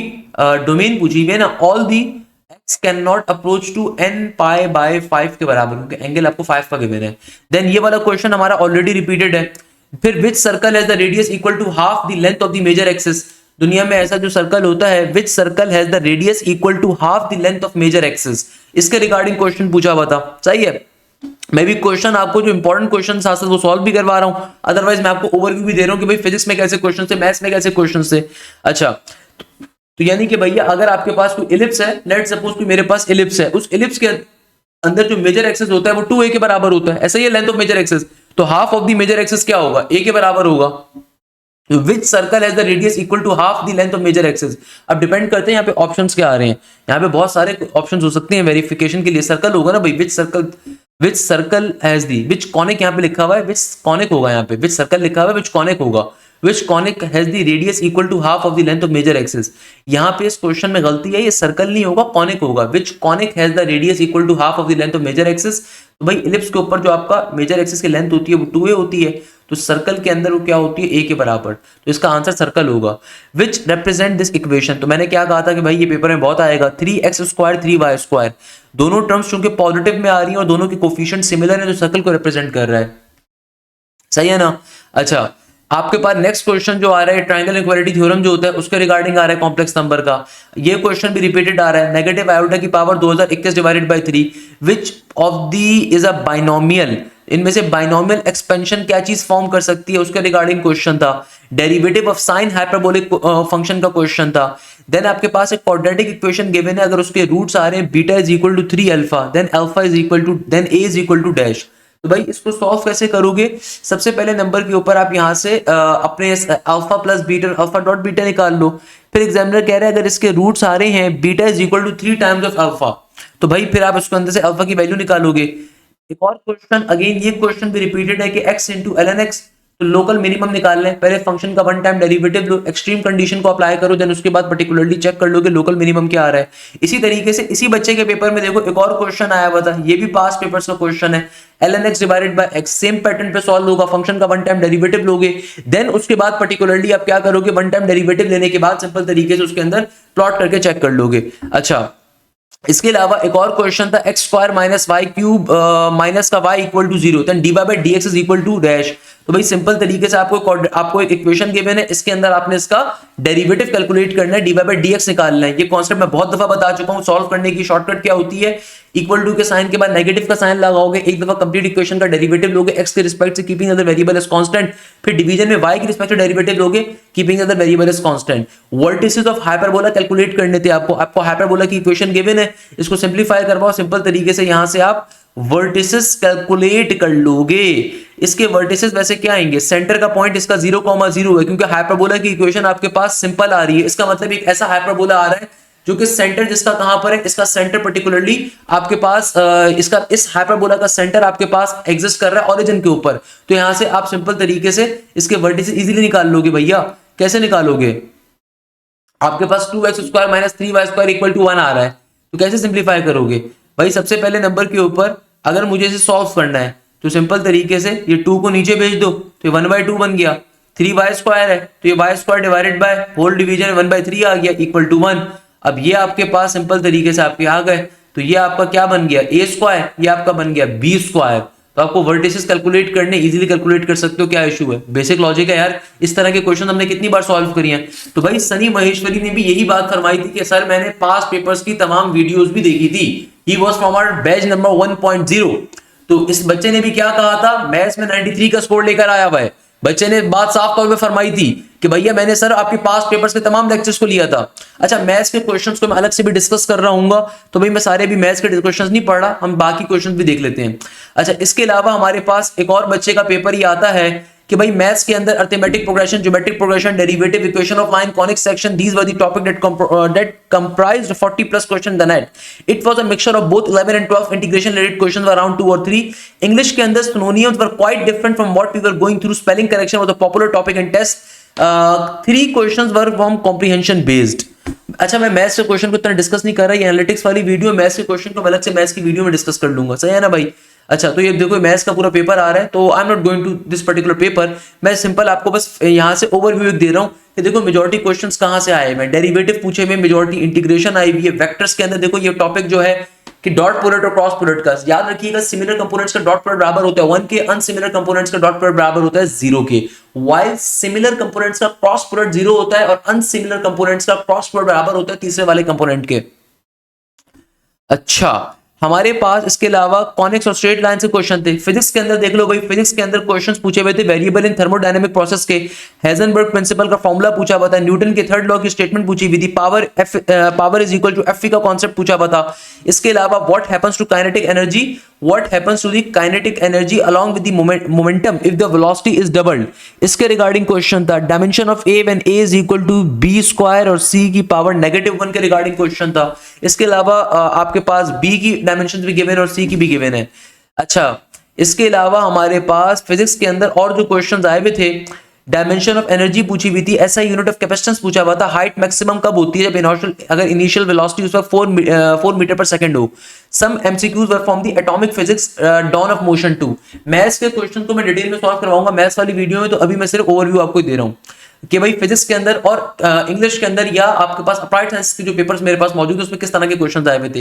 A: डोमेन पूछी हुई है ना, all the x can not approach to n π/5 के बराबर, क्योंकि एंगल आपको 5 का गिवन है। देन ये वाला क्वेश्चन हमारा ऑलरेडी रिपीटेड है। फिर which circle has the radius equal to half the length of the major axis? दुनिया में ऐसा जो सर्कल होता है, which circle has the radius equal to half the length of major axis? इसके रिगार्डिंग क्वेश्चन पूछा हुआ था। सही है, मैं भी क्वेश्चन आपको जो इंपॉर्टेंट क्वेश्चन साथ साथ वो सॉल्व भी करवा रहा हूं, अदरवाइज मैं आपको ओवरव्यू भी दे रहा हूं कि भाई फिजिक्स में कैसे क्वेश्चन थे, मैथ्स में कैसे क्वेश्चन थे। अच्छा, तो यानी कि भैया अगर आपके पास कोई इलिप्स है, लेट सपोज कि मेरे पास इलिप्स है, उस इलिप्स के अंदर जो मेजर एक्सिस होता है वो 2a के बराबर होता है। ऐसा ही है लेंथ ऑफ मेजर एक्सिस, तो half of the major axis क्या होगा? a के बराबर होगा। Which circle has the radius equal to half the length of major axis? अब डिपेंड करते हैं यहाँ पे ऑप्शंस क्या आ रहे हैं। यहाँ पे बहुत सारे ऑप्शंस हो सकते हैं वेरिफिकेशन के लिए। सर्कल होगा ना भाई, which circle has the, which conic यहाँ पे लिखा हुआ है, विच कॉनिक होगा यहाँ पे, विच सर्कल लिखा हुआ है, विच कॉनिक होगा। Which conic has the radius equal to half of the length of major axis? यहाँ पे इस क्वेश्चन में गलती है, ये सर्कल नहीं होगा, कॉनिक होगा। Which conic has the radius equal to half of the length of major axis? तो भाई इलिप्स के ऊपर जो आपका मेजर एक्सिस की लेंथ होती है वो 2a होती है। तो सर्कल के अंदर वो क्या होती है, ए के बराबर, तो इसका आंसर सर्कल होगा। विच रिप्रेजेंट दिस इक्वेशन, तो मैंने क्या कहा था कि भाई ये पेपर में बहुत आएगा, 3x² 3y², दोनों टर्म्स चूंकि पॉजिटिव में आ रही है और दोनों के कोफिशिएंट सिमिलर है, जो सर्कल को रिप्रेजेंट कर रहा है, सही है ना। अच्छा, आपके पास नेक्स्ट क्वेश्चन जो आ रहा है, ट्रायंगल इक्वालिटी थ्योरम जो होता है उसके रिगार्डिंग आ रहा है, कॉम्प्लेक्स नंबर का। ये क्वेश्चन भी रिपीटेड आ रहा है, नेगेटिव आयोटा की power 2021 divided by 3, which of the is a binomial, इनमें से बाइनोमियल एक्सपेंशन क्या चीज फॉर्म कर सकती है, उसके रिगार्डिंग क्वेश्चन था। Derivative of sine hyperbolic function का क्वेश्चन था। देन आपके पास एक क्वाड्रेटिक इक्वेशन गिवन है, अगर उसके रूट्स आ रहे हैं beta is equal to 3 alpha, then alpha is equal to, then a is equal to dash. तो भाई इसको सॉल्व कैसे करोगे, सबसे पहले नंबर के ऊपर आप यहां से अपने alpha plus beta, alpha dot beta निकाल लो। फिर एग्जामिनर कह रहा है अगर इसके रूट्स आ रहे हैं beta is equal to 3 times of alpha, तो भाई फिर आप उसके अंदर से अल्फा की वैल्यू निकालोगे। एक और क्वेश्चन, अगेन ये क्वेश्चन भी रिपीटेड है कि x इंटू ln x, तो लोकल मिनिमम निकालना है, पहले फंक्शन का वन टाइम डेरिवेटिव लो, एक्सट्रीम कंडीशन को अप्लाई करो, देन उसके बाद पर्टिकुलरली चेक कर लो कि लोकल मिनिमम क्या आ रहा है। इसी तरीके से इसी बच्चे के पेपर में देखो एक और क्वेश्चन आया हुआ था, ये भी पास्ट पेपर्स का क्वेश्चन है, ln x divided by x, same pattern पे सॉल्व होगा, फंक्शन का वन टाइम डेरिवेटिव लोगे, देन उसके बाद पर्टिकुलरली आप क्या करोगे, वन टाइम डेरिवेटिव लेने के बाद सिंपल तरीके से उसके अंदर प्लॉट करके चेक कर लोगे। अच्छा, इसके अलावा एक और क्वेश्चन था, x² minus y cube minus का y equal to 0, then dy by dx is equal to dash. तो भाई सिंपल तरीके से आपको एक इक्वेशन गिवन है, इसके अंदर आपने इसका डेरिवेटिव कैलकुलेट करना है, dy बाई dx निकालना है। ये कॉन्सेप्ट मैं बहुत दफा बता चुका हूं, सॉल्व करने की शॉर्टकट क्या होती है, इक्वल टू के साइन के बाद नेगेटिव का साइन लगाओगे, एक दफा कंप्लीट इक्वेशन का डेरिवेटिव लोगे x के रिस्पेक्ट से keeping other variable as constant, फिर डिवीजन में y के रिस्पेक्ट से डेरिवेटिव लोगे keeping other variable as constant. Vertices of hyperbola calculate करने थे आपको हाइपरबोला की इक्वेशन गिवन है, इसको सिंपलीफाई करवाओ, सिंपल तरीके से यहां से आप वर्टिसेस कैलकुलेट कर लोगे। इसके वर्टिसेस वैसे क्या आएंगे, सेंटर का पॉइंट इसका 0,0 है, क्योंकि हाइपरबोला की इक्वेशन आपके पास सिंपल आ रही है, इसका मतलब एक ऐसा हाइपरबोला आ रहा है जो कि सेंटर जिसका कहां पर है, इसका सेंटर पर्टिकुलरली आपके पास इसका इस हाइपरबोला का सेंटर आपके पास एग्जिस्ट कर रहा है ओरिजिन के ऊपर, तो यहां से आप सिंपल तरीके से इसके वर्टिसेस इजीली निकाल लोगे। भैया कैसे निकालोगे, आपके पास 2x² minus 3y² equal to 1 आ रहा है, तो कैसे सिंप्लीफाई करोगे भाई, सबसे पहले नंबर के ऊपर अगर मुझे इसे सॉल्व करना है तो सिंपल तरीके से ये 2 को नीचे भेज दो, तो ये 1/2 बन गया, 3y² है तो ये y² divided by whole division 1/3 आ गया इक्वल टू 1। अब ये आपके पास सिंपल तरीके से आपके आ गए, तो ये आपका क्या बन गया a², ये आपका बन गया b²। तो आपको वर्टिसेस कैलकुलेट करने, इजीली कैलकुलेट कर सकते हो, क्या इशू है, बेसिक लॉजिक है यार। इस तरह के क्वेश्चन हमने कितनी बार सॉल्व करी हैं। तो भाई सनी महेश्वरी ने भी यही बात फरमाई थी कि सर मैंने पास्ट पेपर्स की तमाम वीडियोस भी देखी थी, he was from our batch number 1.0। तो इस बच्चे ने भी क्या कहा था, मैथ्स में 93 का स्कोर लेकर आया हुआ है, बच्चे ने बात साफ तौर पे फरमाई थी कि भैया मैंने सर आपके पास्ट पेपर्स के तमाम लेक्चर्स को लिया था। अच्छा, मैथ्स के क्वेश्चंस को मैं अलग से भी डिस्कस कर रहा हूंगा, तो भाई मैं सारे भी मैथ्स के क्वेश्चंस नहीं पढ़ रहा, हम बाकी क्वेश्चंस भी देख लेते हैं। अच्छा, इसके अलावा हमारे पास एक और बच्चे का पेपर ही आता है कि भाई मैथ्स के अंदर arithmetic progression, geometric progression, derivative, equation of line, conic section, these were the topic that comprised 40 plus question the net. It was a mixture of both 11 and 12 integration related questions were around 2 or 3. English के अंदर synonyms were quite different from what we were going through. Spelling correction was a popular topic in test. 3 questions were from comprehension based. अच्छा, मैं मैथ्स के क्वेश्चन को इतना डिस्कस नहीं कर रहा, ये एनालिटिक्स वाली वीडियो, मैथ्स के क्वेश्चन को अलग से मैथ्स की वीडियो में डिस्कस कर लूंगा, सही है ना भाई। अच्छा, तो ये देखो मैथ्स का पूरा पेपर आ रहा है, तो I am not going to this particular paper, मैं सिंपल आपको बस यहाँ से ओवरव्यू दे रहा हूँ कि देखो मेजॉरिटी क्वेश्चंस कहाँ से आए हैं। डेरिवेटिव पूछे हुए, मेजॉरिटी इंटीग्रेशन आई हुई है, वेक्टर्स के अंदर देखो ये टॉपिक जो है कि डॉट प्रोडक्ट और क्रॉस प्रोडक्ट का याद रखिएगा, सिमिलर कंपोनेंट्स का डॉट प्रोडक्ट बराबर होता है 1 के, अनसिमिलर कंपोनेंट्स का डॉट प्रोडक्ट बराबर होता है 0 के, व्हाइल सिमिलर कंपोनेंट्स का क्रॉस प्रोडक्ट 0 होता है और अनसिमिलर कंपोनेंट्स का क्रॉस प्रोडक्ट बराबर होता है तीसरे वाले कंपोनेंट के। अच्छा, हमारे पास इसके अलावा कॉनिक्स और स्ट्रेट लाइन से क्वेश्चन थे। फिजिक्स के अंदर देख लो भाई, फिजिक्स के अंदर क्वेश्चंस पूछे हुए the variable in thermodynamic process के, हेजनबर्ग प्रिंसिपल का फॉर्मूला पूछा हुआ था, न्यूटन के थर्ड लॉ की स्टेटमेंट पूछी हुई थी, power is equal to f का कॉन्सेप्ट पूछा हुआ था। इसके अलावा what happens to kinetic energy, what happens to the kinetic energy along with the momentum if the velocity is doubled, इसके रिगार्डिंग क्वेश्चन था। Dimension of a when a is equal to b² और c की पावर -1 के रिगार्डिंग क्वेश्चन था। इसके अलावा आपके पास b की डायमेंशंस भी गिवन है और c की भी गिवन है। अच्छा, इसके अलावा हमारे पास फिजिक्स के अंदर और जो क्वेश्चंस आए हुए थे, डायमेंशन ऑफ एनर्जी पूछी हुई थी, एसआई यूनिट ऑफ कैपेसिटेंस पूछा हुआ था, हाइट मैक्सिमम कब होती है जब अगर इनिशियल वेलोसिटी उस पर 4 मीटर पर सेकंड हो, some MCQs were from the atomic physics dawn of motion 2। Maths के क्वेश्चन को मैं डिटेल में सॉल्व करवाऊंगा मैथ्स वाली वीडियो में, तो अभी मैं सिर्फ ओवरव्यू आपको दे रहा हूँ कि भाई फिजिक्स के अंदर और इंग्लिश के अंदर या आपके पास अप्लाइड साइंस के जो पेपर्स मेरे पास मौजूद है उसमें किस तरह के क्वेश्चंस आए हुए थे।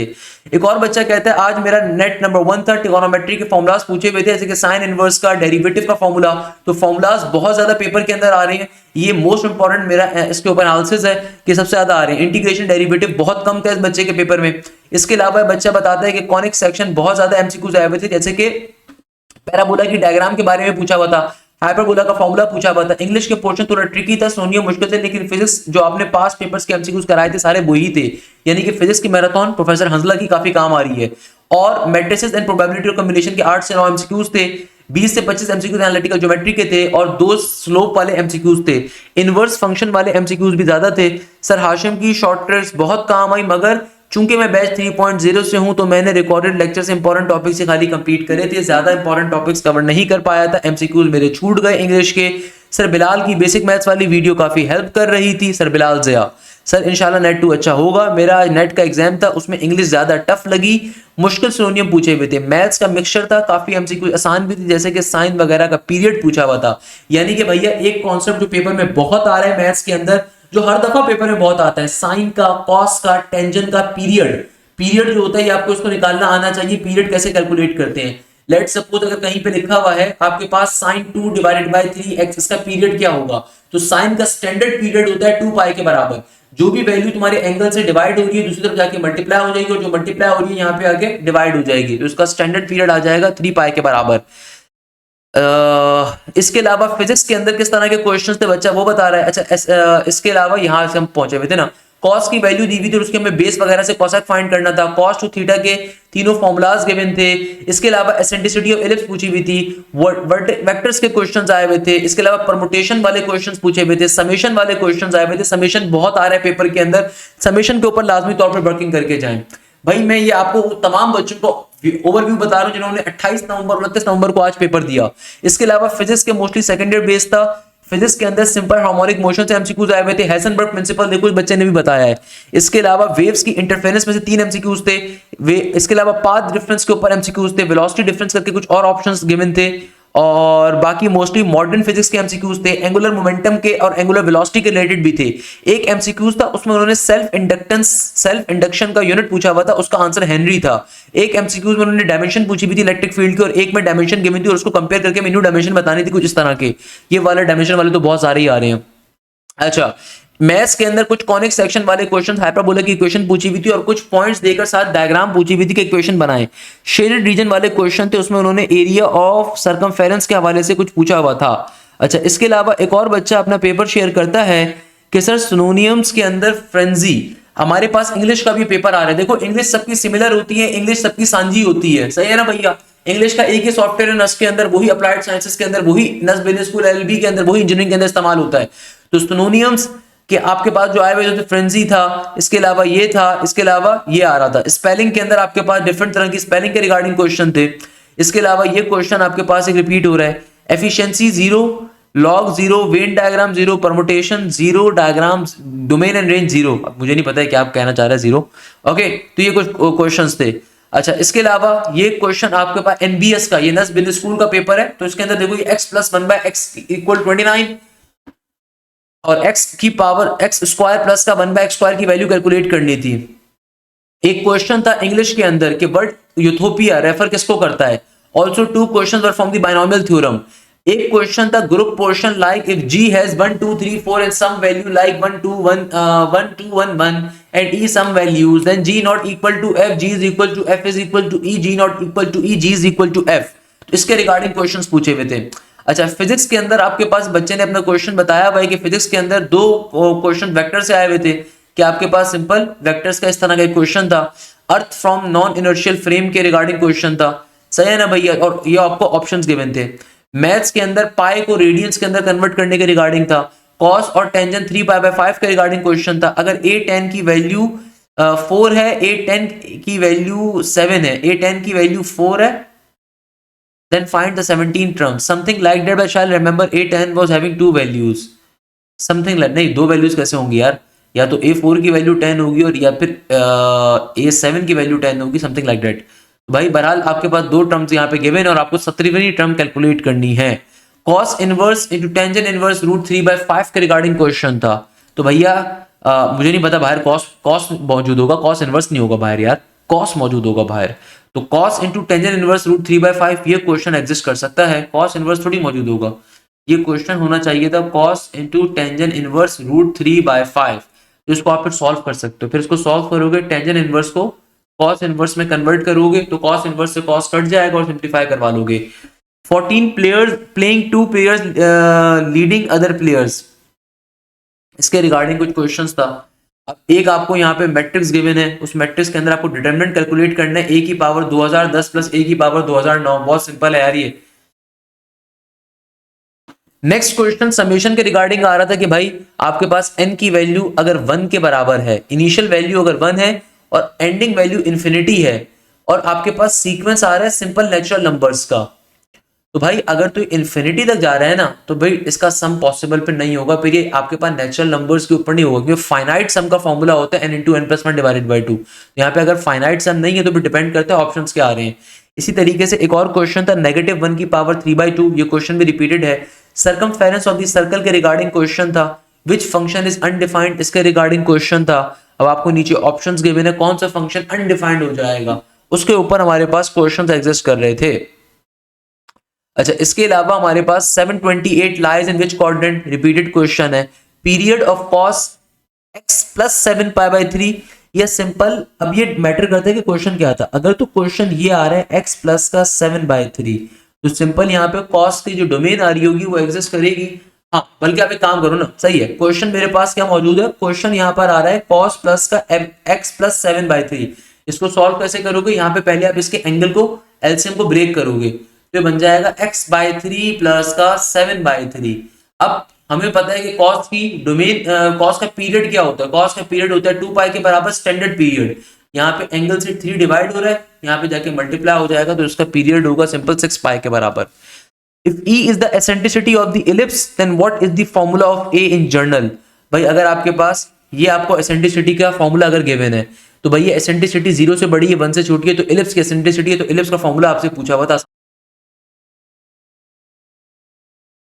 A: एक और बच्चा कहता है आज मेरा नेट नंबर 1 था, ट्रिगोनोमेट्री के फॉर्मुलास पूछे हुए थे, जैसे कि साइन इनवर्स का, डेरिवेटिव का फॉर्मूला। तो फॉर्मुलास बहुत ज्यादा पेपर के अंदर आ रहे हैं, ये मोस्ट इंपॉर्टेंट मेरा इसके ऊपर एनालिसिस है कि सबसे ज्यादा आ रहे हैं। इंटीग्रेशन डेरिवेटिव बहुत कम था इस बच्चे के पेपर में। इसके अलावा बच्चा बताता है कि कॉनिक सेक्शन बहुत ज्यादा एमसीक्यूज आए हुए थे, जैसे कि पैराबोला की डायग्राम के बारे में पूछा हुआ था, हाइपरबोला का फॉर्मूला पूछा हुआ था। इंग्लिश के पोर्शन थोड़ा ट्रिकी था, सोनियो मुश्किल थे, लेकिन फिजिक्स जो आपने पास पेपर्स के एमसीक्यूज कराए थे सारे वही थे, यानी कि फिजिक्स की मैराथन प्रोफेसर हंसला की काफी काम आ रही है। और matrices and probability of combination के 8 से 9 एमसीक्यूज थे, 20 से 25 एमसीक्यूज एनालिटिकल ज्योमेट्री के थे और 2 स्लोप वाले एमसीक्यूज थे। इनवर्स फंक्शन वाले एमसीक्यूज भी ज्यादा थे। सर हाशिम की शॉर्ट ट्रिक्स बहुत काम आई, मगर चूंकि मैं बैच 3.0 से हूं तो मैंने रिकॉर्डेड लेक्चर से इंपॉर्टेंट टॉपिक्स से खाली कंप्लीट करे थे, ज्यादा इंपॉर्टेंट टॉपिक्स कवर नहीं कर पाया था, एमसीक्यूज मेरे छूट गए इंग्लिश के। सर बिलाल की बेसिक मैथ्स वाली वीडियो काफी हेल्प कर रही थी, सर बिलाल ज़िया। सर इंशाल्लाह नेट 2 अच्छा होगा, मेरा नेट का एग्जाम था उसमें इंग्लिश ज्यादा टफ लगी, मुश्किल सोनियम पूछे हुए थे, मैथ्स का मिक्सचर था, काफी एमसीक्यू आसान भी थी, जैसे कि साइन वगैरह का पीरियड पूछा हुआ था। यानी कि भैया एक कॉन्सेप्ट जो पेपर में बहुत आ रहा है मैथ्स के अंदर, जो हर दफा पेपर में बहुत आता है, साइन का, कॉस का, टेंजेंट का पीरियड। पीरियड जो होता है आपको उसको निकालना आना चाहिए, पीरियड कैसे कैलकुलेट करते हैं। लेट सपोज अगर कहीं पे लिखा हुआ है आपके पास साइन 2 डिवाइडेड बाय 3x, इसका पीरियड क्या होगा, तो साइन का स्टैंडर्ड पीरियड होता है 2 पाई के बराबर। जो भी वैल्यू तुम्हारे एंगल से डिवाइड हो रही है दूसरी तरफ जाके मल्टीप्लाई हो जाएगी, और जो मल्टीप्लाई हो रही है यहाँ पे आके डिवाइड हो जाएगी, तो उसका स्टैंडर्ड पीरियड आ जाएगा 3 पाई के बराबर। इसके अलावा फिजिक्स के अंदर किस तरह के क्वेश्चंस थे बच्चा वो बता रहा है। अच्छा इसके अलावा यहाँ से हम पहुंचे हुए थे ना, कॉस की वैल्यू दी हुई थी, उसके हमें बेस वगैरह से कॉसेक फाइंड करना था, कॉस टू थीटा के तीनों फॉर्मुलाज गिवन थे। इसके अलावा एसेंट्रिसिटी ऑफ एलिप्स पूछी हुई थी, वेक्टर्स के क्वेश्चंस आए हुए थे। इसके अलावा परमुटेशन वाले क्वेश्चंस पूछे हुए थे, समेशन वाले क्वेश्चंस आए हुए थे। समेशन बहुत आ रहा है पेपर के अंदर, समेशन के ऊपर लाजमी तौर पर वर्किंग करके जाएं। भाई मैं ये आपको तमाम बच्चों को ओवरव्यू बता रहा हूं जिन्होंने 28 नवंबर 29 नवंबर को आज पेपर दिया। इसके अलावा फिजिक्स के मोस्टली सेकेंड ईयर बेस था, फिजिक्स के अंदर सिंपल हार्मोनिक मोशन से एमसीक्यूज आए हुए थे, हेसेनबर्ग प्रिंसिपल देखो इस बच्चे ने भी बताया है। इसके अलावा वेव्स की इंटरफेरेंस में से 3 एमसीक्यूज थे, इसके अलावा पाथ डिफरेंस के ऊपर एमसीक्यूज थे, वेलोसिटी डिफरेंस करके कुछ और ऑप्शंस गिवन थे, और बाकी मोस्टली मॉडर्न फिजिक्स के एमसीक्यूज थे, एंगुलर मोमेंटम के और एंगुलर वेलोसिटी के रिलेटेड भी थे। एक एमसीक्यूज था उसमें उन्होंने सेल्फ इंडक्शन का यूनिट पूछा हुआ था, उसका आंसर हेनरी था। एक एमसीक्यूज में उन्होंने डायमेंशन पूछी हुई थी इलेक्ट्रिक फील्ड की, और एक में डायमेंशन गिवन थी और उसको कंपेयर करके मेन्यू डायमेंशन बतानी थी कुछ इस तरह के। ये वाले डायमेंशन वाले तो बहुत सारे ही आ रहे हैं। अच्छा मैथ्स के अंदर कुछ कॉनिक सेक्शन वाले क्वेश्चन, हाइपरबोला की इक्वेशन पूछी हुई थी और कुछ पॉइंट्स देकर साथ डायग्राम पूछी हुई थी कि इक्वेशन बनाएं। शेडेड रीजन वाले क्वेश्चन थे, उसमें उन्होंने एरिया ऑफ सर्कमफेरेंस के हवाले से कुछ पूछा हुआ था। अच्छा इसके अलावा एक और बच्चा अपना पेपर शेयर करता है कि सर सिनोनियम्स के अंदर फ्रेंजी, हमारे पास इंग्लिश का भी पेपर आ रहा है। देखो इंग्लिश सबकी सिमिलर होती है, इंग्लिश सबकी सांझी होती है, सही है ना भैया। इंग्लिश का एक ही सॉफ्टवेयर नस के अंदर, वही अप्लाइड साइंसेस के अंदर, वही नस बिजनेस स्कूल एलबी के अंदर, वही इंजीनियरिंग के अंदर इस्तेमाल होता है। तो सिनोनियम्स कि आपके पास जो आए हुए थे फ्रेंजी था, इसके अलावा ये था, इसके अलावा ये आ रहा था। स्पेलिंग के अंदर आपके पास डिफरेंट तरह की स्पेलिंग के रिगार्डिंग क्वेश्चन थे। इसके अलावा ये क्वेश्चन आपके पास एक रिपीट हो रहा है, efficiency 0, log 0, Venn diagram 0, permutation 0, diagram domain and range 0। अब मुझे नहीं पता है क्या आप कहना चाह रहे हैं 0। ओके तो ये कुछ क्वेश्चंस थे। अच्छा इसके अलावा ये क्वेश्चन आपके पास एनबीएस का, ये नस बिजनेस स्कूल का पेपर है, तो इसके अंदर देखो ये x + 1/x = 29 और x की पावर x² प्लस का 1/x² की वैल्यू कैलकुलेट करनी थी। एक क्वेश्चन था इंग्लिश के अंदर कि वर्ड यूथोपिया रेफर किसको करता है। Also 2 questions were from the binomial theorem. एक क्वेश्चन था group portion like if g has 1 2 3 4 and some value like 1 2 1 1 2 1 1 and e some values, then g not equal to f, g is equal to f is equal to e, g not equal to e, g is equal to f। तो इसके रिगार्डिंग क्वेश्चंस पूछे हुए थे। अच्छा फिजिक्स के अंदर आपके पास बच्चे ने अपना क्वेश्चन बताया भाई कि फिजिक्स के अंदर 2 क्वेश्चन वेक्टर से आए हुए थे, कि आपके पास सिंपल वेक्टर्स का इस तरह का एक क्वेश्चन था, earth from non inertial frame के रिगार्डिंग क्वेश्चन था, सही है ना भैया। और ये आपको ऑप्शंस गिवन थे। मैथ्स के अंदर पाई को रेडियंस के अंदर कन्वर्ट करने के रिगार्डिंग था, कॉस और टेंजेंट 3π/5 के रिगार्डिंग क्वेश्चन था। अगर a10 की वैल्यू 4 है, a10 की वैल्यू 7 है, a10 की वैल्यू 4 है, then find the 17 terms, something like that। but shall remember a10 was having 2 values, something like, नहीं 2 वैल्यूज कैसे होंगी यार, या तो A4 की वैल्यू 10 होगी और या फिर A7 की वैल्यू 10 होगी, समथिंग लाइक दैट। भाई बहरहाल आपके पास दो टर्म्स यहाँ पे गिवन है और आपको 17वीं टर्म कैलकुलेट करनी है। Cos inverse into tangent inverse root 3/5 के रिगार्डिंग क्वेश्चन था। तो भैया मुझे नहीं पता बाहर कॉस कॉस मौजूद होगा, कॉस इनवर्स नहीं होगा बाहर यार, कॉस मौजूद होगा बाहर। तो cos into tangent inverse root 3/5 ये क्वेश्चन एग्जिस्ट कर सकता है, कॉस इनवर्स थोड़ी मौजूद होगा। ये क्वेश्चन होना चाहिए था cos into tangent inverse root 3/5। तो इसको आप फिर सॉल्व कर सकते हो, फिर इसको सॉल्व करोगे टेंजेंट इनवर्स को कॉस इनवर्स में कन्वर्ट करोगे तो कॉस इनवर्स से कॉस कट जाएगा और सिंप्लीफाई करवा लोगे। 14 players playing 2 players leading other players, इसके रिगार्डिंग कुछ क्वेश्चंस था। अब एक आपको यहाँ पे मैट्रिक्स गिवन है, उस मैट्रिक्स के अंदर आपको डिटरमिनेंट कैलकुलेट करना है a की पावर 2010 प्लस a की पावर 2009। बहुत सिंपल है यार ये। नेक्स्ट क्वेश्चन समेशन के रिगार्डिंग आ रहा था कि भाई आपके पास n की वैल्यू अगर 1 के बराबर है, इनिशियल वैल्यू अगर 1 है और एंडिंग वैल्यू इंफिनिटी है और आपके पास सीक्वेंस आ रहा है सिंपल नेचुरल नंबर्स का, तो भाई अगर तो इंफिनिटी तक जा रहा है ना तो भाई इसका सम पॉसिबल फिर नहीं होगा, फिर ये आपके पास नेचुरल नंबर्स के ऊपर नहीं होगा, क्योंकि फाइनाइट सम का फॉर्मूला होता है n into N plus one divided by two. यहाँ पे अगर फाइनाइट सम नहीं है तो फिर डिपेंड करता है ऑप्शंस क्या आ रहे हैं। इसी तरीके से एक और क्वेश्चन था -1 की पावर 3/2, ये क्वेश्चन भी रिपीटेड है। सर्कमफेरेंस ऑफ द सर्कल के रिगार्डिंग क्वेश्चन था। विच फंक्शन इज अनडिफाइंड, इसके रिगार्डिंग क्वेश्चन था। अब आपको नीचे ऑप्शंस गिवन है, कौन सा फंक्शन अनडिफाइंड हो जाएगा, उसके ऊपर हमारे पास क्वेश्चंस एग्जिस्ट कर रहे थे। अच्छा, इसके अलावा हमारे पास 728 lies in which coordinate, repeated question है। Period of cos x plus 7π/3, ये सिंपल। अब ये मैटर करता है कि क्वेश्चन क्या था। अगर तो क्वेश्चन ये आ रहा है x प्लस का 7/3, तो सिंपल यहाँ पे कॉस की जो डोमेन आ रही होगी वो एग्जिस्ट करेगी। हाँ, बल्कि आप एक काम करो ना, सही है, क्वेश्चन मेरे पास क्या मौजूद है, क्वेश्चन यहाँ पर आ रहा है cos प्लस का x प्लस 7/3। इसको सॉल्व कैसे करोगे, यहाँ पे पहले आप इसके एंगल को एलसीएम को ब्रेक करोगे तो बन जाएगा x/3 प्लस का 7/3। अब हमें पता है कि कॉस की डोमेन, कॉस का पीरियड क्या होता है, कॉस का पीरियड होता है 2π के बराबर स्टैंडर्ड पीरियड। यहाँ पे एंगल से 3 डिवाइड हो रहा है, यहाँ पे जाके मल्टीप्लाई हो जाएगा तो इसका पीरियड होगा सिंपल 6π के बराबर। If E is the eccentricity of the ellipse, then what is the formula of A in journal? भाई अगर आपके पास ये आपको एसेंट्रिसिटी का फॉर्मूला अगर गिवन है तो भाई ये एसेंट्रिसिटी 0 से बड़ी है, 1 से छोटी है, तो इलिप्स की एसेंट्रिसिटी है, तो इलिप्स का फॉर्मूला आपसे पूछा हुआ था।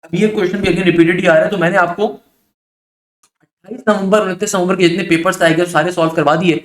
A: अब ये क्वेश्चन भी अगेन रिपीटेड ही आ रहा है, तो मैंने आपको 28 नवंबर 29 नवंबर के जितने पेपर्स आए गए सारे सॉल्व करवा दिए।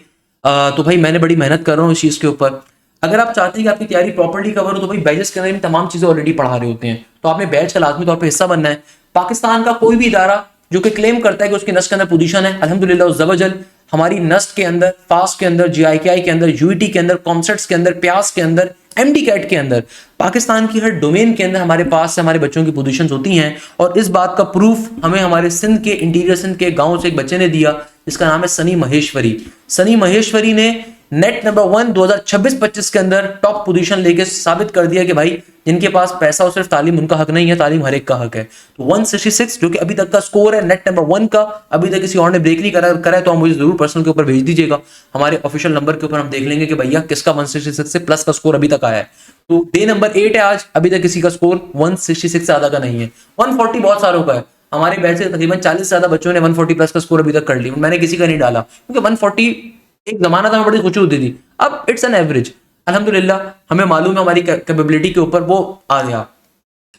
A: तो भाई मैंने बड़ी मेहनत कर रहा हूँ इस चीज के ऊपर। अगर आप चाहते हैं कि आपकी तैयारी प्रॉपर्ली कवर हो तो भाई बैचेस के अंदर में तमाम चीजें ऑलरेडी पढ़ा रहे होते हैं, तो आपने बैच का लाजमी तौर पर हिस्सा बनना है। पाकिस्तान का कोई भी इदारा जो कि क्लेम करता है कि उसकी नस्ल के अंदर पोजीशन है, अल्हम्दुलिल्लाह उस जबरजल हमारी नस्ट के अंदर, फास्ट के अंदर, GIKI के अंदर, यूईटी के अंदर, कॉमसेट्स के अंदर, प्यास के अंदर, MD कैट के अंदर, पाकिस्तान की हर डोमेन के अंदर हमारे पास से हमारे बच्चों की पोजीशंस होती हैं। और इस बात का प्रूफ हमें हमारे सिंध के, इंटीरियर सिंध के गांव से एक बच्चे ने दिया जिसका नाम है सनी महेश्वरी। सनी महेश्वरी ने नेट नंबर 1 2026-25 के अंदर टॉप पोजीशन लेके साबित कर दिया कि भाई जिनके पास पैसा हो सिर्फ तालीम उनका हक नहीं है, तालीम हर एक का हक है। तो 166 जो कि अभी तक का स्कोर है नेट नंबर 1 का, अभी तक किसी और ने ब्रेक नहीं करा है तो आप मुझे जरूर पर्सनल के ऊपर भेज दीजिएगा, हमारे ऑफिशियल नंबर के ऊपर हम देख लेंगे कि भैया किसका 166 से प्लस का स्कोर अभी तक आया है। तो डे नंबर 8 है आज, अभी तक किसी का स्कोर 166 से ज्यादा का नहीं है। 140 बहुत सारों का है, हमारे बैच से तकरीबन 40 से ज्यादा बच्चों ने 140 प्लस का स्कोर अभी तक कर लिया, मैंने किसी का नहीं डाला क्योंकि 140 एक जमाना था बड़ी खुशी होती थी, अब इट्स एन एवरेज। अल्हम्दुलिल्लाह हमें मालूम है हमारी कैपेबिलिटी के ऊपर वो आ गया।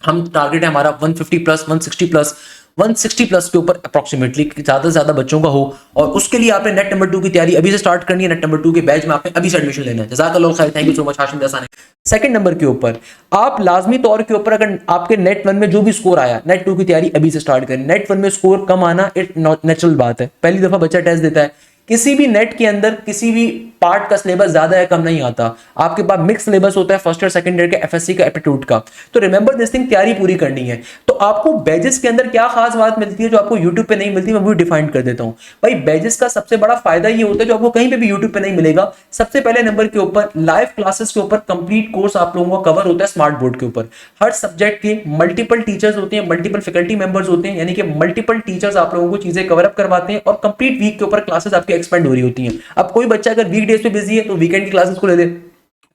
A: हम टारगेट है हमारा 150 प्लस, 160 प्लस, 160 प्लस के ऊपर अप्रोक्सीमेटली ज्यादा से ज्यादा बच्चों का हो। और उसके लिए आपने नेट नंबर 2 की तैयारी अभी से स्टार्ट करनी है। नेट नंबर 2 के बैच में आपने अभी से एडमिशन लेना है। जज़ाकल्लाह खैर, thank you so much Hashim Dasani. Second number के ऊपर आप लाजमी तौर के ऊपर अगर आपके नेट 1 में जो भी स्कोर आया, नेट 2 की तैयारी अभी से स्टार्ट करें। नेट 1 में स्कोर कम आना इट नेचुरल बात है, पहली दफा बच्चा टेस्ट देता है। किसी भी नेट के अंदर किसी भी पार्ट का सिलेबस ज्यादा या कम नहीं आता, आपके पास मिक्स सिलेबस होता है फर्स्ट और सेकंड ईयर के FSC का, एप्टीट्यूड का। तो रिमेंबर दिस थिंग, तैयारी पूरी करनी है। तो आपको बैजेस के अंदर क्या खास बात मिलती है जो आपको यूट्यूब पे नहीं मिलती, मैं वो डिफाइन कर देता हूं। भाई बैजेस का सबसे बड़ा फायदा ये होता है जो आपको कहीं पे भी यूट्यूब पे नहीं मिलेगा। सबसे पहले नंबर के ऊपर लाइव क्लासेस के ऊपर कंप्लीट कोर्स आप लोगों का कवर होता है स्मार्ट बोर्ड के ऊपर। हर सब्जेक्ट के मल्टीपल टीचर्स होते हैं, मल्टीपल फैकल्टी मेंबर्स होते हैं, यानी कि मल्टीपल टीचर्स आप लोगों को चीजें कवर अप करवाते हैं और कंप्लीट वीक के ऊपर क्लासेस आपकी एक्सपेंड हो रही होती हैं। अब कोई बच्चा अगर वीक डेज पे बिजी है तो वीकेंड की क्लासेस को ले ले,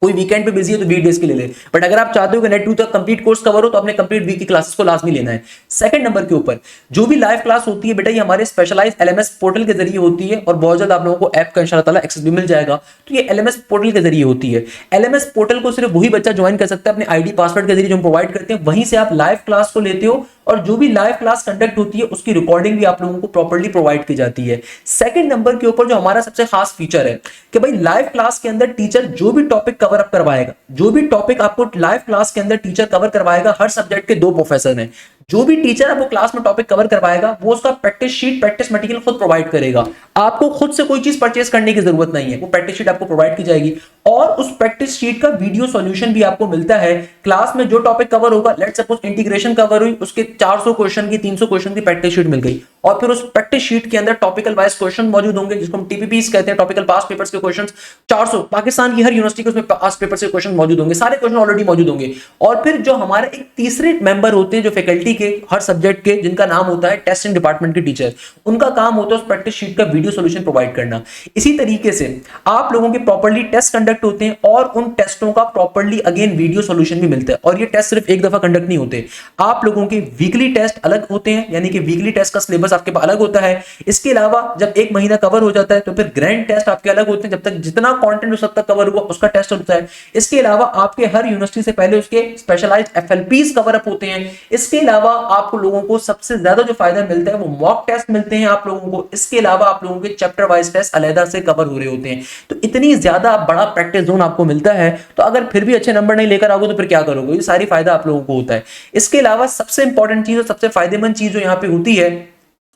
A: कोई वीकेंड पे बिजी है तो वीकडेज के ले ले, बट अगर आप चाहते हो कि नेट 2 तक कंप्लीट कोर्स कवर हो तो अपने कंप्लीट वीक की क्लासेस को लाजमी लेना है। सेकंड नंबर के ऊपर जो भी लाइव क्लास होती है बेटा ये हमारे स्पेशलाइज्ड एलएमएस पोर्टल के जरिए होती है, और बहुत जल्द आप लोगों को ऐप का इंशाल्लाह ताला एक्सेस भी मिल जाएगा। तो ये एलएमएस पोर्टल के जरिए होती है। एलएमएस पोर्टल को सिर्फ वही बच्चा ज्वाइन कर सकता है अपने आईडी पासवर्ड के जरिए जो हम प्रोवाइड करते हैं, वहीं से आप लाइव क्लास को लेते हो, और जो भी लाइव क्लास कंडक्ट होती है उसकी रिकॉर्डिंग भी आप लोगों को प्रॉपर्ली प्रोवाइड की जाती है। सेकंड नंबर के ऊपर जो हमारा सबसे खास फीचर है कि भाई लाइव क्लास के अंदर टीचर जो भी टॉपिक कवर अप करवाएगा, जो भी टॉपिक आपको लाइव क्लास के अंदर टीचर कवर करवाएगा, हर सब्जेक्ट के 2 प्रोफेसर हैं, जो भी टीचर आपको क्लास में टॉपिक कवर करवाएगा वो उसका प्रैक्टिस शीट, प्रैक्टिस मटेरियल खुद प्रोवाइड करेगा। आपको खुद से कोई चीज परचेज करने की जरूरत नहीं है, वो प्रैक्टिस शीट आपको प्रोवाइड की जाएगी, और उस प्रैक्टिस शीट का वीडियो सॉल्यूशन भी आपको मिलता है। क्लास में जो टॉपिक कवर होगा, लेट्स सपोज इंटीग्रेशन कवर हुई, उसके 400 क्वेश्चन की 300 क्वेश्चन की प्रैक्टिस शीट मिल गई, और फिर उस प्रैक्टिस शीट के अंदर टॉपिकल वाइज क्वेश्चन मौजूद होंगे जिसको हम टीपीपीस कहते हैं, टॉपिकल पास्ट पेपर्स के क्वेश्चंस 400 पाकिस्तान की हर यूनिवर्सिटी के उसमें पास्ट पेपर्स के क्वेश्चन मौजूद होंगे, सारे क्वेश्चन ऑलरेडी मौजूद होंगे। और फिर जो हमारे एक तीसरे मेंबर होते हैं जो फैकल्टी के हर सब्जेक्ट के, जिनका नाम होता है टेस्टिंग डिपार्टमेंट के टीचर, उनका काम होता है उस प्रैक्टिस शीट का वीडियो सॉल्यूशन प्रोवाइड करना। इसी तरीके से आप लोगों के प्रॉपर्ली टेस्ट कंडक्ट होते हैं, और उन टेस्टों का प्रॉपर्ली अगेन वीडियो सॉल्यूशन भी मिलता है, और ये टेस्ट सिर्फ एक दफा कंडक्ट नहीं होते, आप लोगों के वीकली टेस्ट अलग होते हैं, यानी कि वीकली टेस्ट का सिलेबस आपके पास अलग होता है। इसके अलावा जब एक महीना कवर हो जाता है तो फिर ग्रैंड टेस्ट आपके अलग होते हैं, जब तक जितना कंटेंट उस तक कवर हुआ उसका टेस्ट होता है। इसके अलावा आपके हर यूनिवर्सिटी से पहले उसके स्पेशलाइज्ड एफएलपीस कवर अप होते हैं। इसके अलावा आप लोगों को सबसे ज्यादा जो फायदा मिलता है वो मॉक टेस्ट मिलते हैं आप लोगों को। इसके अलावा आप लोगों के चैप्टर वाइज टेस्ट अलग से कवर हो रहे होते हैं। तो इतनी ज्यादा बड़ा प्रैक्टिस जोन आपको मिलता है, तो अगर फिर भी अच्छे नंबर नहीं लेकर आओगे तो फिर क्या करोगे, ये सारी फायदा आप लोगों को होता है। इसके अलावा सबसे इंपॉर्टेंट चीज और सबसे फायदेमंद चीज जो यहाँ पे होती है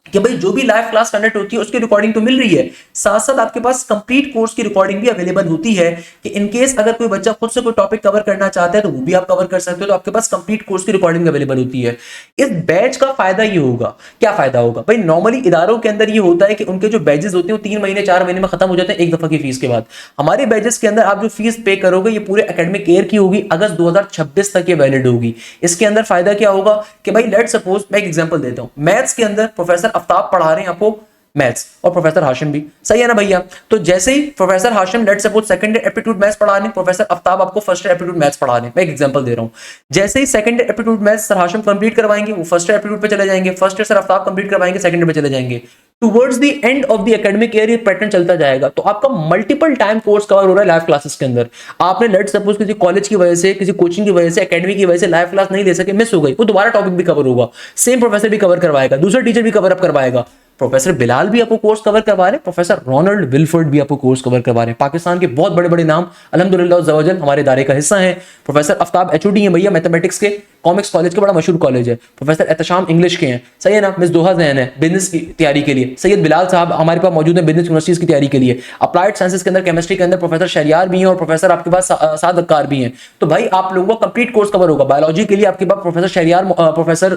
A: कि भाई जो भी लाइव क्लास कंडक्ट होती है उसकी रिकॉर्डिंग तो मिल रही है, साथ साथ आपके पास कंप्लीट कोर्स की रिकॉर्डिंग भी अवेलेबल होती है कि इन केस अगर कोई बच्चा खुद से कोई टॉपिक कवर करना चाहता है तो वो भी आप कवर कर सकते हो, तो आपके पास कंप्लीट कोर्स की रिकॉर्डिंग अवेलेबल होती है। इस बैच का फायदा ये होगा, क्या फायदा होगा भाई, नॉर्मली इदारों के अंदर ये होता है कि उनके जो बैचेस होते हैं वो 3 महीने 4 महीने में खत्म हो जाते हैं एक दफा की फीस के बाद। हमारे बैचेस के अंदर आप जो फीस पे करोगे ये पूरे एकेडमिक ईयर की होगी, अगस्त 2026 तक ये वैलिड होगी। इसके अंदर फायदा क्या होगा कि भाई लेट सपोज मैं एक एग्जांपल देता हूं, मैथ्स के अंदर प्रोफेसर आफ्ताब पढ़ा रहे हैं आपको मैथ्स, और प्रोफेसर हाशिम भी, सही है ना भैया। तो जैसे ही professor Hashim let suppose second year aptitude maths पढ़ा रहे हैं, प्रोफेसर आफ्ताब आपको फर्स्ट ईयर एप्टीट्यूड मैथ्स पढ़ा रहे हैं, मैं एक एग्जांपल दे रहा हूं। जैसे ही second year aptitude maths sir Hashim complete करवाएंगे वो फर्स्ट ईयर एप्टीट्यूड पे चले जाएंगे, first year sir Aftab complete करवाएंगे सेकंड ईयर पे चले जाएंगे। Towards the end of the academic year ये पैटर्न चलता जाएगा। तो आपका मल्टीपल टाइम कोर्स कवर हो रहा है लाइव क्लासेस के अंदर। आपने लेट सपोज किसी कॉलेज की वजह से, किसी कोचिंग की वजह से, एकेडमी की वजह से लाइव क्लास नहीं ले सके, मिस हो गई, वो दोबारा टॉपिक भी कवर होगा, सेम प्रोफेसर भी कवर करवाएगा, दूसरा टीचर भी कवर अप करवाएगा। प्रोफेसर बिलाल भी आपको कोर्स कवर करवा रहे हैं, प्रोफेसर रोनाल्ड विल्फर्ड भी आपको कोर्स कवर करवा रहे हैं। पाकिस्तान के बहुत बड़े बड़े नाम अल्हम्दुलिल्लाह ज़वजल हमारे इदारे का हिस्सा हैं। प्रोफेसर आफ्ताब एचओडी हैं भैया, मैथमेटिक्स के कॉमिक्स कॉलेज का बड़ा मशहूर कॉलेज है। प्रोफेसर एहतशाम इंग्लिश के हैं, सही है ना। मिस दोहा जैन है बिजनेस की तैयारी के लिए। सैयद बिलाल साहब हमारे पास मौजूद है बिजनेस यूनिवर्सिटीज की तैयारी के लिए। अप्लाइड साइंसेस के अंदर केमिस्ट्री के अंदर प्रोफेसर शहरियार भी हैं, और प्रोफेसर आपके पास साद अक्कार भी हैं। तो भाई आप लोगों का कंप्लीट कोर्स कवर होगा। बायोलॉजी के लिए आपके पास प्रोफेसर शहरियार, प्रोफेसर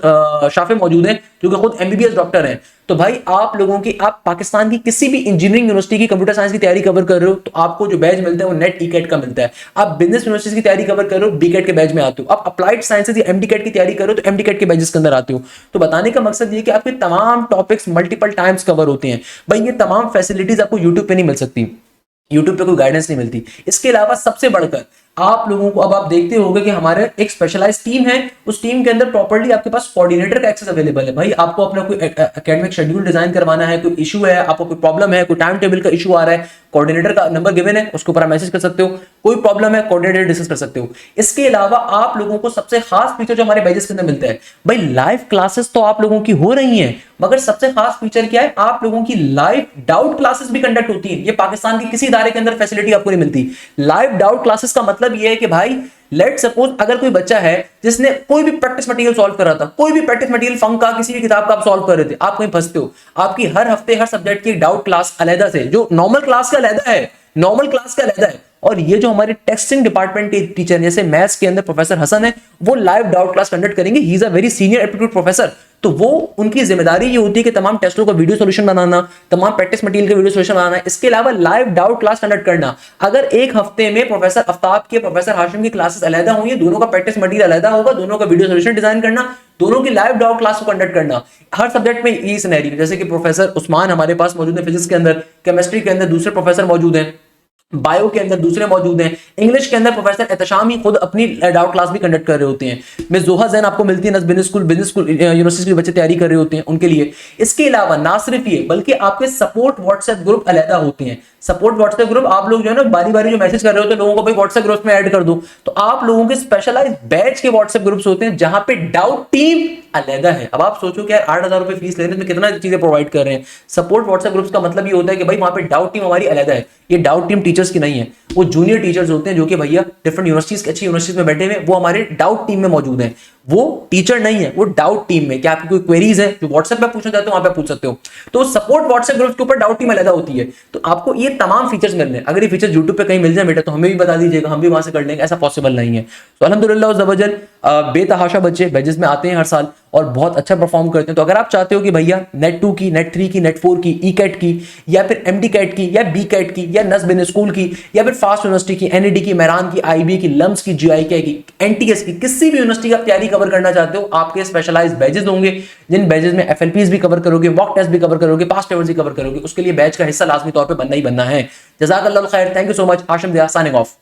A: शाफे मौजूद हैं जो कि खुद एमबीबीएस डॉक्टर हैं। तो भाई आप लोगों की, आप पाकिस्तान की किसी भी इंजीनियरिंग यूनिवर्सिटी की कंप्यूटर साइंस की तैयारी कवर कर रहे हो तो आपको जो बैच मिलता है वो नेट ईकेट का मिलता है। आप बिजनेस यूनिवर्सिटी की तैयारी कवर कर रहे हो, बीकेट के बैच में आते हो। आप अप्लाइड साइंसेज या एमडीकेट की तैयारी कर रहे हो तो एमडीकेट के बैचेस के अंदर आते हो। तो बताने का मकसद ये कि आपके तमाम टॉपिक्स मल्टीपल टाइम्स कवर होते हैं। भाई ये तमाम फैसिलिटीज आपको यूट्यूब पे नहीं मिल सकती, यूट्यूब पे कोई गाइडेंस नहीं मिलती। इसके अलावा सबसे बढ़कर आप लोगों को, अब आप देखते होंगे कि हमारे एक स्पेशलाइज्ड टीम है, उस टीम के अंदर प्रॉपर्ली आपके पास कोऑर्डिनेटर का एक्सेस अवेलेबल है। भाई आपको अपना कोई एकेडमिक शेड्यूल डिजाइन करवाना है, कोई इशू है, आपको कोई प्रॉब्लम है, कोई टाइम टेबल का इशू आ रहा है, कोऑर्डिनेटर का नंबर गिवन है, उसके ऊपर आप मैसेज कर सकते हो। कोई प्रॉब्लम है कोऑर्डिनेटर डिस्कस कर सकते हो। इसके अलावा आप लोगों को सबसे खास फीचर जो हमारे बैचेस के अंदर मिलता है, भाई लाइव क्लासेस तो आप लोगों की हो रही हैं, मगर सबसे खास फीचर क्या है, आप लोगों की लाइव डाउट क्लासेस भी कंडक्ट होती हैं। ये पाकिस्तान की किसी इदारे के अंदर फैसिलिटी आपको नहीं मिलती। लाइव डाउट क्लासेस का मतलब ये है कि भाई लेट सपोज अगर कोई बच्चा है जिसने कोई भी प्रैक्टिस मटेरियल सॉल्व कर रहा था, कोई भी प्रैक्टिस मटेरियल फंक का किसी भी किताब का आप सॉल्व कर रहे थे, आप कहीं फंसते हो, आपकी हर हफ्ते हर सब्जेक्ट की डाउट क्लास अलग से, जो नॉर्मल क्लास का अलग है, नॉर्मल क्लास का अलग है। और ये जो हमारे टेस्टिंग डिपार्टमेंट के टीचर, जैसे मैथ्स के अंदर प्रोफेसर हसन है, वो लाइव डाउट क्लास कंडक्ट करेंगे। He is a very senior aptitude professor. तो वो उनकी जिम्मेदारी ये होती है कि तमाम टेस्टों का वीडियो सॉल्यूशन बनाना, तमाम प्रैक्टिस मटेरियल का वीडियो सॉल्यूशन बनाना, इसके अलावा लाइव डाउट क्लास कंडक्ट करना। अगर एक हफ्ते में प्रोफेसर आफ्ताब के, प्रोफेसर हाशिम की क्लासेस अलग होंगी, दोनों का प्रैक्टिस मटेरियल अलग होगा, दोनों का वीडियो सॉल्यूशन डिजाइन करना, दोनों की लाइव डाउट क्लास को कंडक्ट करना। हर सब्जेक्ट में ये सिनेरियो, जैसे कि प्रोफेसर उस्मान हमारे पास मौजूद है फिजिक्स के अंदर, केमिस्ट्री के अंदर दूसरे प्रोफेसर मौजूद हैं, बायो के अंदर दूसरे मौजूद हैं, इंग्लिश के अंदर प्रोफेसर एहतशाम ही खुद अपनी डाउट क्लास भी कंडक्ट कर रहे होते हैं। मिस जोहा जैन आपको मिलती है बिजनेस स्कूल यूनिवर्सिटी के बच्चे तैयारी कर रहे होते हैं उनके लिए। इसके अलावा ना सिर्फ ये बल्कि आपके सपोर्ट व्हाट्सएप ग्रुप अलहदा होते हैं। सपोर्ट व्हाट्सएप ग्रुप आप लोग जो है ना बारी बारी जो मैसेज कर रहे होते हैं लोगों को, भाई व्हाट्सएप ग्रुप में ऐड कर दो, तो आप लोगों के स्पेशलाइज बैच के व्हाट्सएप ग्रुप्स होते हैं जहां पे डाउट टीम अलहदा है। अब आप सोचो कि यार 8,000 रुपए फीस ले रहे हैं, कितना चीजें प्रोवाइड कर रहे हैं। सपोर्ट व्हाट्सएप ग्रुप्स का मतलब ये होता है कि भाई वहां पे डाउट टीम हमारी अलहदा है। ये डाउट टीम टीचर्स की नहीं है, वो जूनियर टीचर्स होते हैं जो कि भैया डिफरेंट यूनिवर्सिटीज अच्छी यूनिवर्सिटीज में बैठे हुए, वो हमारे डाउट टीम में मौजूद हैं। वो टीचर नहीं है, वो डाउट टीम में। क्या आपकी कोई क्वेरीज है जो व्हाट्सएप पे पूछना चाहते हो वहां पे पूछ सकते हो। तो सपोर्ट व्हाट्सएप ग्रुप के ऊपर डाउट टीम अलग होती है। तो आपको ये तमाम फीचर्स मिलने हैं। अगर ये फीचर्स यूट्यूब पे कहीं मिल जाए बेटा तो हमें भी बता दीजिएगा, हम भी वहां से कर लेंगे। ऐसा पॉसिबल नहीं है। तो अल्हम्दुलिल्लाह ज़वजल बेतहाशा बच्चे बैचेस में आते हैं हर साल और बहुत अच्छा परफॉर्म करते हैं। तो अगर आप चाहते हो कि भैया नेट 2 की, नेट 3 की, नेट 4 की, ई कैट की, या फिर एमडी कैट की, या बी कैट की, या नस बिजनेस स्कूल की, या फिर फास्ट यूनिवर्सिटी की, एनईडी की, मैरान की, आईबी की, लम्स की, जीआईके की, एनटीएस की, किसी भी यूनिवर्सिटी की आप तैयारी कवर करना चाहते हो, आपके स्पेशलाइज्ड बैचेस होंगे जिन बैचेस में एफएलपीज भी कवर करोगे, मॉक टेस्ट भी कवर करोगे, पास्ट पेपर्स भी कवर करोगे। उसके लिए बैच का हिस्सा लाजमी तौर पर बनना ही बनना है। जज़ाकल्लाहु खैर, thank you so much. Hashim दिया साइनिंग ऑफ।